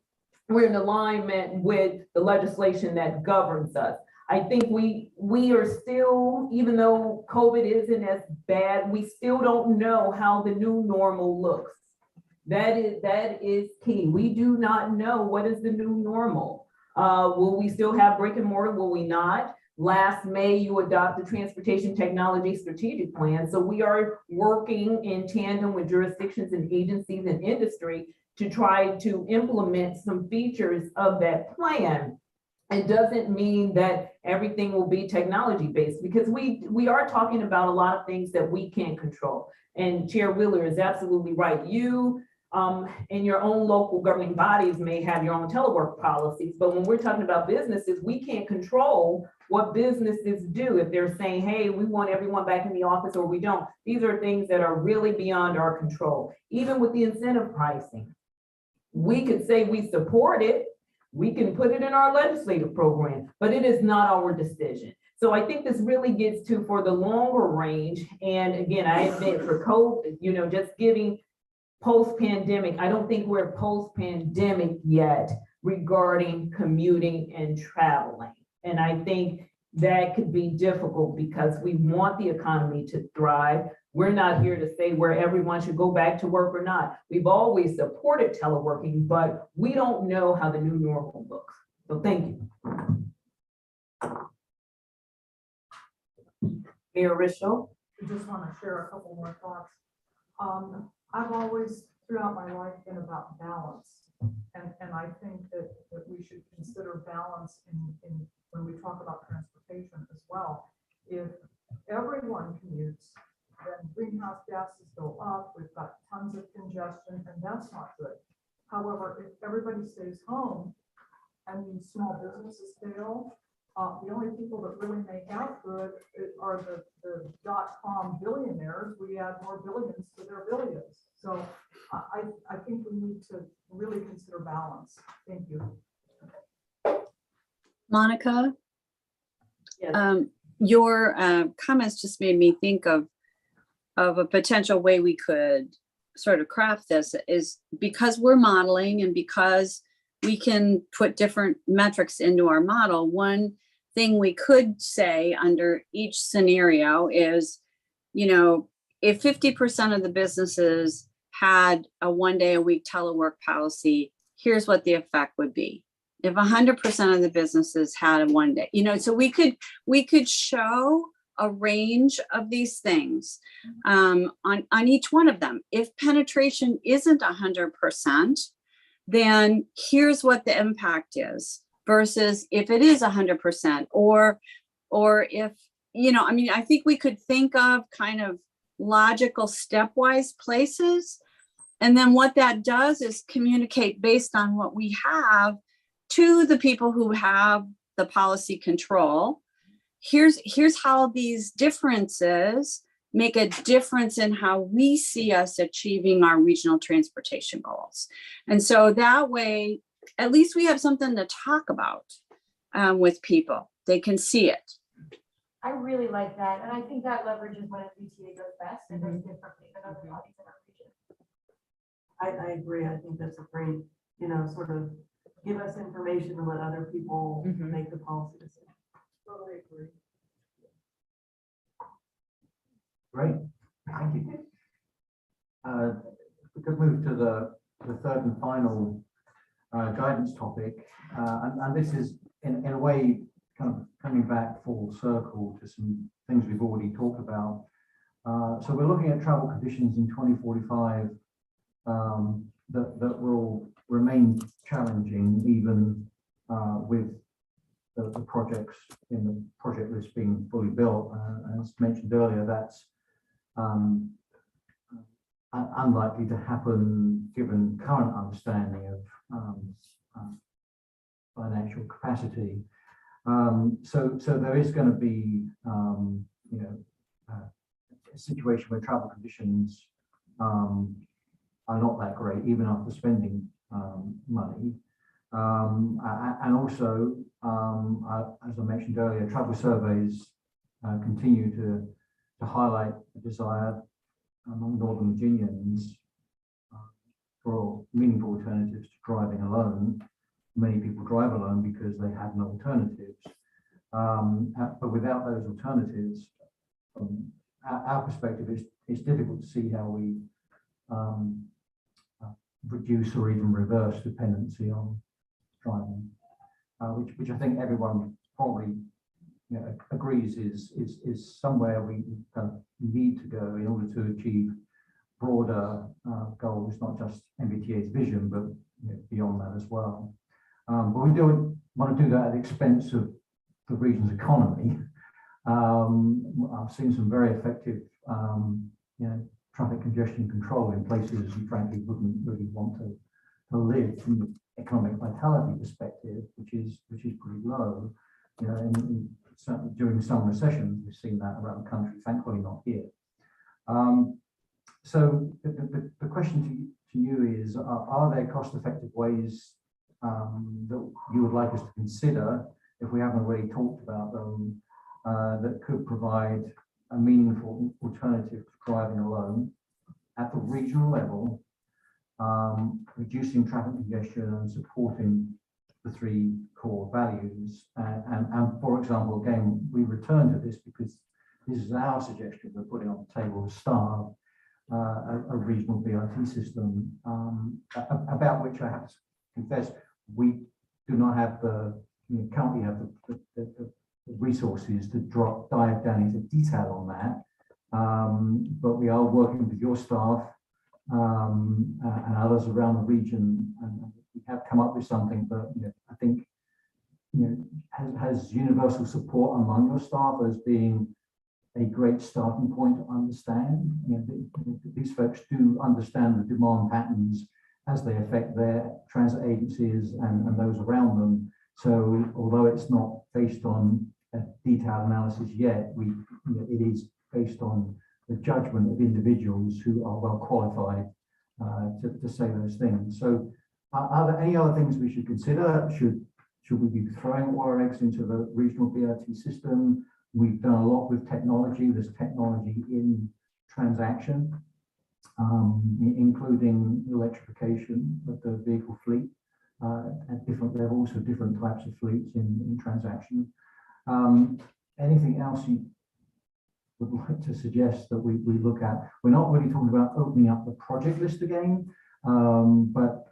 we're in alignment with the legislation that governs us. I think we are still, even though COVID isn't as bad, we still don't know how the new normal looks. That is key. We do not know what is the new normal. Will we still have brick and mortar? Will we not? Last May, you adopted the Transportation Technology Strategic Plan. So we are working in tandem with jurisdictions and agencies and industry to try to implement some features of that plan. It doesn't mean that everything will be technology based, because we are talking about a lot of things that we can't control. And Chair Wheeler is absolutely right. You in your own local governing bodies may have your own telework policies, but when we're talking about businesses, we can't control what businesses do. If they're saying, hey, we want everyone back in the office, or we don't. These are things that are really beyond our control. Even with the incentive pricing, we could say we support it. We can put it in our legislative program, but it is not our decision. So I think this really gets to, for the longer range, and again, I admit for COVID, just giving post-pandemic, I don't think we're post-pandemic yet regarding commuting and traveling. And I think that could be difficult because we want the economy to thrive. We're not here to say where everyone should go back to work or not. We've always supported teleworking, but we don't know how the new normal looks. So thank you. Mayor Rischel. I just want to share a couple more thoughts. I've always, throughout my life, been about balance. And I think that we should consider balance in when we talk about transportation as well. If everyone commutes, then greenhouse gases go up, we've got tons of congestion, and that's not good. However, if everybody stays home and these small businesses fail, the only people that really make out good are the .com billionaires. We add more billions to their billions. So I think we need to really consider balance. Thank you. Monica? Yes. Your comments just made me think of a potential way we could sort of craft this, is because we're modeling and because we can put different metrics into our model. One thing we could say under each scenario is, if 50% of the businesses had a 1 day a week telework policy, here's what the effect would be. If 100% of the businesses had a 1 day, so we could show a range of these things on each one of them. If penetration isn't 100%, then here's what the impact is versus if it is 100%, or if, I think we could think of kind of logical stepwise places. And then what that does is communicate based on what we have to the people who have the policy control. Here's how these differences make a difference in how we see us achieving our regional transportation goals. And so that way, at least we have something to talk about with people. They can see it. I really like that. And I think that leverages when MBTA does best and does differently than other bodies in our region. I agree. I think that's a great, sort of give us information and let other people make the policy decision. Totally agree. Great, thank you. We could move to the third and final guidance topic, and this is in a way kind of coming back full circle to some things we've already talked about. So we're looking at travel conditions in 2045 that will remain challenging even with the projects in the project list being fully built. As mentioned earlier, that's unlikely to happen given current understanding of financial capacity. So there is going to be, a situation where travel conditions are not that great, even after spending money. And also, as I mentioned earlier, travel surveys continue to highlight the desire among Northern Virginians for meaningful alternatives to driving alone. Many people drive alone because they have no alternatives. But without those alternatives, from our perspective, it's difficult to see how we reduce or even reverse dependency on driving, which I think everyone probably agrees is somewhere we kind of need to go in order to achieve broader goals, not just MBTA's vision, but beyond that as well. But we don't want to do that at the expense of the region's economy. I've seen some very effective traffic congestion control in places you frankly wouldn't really want to live from the economic vitality perspective, which is pretty low. And certainly during some recessions, we've seen that around the country, thankfully not here. So the question to you is, are there cost-effective ways that you would like us to consider, if we haven't already talked about them, that could provide a meaningful alternative to driving alone at the regional level, reducing traffic congestion and supporting the three core values. And for example, again, we return to this because this is our suggestion we're putting on the table to start a regional BRT system, about which I have to confess, we do not have currently have the resources to dive down into detail on that. But we are working with your staff and others around the region, and we have come up with something that I think has universal support among your staff as being a great starting point to understand. These folks do understand the demand patterns as they affect their transit agencies and those around them. So although it's not based on a detailed analysis yet, it is based on the judgment of individuals who are well qualified to say those things. So are there any other things we should consider? Should we be throwing all our eggs into the regional BRT system? We've done a lot with technology. There's technology in TransAction, including electrification of the vehicle fleet at different levels for different types of fleets in TransAction. Anything else you would like to suggest that we look at? We're not really talking about opening up the project list again, but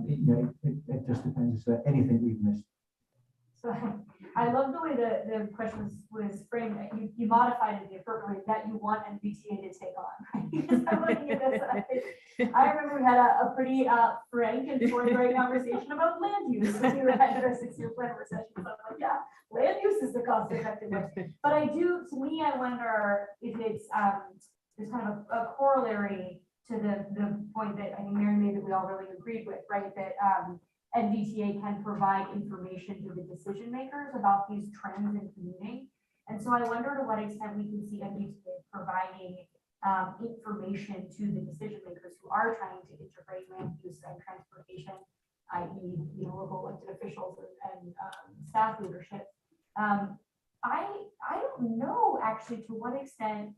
it just depends. Is there anything we've missed? So I love the way the question was framed. You modified it appropriately that you want MBTA to take on, right? Because I'm looking at this. I remember we had a pretty frank and forthright conversation about land use when we were at our 6-year plan recession. So I'm like, yeah, land use is the cost-effective way. But to me, I wonder if it's there's kind of a corollary to the point that I think Mary made that we all really agreed with, right? That NVTA can provide information to the decision makers about these trends in commuting. And so I wonder to what extent we can see NVTA providing information to the decision makers who are trying to integrate land use and transportation, i.e. local elected officials and staff leadership. I don't know actually to what extent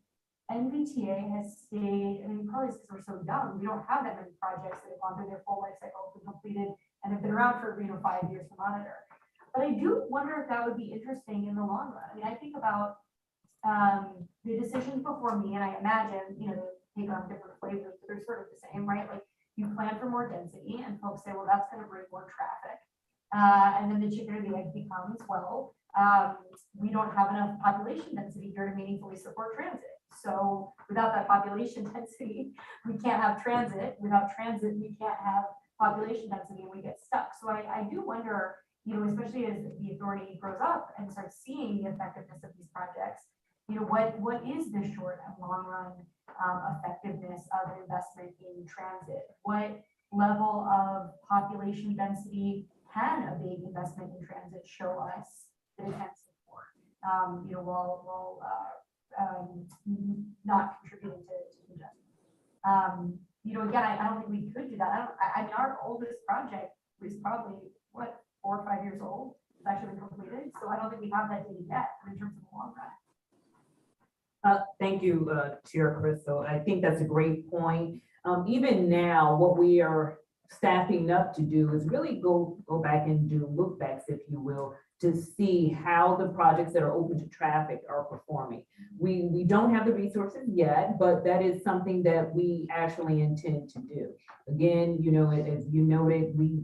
NVTA has stayed, I mean, probably because we're so young, we don't have that many projects that have gone through their full life cycle and completed and have been around for 5 years to monitor. But I do wonder if that would be interesting in the long run. I mean, I think about the decisions before me, and I imagine, they take on different flavors, but they're sort of the same, right? Like you plan for more density and folks say, well, that's going to bring more traffic. And then the chicken or the egg becomes, well, we don't have enough population density here to meaningfully support transit. So without that population density, we can't have transit. Without transit, we can't have population density and we get stuck. So I do wonder especially as the authority grows up and starts seeing the effectiveness of these projects, what is the short and long run effectiveness of an investment in transit? What level of population density can a big investment in transit show us that it can support? While not contributing to congestion. Again, I don't think we could do that. I mean, our oldest project was probably, 4 or 5 years old. It's actually been completed. So I don't think we have that data yet in terms of the long run. Thank you, Chair Crystal. I think that's a great point. Even now, what we are staffing up to do is really go back and do look backs, if you will, to see how the projects that are open to traffic are performing. We don't have the resources yet, but that is something that we actually intend to do. Again, as you noted, we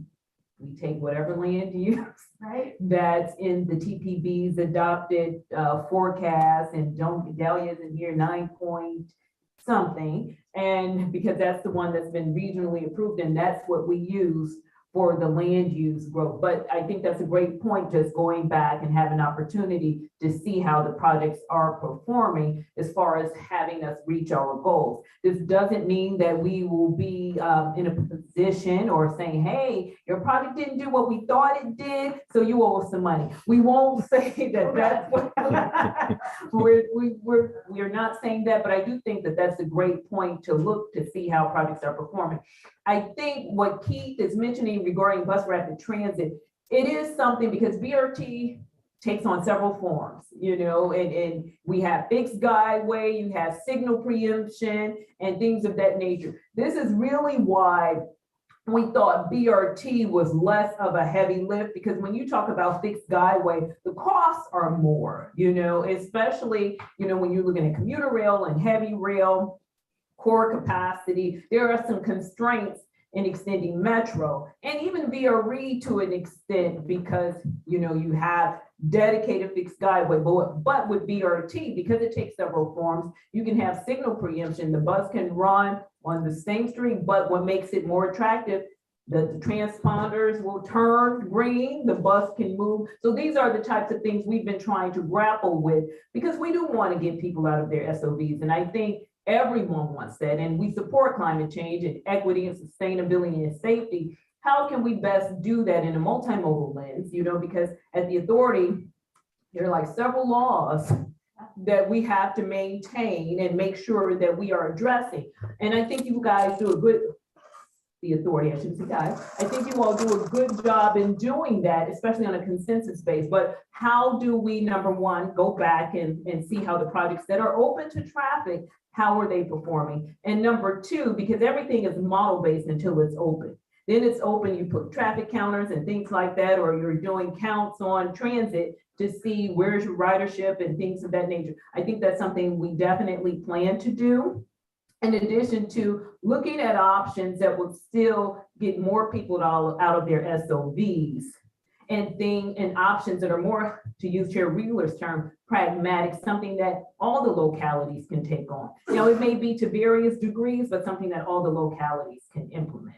take whatever land use Right. that's in the TPB's adopted forecast, and Dahlia's in here 9 point something, and because that's the one that's been regionally approved, and that's what we use for the land use growth. But I think that's a great point, just going back and have an opportunity to see how the projects are performing as far as having us reach our goals. This doesn't mean that we will be in a position or saying, hey, your project didn't do what we thought it did, so you owe us some money. We won't say that that's what, we're not saying that, but I do think that that's a great point to look to see how projects are performing. I think what Keith is mentioning regarding bus rapid transit, it is something because BRT takes on several forms, and we have fixed guideway, you have signal preemption and things of that nature. This is really why we thought BRT was less of a heavy lift, because when you talk about fixed guideway, the costs are more, especially, when you're looking at commuter rail and heavy rail, core capacity. There are some constraints in extending metro and even VRE to an extent, because you have dedicated fixed guideway, but with BRT, because it takes several forms, you can have signal preemption. The bus can run on the same street, but what makes it more attractive, the transponders will turn green, the bus can move. So these are the types of things we've been trying to grapple with, because we do want to get people out of their SOVs. And I think everyone wants that, and we support climate change and equity and sustainability and safety. How can we best do that in a multimodal lens? Because at the authority, there are like several laws that we have to maintain and make sure that we are addressing. And I think you guys do a good, the authority, I shouldn't say guys, I think you all do a good job in doing that, especially on a consensus base. But how do we, number one, go back and see how the projects that are open to traffic, how are they performing? And number two, because everything is model-based until it's open. Then it's open, you put traffic counters and things like that, or you're doing counts on transit to see where's your ridership and things of that nature. I think that's something we definitely plan to do. In addition to looking at options that will still get more people out of their SOVs, and options that are more, to use Chair Wheeler's term, pragmatic, something that all the localities can take on. Now, it may be to various degrees, but something that all the localities can implement.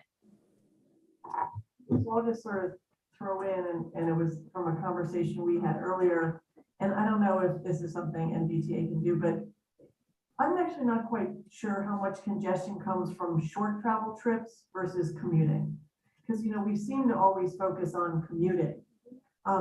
So I'll just sort of throw in, and it was from a conversation we had earlier, and I don't know if this is something MBTA can do, but I'm actually not quite sure how much congestion comes from short travel trips versus commuting. Because, we seem to always focus on commuting.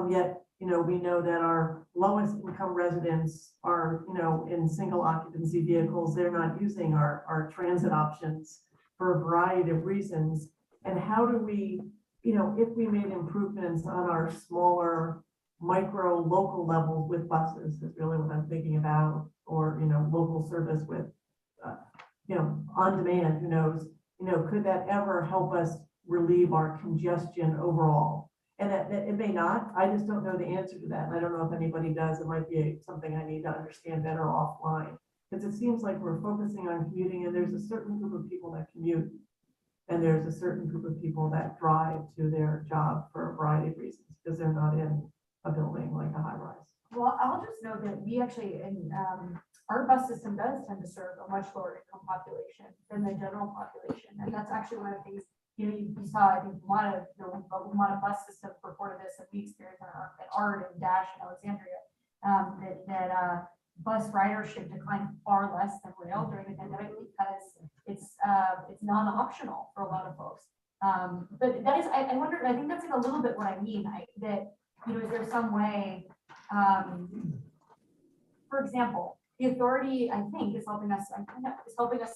Yet, we know that our lowest income residents are, in single occupancy vehicles. They're not using our transit options for a variety of reasons. And how do we, if we made improvements on our smaller micro local level with buses, is really what I'm thinking about, or, local service with, on demand, who knows, could that ever help us relieve our congestion overall? And that it may not, I just don't know the answer to that. And I don't know if anybody does. It might be something I need to understand better offline, because it seems like we're focusing on commuting, and there's a certain group of people that commute, and there's a certain group of people that drive to their job for a variety of reasons, because they're not in a building like a high rise. Well, I'll just note that we actually, our bus system does tend to serve a much lower income population than the general population. And that's actually one of the things you saw, I think, a lot of bus system reported this, and we experienced at Art and Dash in Alexandria, that bus ridership declined far less than rail during the pandemic because it's non-optional for a lot of folks. But that is, I wonder, I think that's like a little bit what I mean, that, is there some way, for example, the authority, I think, is helping us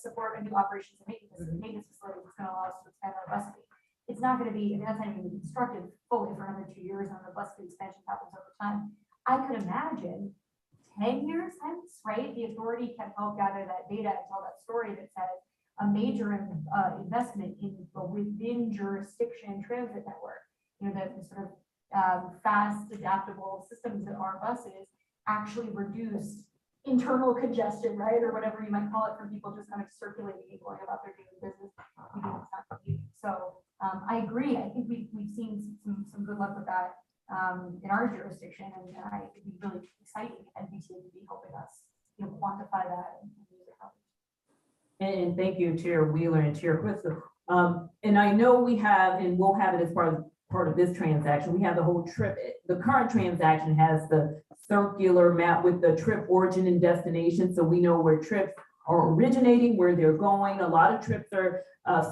support a new operations and maintenance facility that's gonna allow us to expand our bus fleet. It's not gonna be, that's not even gonna be constructed fully for another 2 years, and the bus fleet expansion happens over time. I could imagine 10 years hence, right? The authority can help gather that data and tell that story that says a major investment in the within jurisdiction transit network, the sort of fast, adaptable systems that are buses actually reduced internal congestion, right? Or whatever you might call it, from people just kind of circulating and going about their daily business. So I agree. I think we've seen some good luck with that in our jurisdiction, and I think it'd be really exciting if NBTA would be helping us, quantify that and use it. And thank you, Chair Wheeler and Chair Crystal. And I know we have, and we'll have it as part of this transaction, we have the whole trip. The current transaction has the circular map with the trip origin and destination. So we know where trips are originating, where they're going. A lot of trips are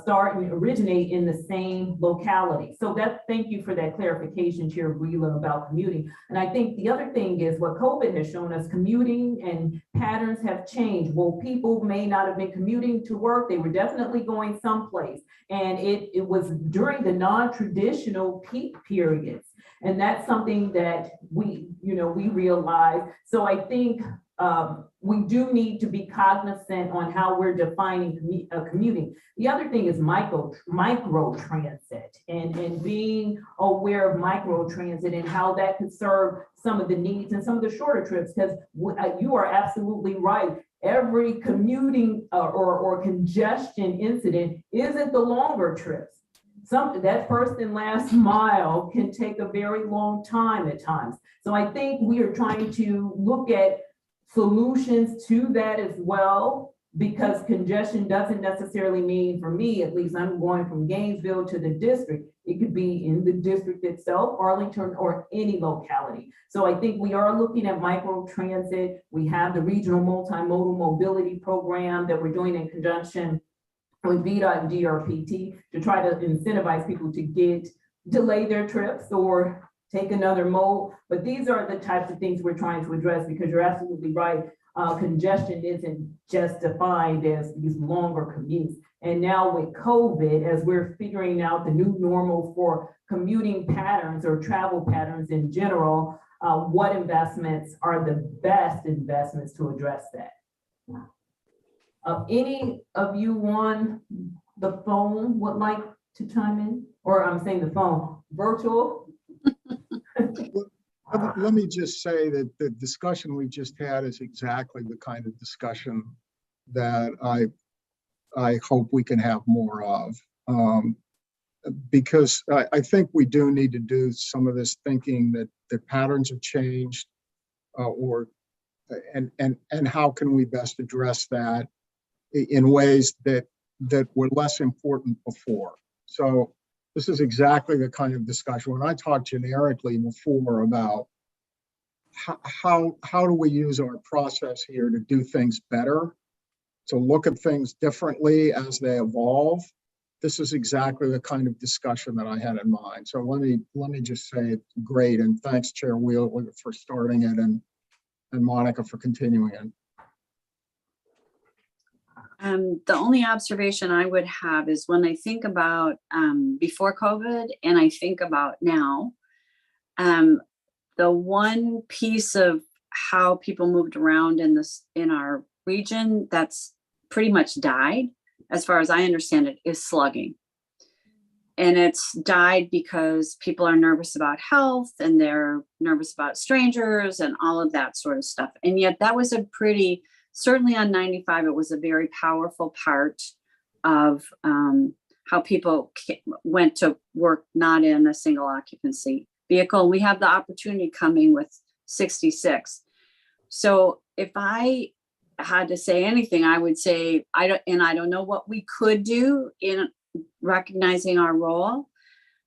start and originate in the same locality. So thank you for that clarification, Chair Wheeler, about commuting. And I think the other thing is what COVID has shown us, commuting and patterns have changed. Well, people may not have been commuting to work. They were definitely going someplace. And it was during the non-traditional peak periods. And that's something that we realize. So I think we do need to be cognizant on how we're defining commuting. The other thing is micro transit and being aware of micro transit and how that could serve some of the needs and some of the shorter trips, because you are absolutely right. Every commuting or congestion incident isn't the longer trips. That first and last mile can take a very long time at times. So I think we are trying to look at solutions to that as well, because congestion doesn't necessarily mean, for me at least, I'm going from Gainesville to the district. It could be in the district itself, Arlington, or any locality. So I think we are looking at micro transit. We have the regional multimodal mobility program that we're doing in conjunction with VDOT and DRPT to try to incentivize people to delay their trips or take another mode. But these are the types of things we're trying to address, because you're absolutely right. Congestion isn't just defined as these longer commutes. And now with COVID, as we're figuring out the new normal for commuting patterns or travel patterns in general, what investments are the best investments to address that? Any of you on the phone would like to chime in? Or I'm saying the phone, virtual? Let me just say that the discussion we just had is exactly the kind of discussion that I hope we can have more of. Because I think we do need to do some of this thinking that the patterns have changed, and how can we best address that in ways that were less important before. So this is exactly the kind of discussion. When I talked generically before about how do we use our process here to do things better, to look at things differently as they evolve, this is exactly the kind of discussion that I had in mind. So let me just say it's great, and thanks, Chair Wheeler, for starting it, and Monica for continuing it. The only observation I would have is when I think about before COVID and I think about now, the one piece of how people moved around in our region that's pretty much died, as far as I understand it, is slugging. And it's died because people are nervous about health and they're nervous about strangers and all of that sort of stuff. And yet that was certainly on 95, it was a very powerful part of how people went to work not in a single occupancy vehicle. We have the opportunity coming with 66. So if I had to say anything, I would say, I don't know what we could do recognizing our role.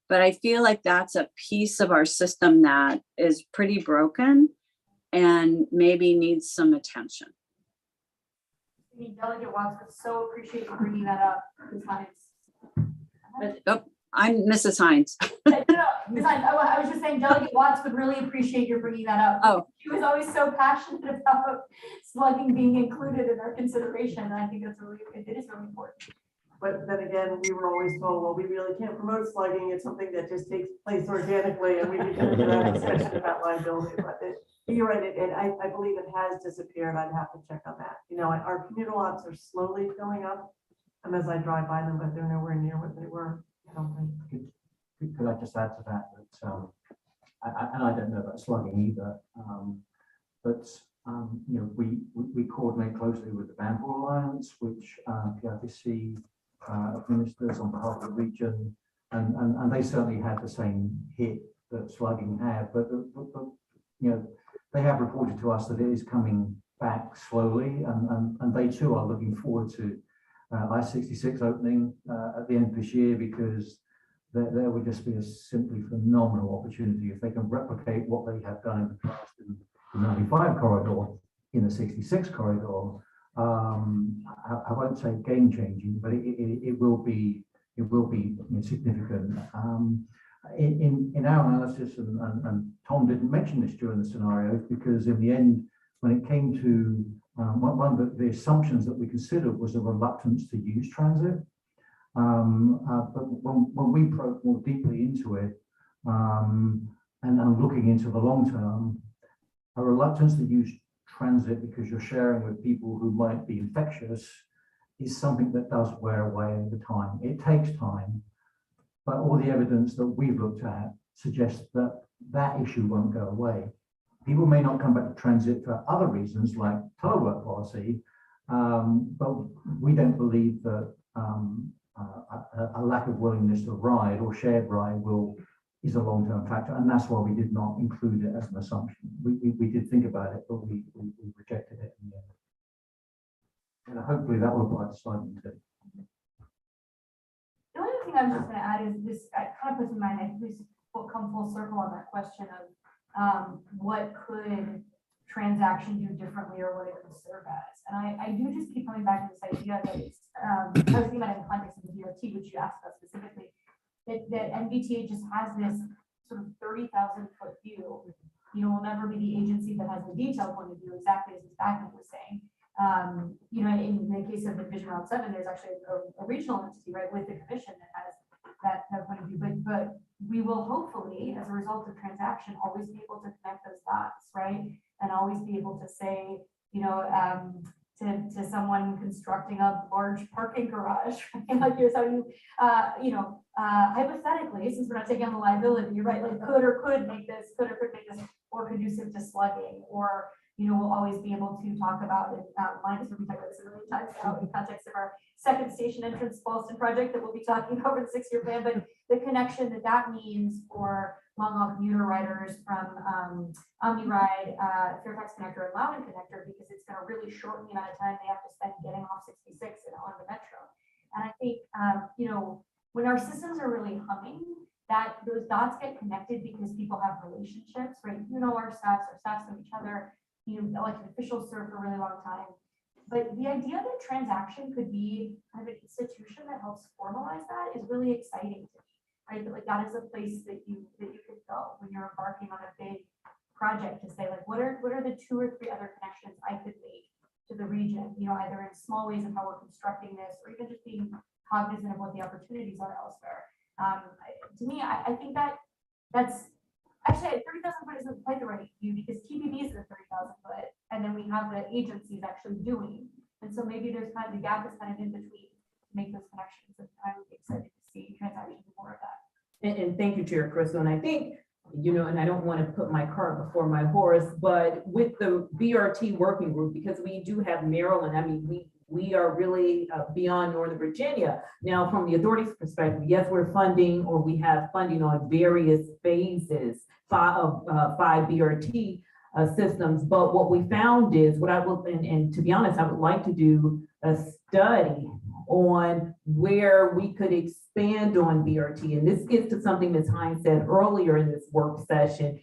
But I feel like that's a piece of our system that is pretty broken and maybe needs some attention. Delegate Watts would so appreciate you bringing that up, Ms. Hines. But, oh, I'm Mrs. Hines. No, Ms. Hines, I was just saying Delegate Watts would really appreciate your bringing that up. Oh. She was always so passionate about slugging being included in our consideration, and I think that's really, it is really important. But then again, we were always told, well, we really can't promote slugging. It's something that just takes place organically, and we can get into that discussion about liability. But you're right, and I believe it has disappeared. I'd have to check on that. You know, our communal lots are slowly filling up. As I drive by them, but they're nowhere near what they were. I don't think. Could I just add to that, and I don't know about slugging either, you know, we coordinate closely with the Bamboo Alliance, which PRTC administers on behalf of the region, and they certainly had the same hit that slugging had, but you know, they have reported to us that it is coming back slowly, and they too are looking forward to I-66 opening at the end of this year, because there would just be a simply phenomenal opportunity if they can replicate what they have done in the past in the 95 corridor, in the 66 corridor. I won't say game changing, but it will be significant. In our analysis, and Tom didn't mention this during the scenarios, because in the end, when it came to one of the assumptions that we considered was a reluctance to use transit. But when we probe more deeply into it, and looking into the long term, a reluctance to use transit because you're sharing with people who might be infectious is something that does wear away over time. It takes time, but all the evidence that we've looked at suggests that that issue won't go away. People may not come back to transit for other reasons like telework policy, but we don't believe that a lack of willingness to ride or shared ride is a long-term factor, and that's why we did not include it as an assumption. We did think about it, but we rejected it in the end. And hopefully that will apply to Simon too. The only thing I was just going to add is this, it kind of puts in mind, I think we've come full circle on that question of what could TransAction do differently, or what it could serve as. And I do just keep coming back to this idea that it's, I was thinking about it in the context of the DRT, which you asked about specifically, that MBTA just has this sort of 30,000 foot view. You know, will never be the agency that has the detailed point of view, exactly as Ms. Bagman was saying. You know, in the case of the Division Route 7, there's actually a regional entity, right, with the commission that has that point of view. But we will hopefully, as a result of TransAction, always be able to connect those dots, right? And always be able to say, you know, to someone constructing a large parking garage, like here's how you, you know, hypothetically, since we're not taking on the liability, you're right, like could make this more conducive to slugging, or, you know, we'll always be able to talk about it. Linus will be talking about this a million times now in context of our second station entrance Boston project that we'll be talking about over the 6-year plan, but the connection that means for long-haul commuter riders from OmniRide, Fairfax Connector, and Loudon Connector, because it's going to really shorten the amount of time they have to spend getting off 66 and on the metro. And I think, you know, when our systems are really humming, that those dots get connected because people have relationships, right? You know, our staffs know each other. You know, elected officials serve for a really long time. But the idea that TransAction could be kind of an institution that helps formalize that is really exciting to me, right? That, like, that is a place that you could go when you're embarking on a big project, to say, like, what are the 2 or 3 other connections I could make to the region, you know, either in small ways of how we're constructing this, or even just being cognizant of what the opportunities are elsewhere. To me, I think that's actually 30,000 foot isn't quite the right view, because TPB is the 30,000 foot, and then we have the agencies actually doing. And so maybe there's kind of the gap is kind of in between to make those connections. And I'm excited to see TransAction do more of that. And thank you, Chair Crystal. And I think, you know, and I don't want to put my cart before my horse, but with the BRT working group, because we do have Maryland, I mean, we are really beyond Northern Virginia. Now, from the authority's perspective, yes, we're funding, or we have funding on various phases of 5 BRT systems. But what we found is, what I will, and to be honest, I would like to do a study on where we could expand on BRT. And this gets to something Ms. Hines said earlier in this work session,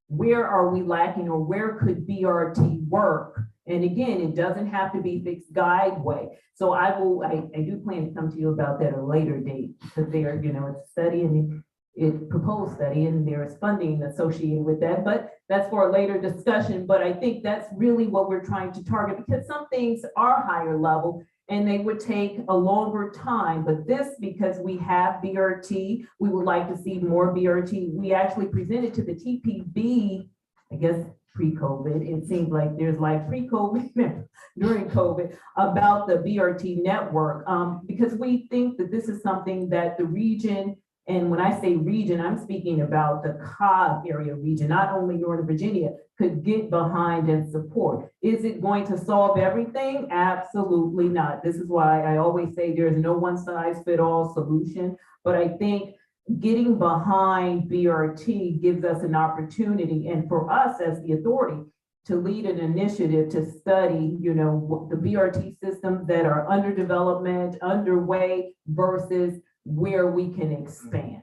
where are we lacking or where could BRT work? And again, it doesn't have to be fixed guideway. So I do plan to come to you about that at a later date because there, it's a study and it proposed study and there is funding associated with that, but that's for a later discussion. But I think that's really what we're trying to target because some things are higher level and they would take a longer time. But this, because we have BRT, we would like to see more BRT. We actually presented to the TPB, I guess, pre-COVID. It seems like there's like pre-COVID, during COVID, about the BRT network, because we think that this is something that the region, and when I say region, I'm speaking about the Cobb area region, not only Northern Virginia, could get behind and support. Is it going to solve everything? Absolutely not. This is why I always say there's no one size fit all solution, but I think getting behind BRT gives us an opportunity, and for us as the authority, to lead an initiative to study, the BRT systems that are under development, underway, versus where we can expand.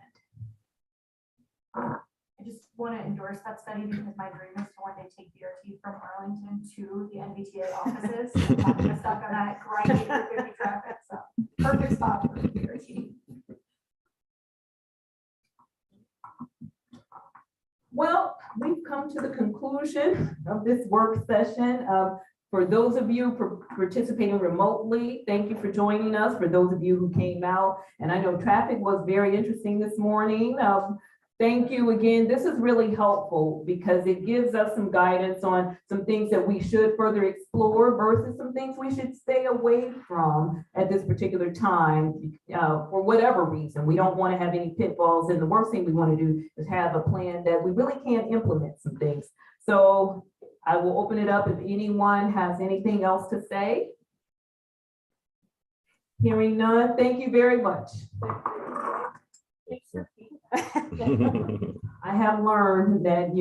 I just want to endorse that study because my dream is to one day take BRT from Arlington to the NVTA offices. I'm not just stuck on that grinding 50 traffic, so perfect spot for BRT. Well, we've come to the conclusion of this work session. For those of you participating remotely, thank you for joining us. For those of you who came out, and I know traffic was very interesting this morning. Thank you again. This is really helpful because it gives us some guidance on some things that we should further explore versus some things we should stay away from at this particular time for whatever reason. We don't want to have any pitfalls, and the worst thing we want to do is have a plan that we really can't implement some things. So I will open it up if anyone has anything else to say. Hearing none, thank you very much. I have learned that,